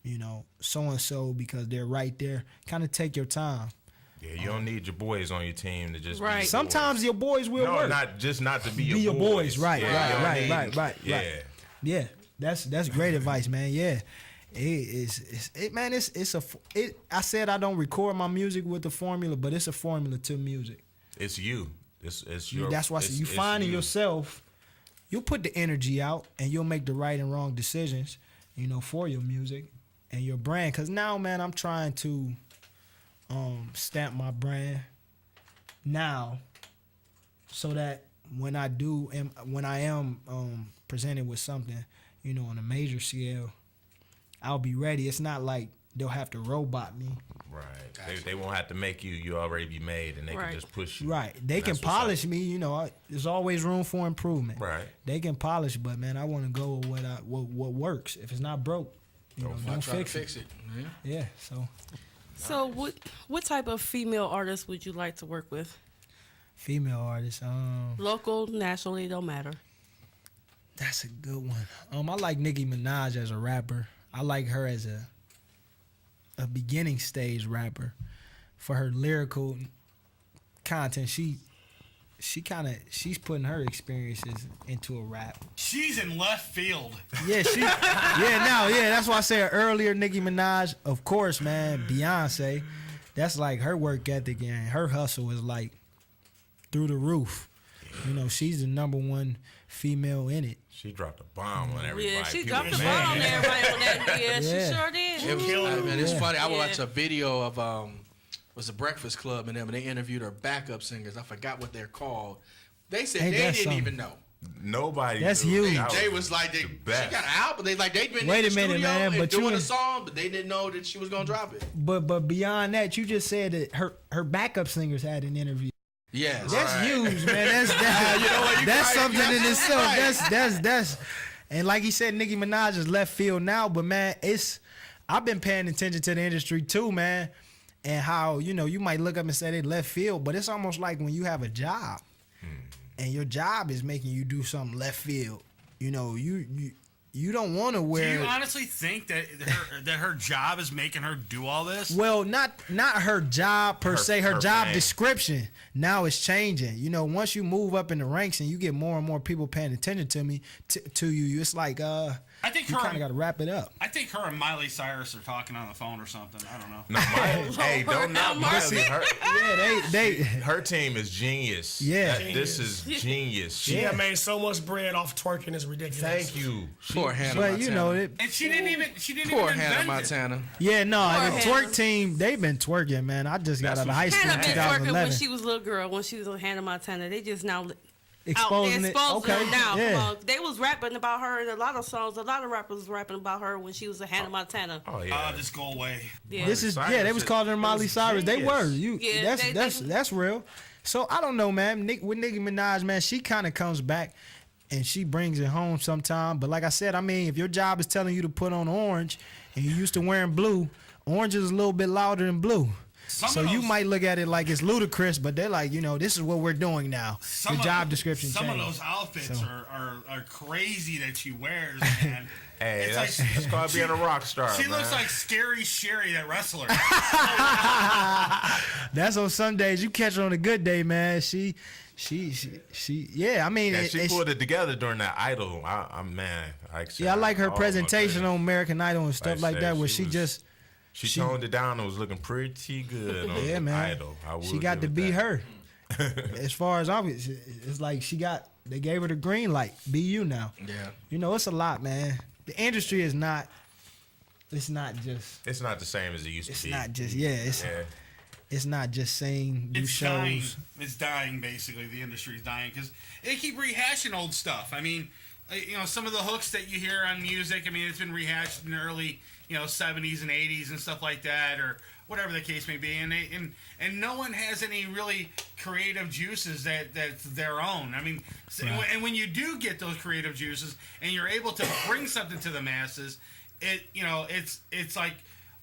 N: you know, so and so because they're right there. Kind of take your time.
A: Yeah, you don't need your boys on your team to just be your
N: Sometimes your boys will work.
A: Not to be your boys.
N: Right.
A: Yeah.
N: Yeah. That's great advice, man. Yeah. I said I don't record my music with the formula, but it's a formula to music.
A: It's you. It's your.
N: That's why you finding yourself. You'll put the energy out, and you'll make the right and wrong decisions, you know, for your music and your brand. Cause now, man, I'm trying to stamp my brand now, so that when I am presented with something, you know, on a major scale, I'll be ready. It's not like they'll have to robot me.
A: Right. Gotcha. They won't have to make you. You already be made, and they can just push you.
N: Right. They can polish me. You know, there's always room for improvement.
A: Right.
N: They can polish, but man, I want to go with what works. If it's not broke, don't fix it. Yeah.
B: So what type of female artists would you like to work with?
N: Female artists.
B: Local, nationally, don't matter.
N: That's a good one. I like Nicki Minaj as a rapper. I like her as a beginning stage rapper for her lyrical content. She she's putting her experiences into a rap.
E: She's in left field.
N: Yeah, that's why I said earlier, Nicki Minaj, of course, man, Beyonce, that's like her work ethic and her hustle is like through the roof. You know, she's the number one female in it.
A: She dropped a bomb on everybody.
B: Yeah, she
A: People
B: dropped a
A: mad.
B: bomb on everybody on that. Yeah, she sure did.
D: It's funny. I watched a video of was a Breakfast Club and them, and they interviewed her backup singers. I forgot what they're called. They said
N: Ain't
D: they
N: that
D: didn't
N: something?
D: even know.
A: Nobody.
N: That's
A: knew.
N: huge.
D: They was like, she got an album. They've been
N: Wait
D: in the
N: a minute,
D: studio
N: man,
D: and
N: but
D: doing
N: you-
D: a song, but they didn't know that she was gonna drop it.
N: But beyond that, you just said that her backup singers had an interview.
D: Yes,
N: That's huge, man. That's
D: You know what, you
N: that's
D: right.
N: something in
D: That's
N: itself.
D: right.
N: That's and like he said, Nicki Minaj is left field now, but man, I've been paying attention to the industry too, man, and how you might look up and say they left field, but it's almost like when you have a job, and your job is making you do something left field. You don't want to wear.
E: Do you honestly think that her job is making her do all this?
N: Well, not her job per se. Her job
A: fame.
N: description now is changing. Once you move up in the ranks and you get more and more people paying attention to you, it's like
E: I think
N: you
E: her
N: kind of got to wrap it up.
E: I think her and Miley Cyrus are talking on the phone or something. I don't know.
A: No, hey, don't not Miley. Her team is genius.
N: Yeah.
A: This is genius.
C: She had made so much bread off twerking. It's ridiculous.
A: Thank you.
D: Poor Hannah
N: But
D: Montana.
E: And she didn't even
D: Poor
E: invent
D: Hannah
E: it.
D: Montana.
N: Yeah, no, and the
B: Hannah.
N: twerk team, they've been twerking, man. I just got out of high school in
B: Hannah been working
N: 2011.
B: when she was a little girl, when she was on Hannah Montana. They just now
N: Exposing it.
B: exposing
N: Okay.
B: her now.
N: Yeah.
B: Come on. They was rapping about her in a lot of songs. A lot of rappers was rapping about her when she was a Hannah Montana.
A: Oh yeah.
E: Just go away.
B: Yeah.
N: This is
A: Cyrus
N: they was
A: is-
N: calling her Miley
A: was
N: Cyrus. They
A: genius.
N: were.
B: Yeah,
N: That's real. So I don't know, man. With Nicki Minaj, man, she kind of comes back and she brings it home sometime. But like I said, I mean, if your job is telling you to put on orange and you're used to wearing blue, orange is a little bit louder than blue. So you might look at it like it's ludicrous, but they're like, this is what we're doing now. Your job description
E: Some
N: changed.
E: of those outfits
N: So-
E: are crazy that she wears, man.
A: Hey,
E: It's
A: that's,
E: like-
A: it's called being a rock star.
E: She
A: man.
E: looks like Scary Sherry, that wrestler.
N: That's on some days. You catch her on a good day, man. She yeah. I mean,
A: Yeah, she pulled it together during that Idol. Man,
N: I like her presentation on American Idol and stuff like that, where she
A: toned it down and was looking pretty good on
N: yeah, man.
A: Idol. I will
N: She got to
A: give
N: be
A: it that.
N: her. As far as obvious, it's like they gave her the green light. Be you now.
D: Yeah.
N: It's a lot, man. The industry is not. It's not just.
A: It's not the same as it used to
N: It's
A: be.
N: not just. Yeah. It's not just saying do
E: It's
N: shows.
E: dying. It's dying, basically. The industry's dying because they keep rehashing old stuff. I mean, some of the hooks that you hear on music, I mean, it's been rehashed in the early, 70s and 80s and stuff like that, or whatever the case may be. And no one has any really creative juices that's their own. I mean, and when you do get those creative juices and you're able to bring something to the masses, it's like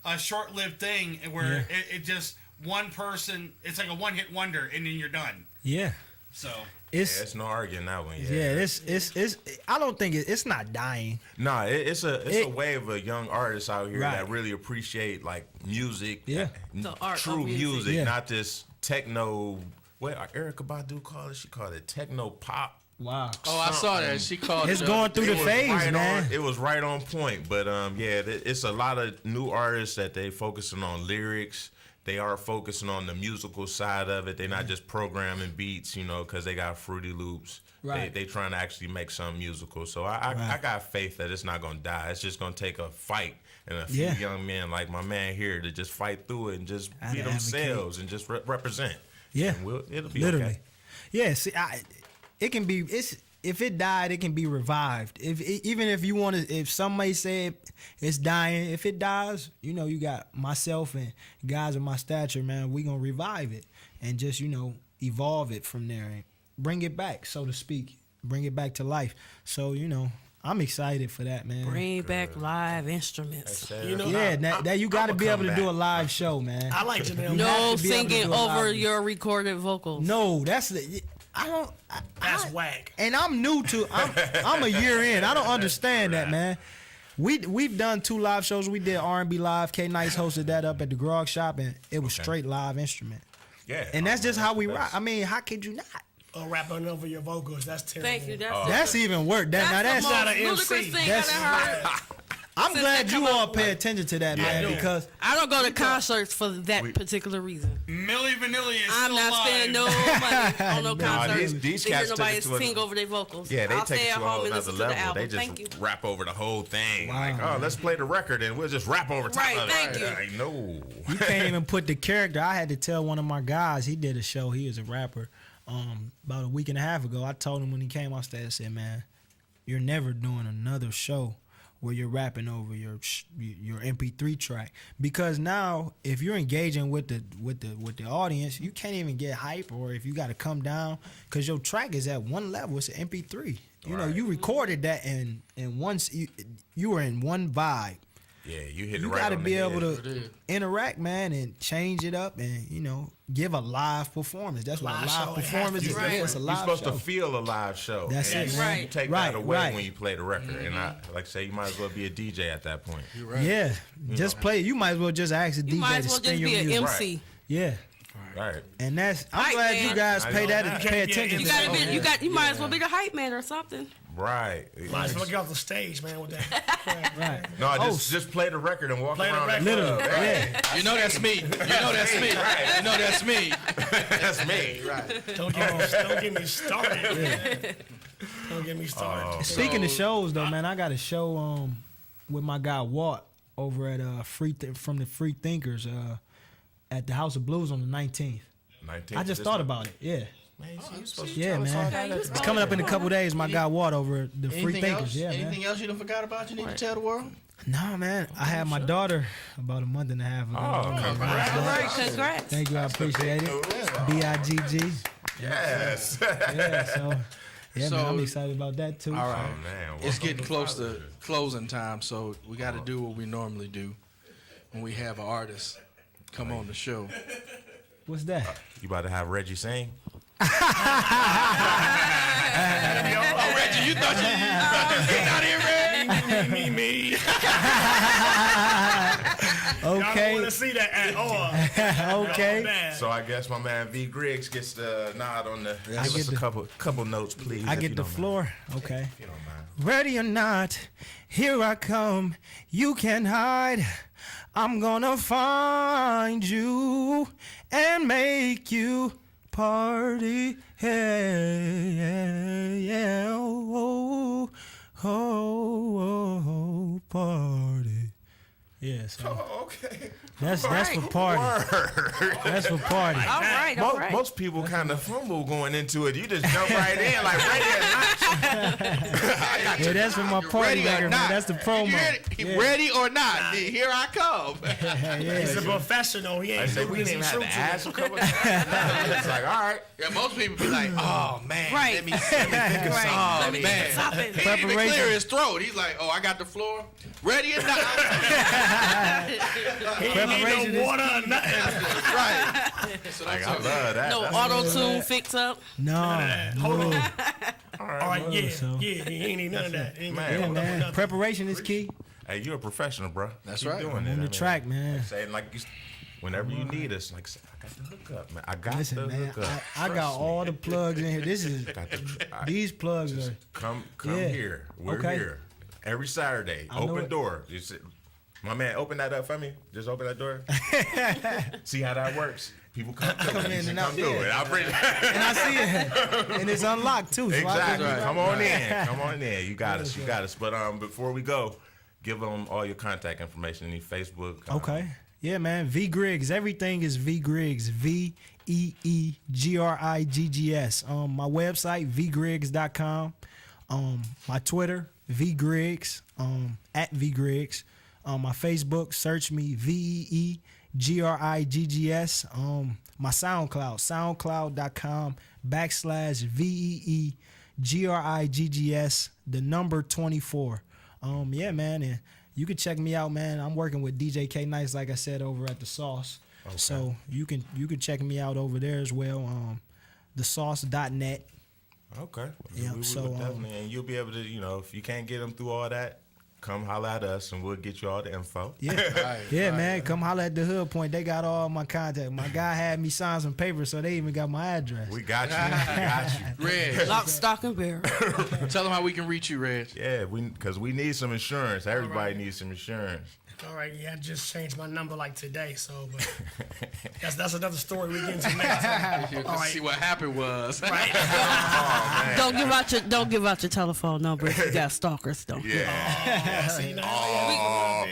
E: a short-lived thing where it just one person, it's like a one-hit wonder, and then you're done.
N: Yeah.
E: So
N: It's
A: no arguing that one.
N: yeah. It's. I don't think it's not dying.
A: Nah, it's a wave of young artists out here
N: Right.
A: that really appreciate like music.
N: Yeah.
B: The art
A: true
B: of music.
A: music, not this techno. What Erykah Badu called it? She called it techno pop.
N: Wow.
D: Oh, I saw that. She called
N: It's
D: it.
N: going through the
A: was
N: phase,
A: right
N: man.
A: It was right on point. But it's a lot of new artists that they focusing on lyrics. They are focusing on the musical side of it. They're not just programming beats, because they got Fruity Loops.
N: Right.
A: They trying to actually make something musical. So I got faith that it's not going to die. It's just going to take a fight and a few young men like my man here to just fight through it and just be themselves and just represent.
N: Yeah.
A: And it'll be
N: Literally.
A: okay.
N: Yeah. See, it can be. If it died, it can be revived. Even if you want to, if somebody say it's dying, if it dies, you got myself and guys of my stature, man. We gonna revive it and just evolve it from there and bring it back, so to speak, bring it back to life. So I'm excited for that, man.
B: Bring back live instruments.
N: That you got to be able to do a live show, man.
C: I like Janelle.
B: No
N: to be able to
B: singing
N: do a live
B: over
N: show.
B: your recorded vocals.
N: No, that's
C: That's whack.
N: And I'm new to. I'm a year in. I don't understand that, man. We've done 2 live shows. We did R&B live. K Nice hosted that up at the Grog Shop, and it was straight live instrument.
A: Yeah.
N: And that's just how we rock. I mean, how could you not?
C: rapping over your vocals. That's terrible.
B: Thank you.
N: That's even worse. That's
B: the
N: not
B: most
N: an
B: ludicrous
N: MC.
B: thing I done heard.
N: I'm
B: since
N: glad
B: they
N: you
B: come
N: all
B: out.
N: pay attention to that, man, because
B: I don't go to concerts for that particular reason.
E: Milli Vanilli is
B: I'm
E: still
B: not
E: alive.
B: spending no money on no concerts
A: these
B: to hear
A: cats take
B: nobody
A: it to
B: sing over their vocals.
A: Yeah, they
B: I'll
A: take
B: stay
A: it
B: at
A: to a whole
B: home and
A: another
B: listen to the
A: level.
B: album.
A: They
B: Thank you.
A: just rap over the whole thing.
N: Wow.
A: Like, oh, let's play the record and we'll just rap over top
B: Right,
A: of it.
B: thank you.
A: Like, no.
N: you can't even put the character. I had to tell one of my guys. He did a show. He is a rapper. About a week and a half ago, I told him when he came off stage, I said, "Man, you're never doing another show where you're rapping over your MP3 track, because now if you're engaging with the audience, you can't even get hype, or if you got to come down because your track is at one level. It's an MP3. You know, you recorded that in once you were in one vibe.
A: Yeah, you hit it
N: You
A: right
N: got to
A: on
N: be
A: the
N: able
A: head.
N: to interact, man, and change it up, and give a live performance. That's what a
C: Live show,
N: live
C: it has
N: performance
C: to
N: is.
C: be
N: It's a
C: different.
A: You're
N: live
A: supposed
N: show.
A: to feel a live show.
N: That's
A: and
N: it,
A: you
N: man.
A: take
N: Right,
A: that away
N: right.
A: when you play the record. And I like I say, you might as well be a DJ at that point.
D: You're right.
N: Yeah, just play. You might as well just ask the
B: You might
N: DJ
B: as
N: to
B: well
N: spin
B: just
N: your
B: be an
N: music.
B: MC.
N: Yeah,
A: Right.
N: and that's. I'm
B: Hype
N: glad
B: man.
N: you guys
A: I
N: pay
A: know
N: that
A: that.
N: and pay
C: You can't be-
N: attention.
B: You
N: to
B: gotta
N: that.
B: be. You might as well be the hype man or something.
A: Right.
C: Might as well get off the stage, man, with that.
N: Right.
A: No, just play the record and walk
C: Play the
A: around.
C: record.
N: Literally,
A: Hey,
D: You know that's me. You know that's me. You know that's me.
A: that's me.
D: Right.
C: Don't get me started. Don't get me started.
N: Speaking of shows, though, man, I got a show with my guy Walt over at from the Free Thinkers at the House of Blues on the 19th.
A: 19th
N: I just
A: this
N: thought
A: month.
N: about it. Yeah.
A: Man, you supposed to
N: Yeah,
A: tell us all
N: man.
A: that.
B: you
N: It's
B: supposed
N: coming up in a couple days. My guy Walt over at the Free
D: Anything
N: Thinkers.
D: else?
N: Yeah,
D: Anything
N: man.
D: else you done forgot about? You need to tell the world.
N: No, man. I had my daughter about a month and a half ago.
A: Oh, congrats.
B: All right, congrats.
N: Thank you. I appreciate it. B-I-G-G.
A: Yes.
N: Yeah, so. Yeah, man, I'm
D: So-
N: excited about that too.
D: All right.
A: Oh, man.
D: It's
A: welcome
D: getting
A: to
D: close to
A: fatherhood.
D: closing time, so we got to do what we normally do when we have an artist come on the show.
N: What's that?
A: You about to have Reggie sing?
D: Oh, Reggie, you thought you not here, Reggie?
C: Me. Y'all don't
N: Okay.
C: want to see that at all.
N: Okay.
C: Man.
A: So I guess my man V Griggs gets the nod on the. Give us
N: get
A: a
N: the-
A: couple notes, please.
N: I
A: if
N: get
A: you
N: the
A: don't mind.
N: floor. Okay.
A: If you don't mind.
N: Ready or not, here I come. You can hide. I'm gonna find you and make you party. Hey, yeah, yeah, oh, oh, oh, party. Yeah, so
A: Oh, okay.
N: that's for party.
A: Word.
N: That's for party.
B: All right, all
A: Most,
B: right.
A: most people kind of fumble going into it. You just jump right in like ready or not.
N: Yeah, that's for my party
D: Ready or
N: record, man.
D: not?
N: That's the promo. Yeah.
D: Ready or not, here I come.
C: He's a professional. He
A: I
C: ain't
A: say
C: doing
A: we didn't
C: this.
A: even have to ask a couple times. It's like, all right.
D: Yeah, most people be like, oh, man.
B: Right.
D: Let me think of
B: Right.
D: something.
B: Let me
D: man.
B: think of something.
D: He didn't even
N: Preparation.
D: clear his throat. He's like, oh, I got the floor. Ready or not?
C: He ain't
N: Preparation
C: need
N: is-
C: no water or nothing.
D: Right. So
A: Like,
D: that's
A: I
D: it.
A: love that.
B: No
A: That's-
B: auto tune fix up.
N: No, no.
C: All right, yeah,
N: so-
C: yeah. He ain't need none of that. He ain't
A: Man,
C: need
N: Yeah,
C: no
N: man.
C: nothing.
N: Preparation is key.
A: Hey, you're a professional, bro.
D: That's
A: Keep
D: right.
A: Doing
N: I'm
A: it.
N: on the track, man.
A: Saying like, whenever you need us, like, say, I got the hookup, man. I got
N: Listen,
A: the
N: man.
A: hookup.
N: I got
A: Trust
N: all
A: me.
N: the plugs in here. This is
A: Got the-
N: these plugs
A: Just
N: are.
A: come
N: Yeah.
A: here. We're
N: Okay.
A: here every Saturday.
N: I know
A: Open
N: it.
A: door. You see- my man, open that up for me. Just open that door. See how that works. People come through.
N: Come
A: You
N: in
A: should
N: and out,
A: come through
N: yeah.
A: it. I'll bring
N: And I see it, and it's unlocked too. So
A: Exactly.
N: I
A: Come on in. Come on in. You got us. You got us. But before we go, give them all your contact information. Any Facebook.
N: Okay. Yeah, man. V Griggs. Everything is V Griggs. VEEGRIGGS. My website, vgriggs.com. My Twitter, V Griggs. At V Griggs. My Facebook, search me, VEEGRIGGS. My SoundCloud, soundcloud.com/VEEGRIGGS, the number 24. Yeah, man, and you can check me out, man. I'm working with DJ K Nice, like I said, over at the Sauce.
A: Okay.
N: So you can check me out over there as well. thesauce.net.
A: Okay.
N: Yeah,
A: We
N: so,
A: will definitely, and you'll be able to, if you can't get them through all that, come holler at us and we'll get you all the info.
N: Yeah, man. Come holler at the Hood Point. They got all my contact. My guy had me sign some papers, so they even got my address.
A: We got you. We got you.
D: Reg,
B: Lock, stock, and barrel.
D: tell them how we can reach you, Reg.
A: Yeah, because we need some insurance. Everybody needs some insurance.
C: All right, yeah, I just changed my number like today, so but that's another story we get into next time. All right.
D: See what happened was.
C: Right.
B: Don't give out your telephone number if you got stalkers, though.
A: Yeah.
C: See, now,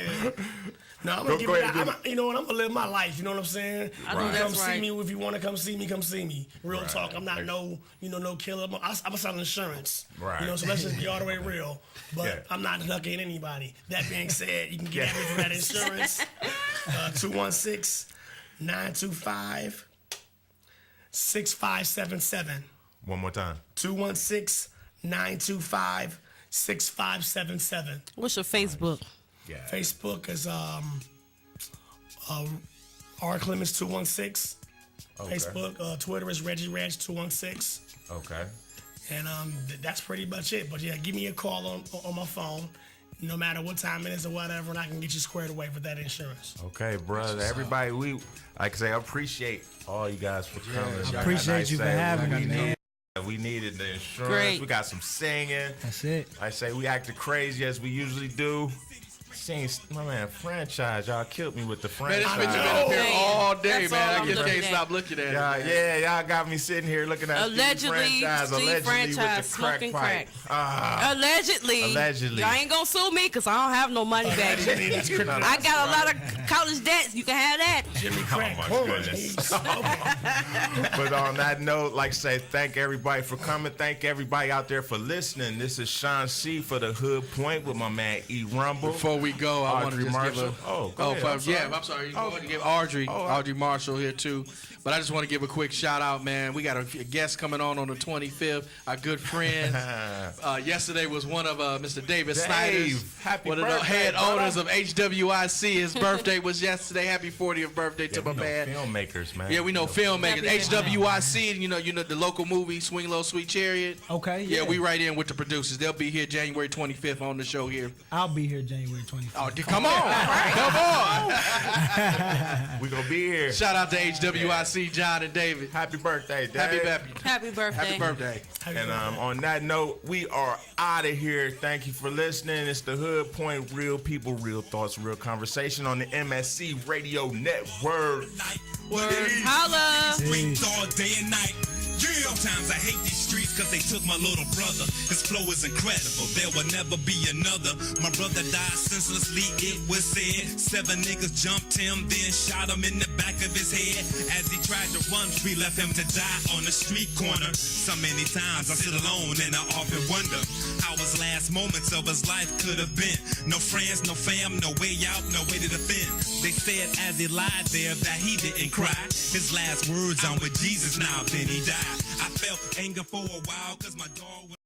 C: no, I'm gonna give it. You know what? I'm gonna live my life. You know what I'm saying? Come see me if you want to come see me. Come see me. Real talk. I'm not no killer. I'm selling insurance.
A: Right.
C: You know, so let's just be all the way real. But I'm not ducking anybody. That being said, you can get at me for that insurance. 216-925-6577.
A: One more time.
C: 216-925-6577.
B: What's your Facebook?
A: Yeah.
C: Facebook is R Clemens 216.
A: Okay.
C: Facebook, Twitter is Reggie Reg 216.
A: Okay.
C: And that's pretty much it. But yeah, give me a call on my phone, no matter what time it is or whatever, and I can get you squared away for that insurance.
A: Okay, brother. Everybody, we like I say, I appreciate all you guys for coming.
N: I appreciate you for having me, man.
A: We needed the insurance.
B: Great.
A: We got some singing.
N: That's it.
A: I say we acted crazy as we usually do. Seen my man franchise. Y'all killed me with the
D: Man,
A: franchise.
D: this bitch been up here all day,
B: That's
D: man.
B: all
D: I
B: I'm
D: just
B: looking
D: can't
B: at.
D: stop looking at it.
A: Y'all got me sitting here looking at
B: Allegedly, Steve franchise smoking crack. Allegedly. Y'all ain't gonna sue me because I don't have no money, baby. I got a lot of college debts. You can have that.
C: Jimmy Crack.
A: Oh my goodness. But on that note, like I say, thank everybody for coming. Thank everybody out there for listening. This is Sean C. for the Hood Point with my man E. Rumble.
D: Before we go, I want to just
A: Marshall.
D: give a...
A: Go ahead. I'm sorry.
D: I'm sorry. You want to give Audrey Marshall here too. But I just want to give a quick shout out, man. We got a guest coming on the 25th. Our good friend. Yesterday was one of Mr. David Snyder's,
A: happy
D: one of
A: birthday,
D: the head
A: brother.
D: owners of HWIC. His birthday was yesterday. Happy 40th birthday to my man.
A: Filmmakers, man.
D: Yeah, we know filmmakers. HWIC, you know the local movie Swing Low Sweet Chariot.
N: Okay.
D: Yeah, we right in with the producers. They'll be here January 25th on the show here.
N: I'll be here January 25th.
D: Oh, come on. Come on.
A: We gonna be here.
D: Shout out to HWIC, John and David.
A: Happy birthday, Dave.
D: Happy
B: birthday.
D: Happy birthday.
A: And on that note, we are out of here. Thank you for listening. It's the Hood Point, real people, real thoughts, real conversation on the MSC Radio Network.
B: Holla.
O: All day and night. Sometimes I hate these streets cause they took my little brother. His flow is incredible, there will never be another. My brother died senselessly, it was said. 7 niggas jumped him, then shot him in the back of his head. As he tried to run free, left him to die on the street corner. So many times I sit alone and I often wonder how his last moments of his life could have been. No friends, no fam, no way out, no way to defend. They said as he lied there that he didn't cry. His last words, I'm with Jesus now, then he died. I felt anger for a while cause my dog was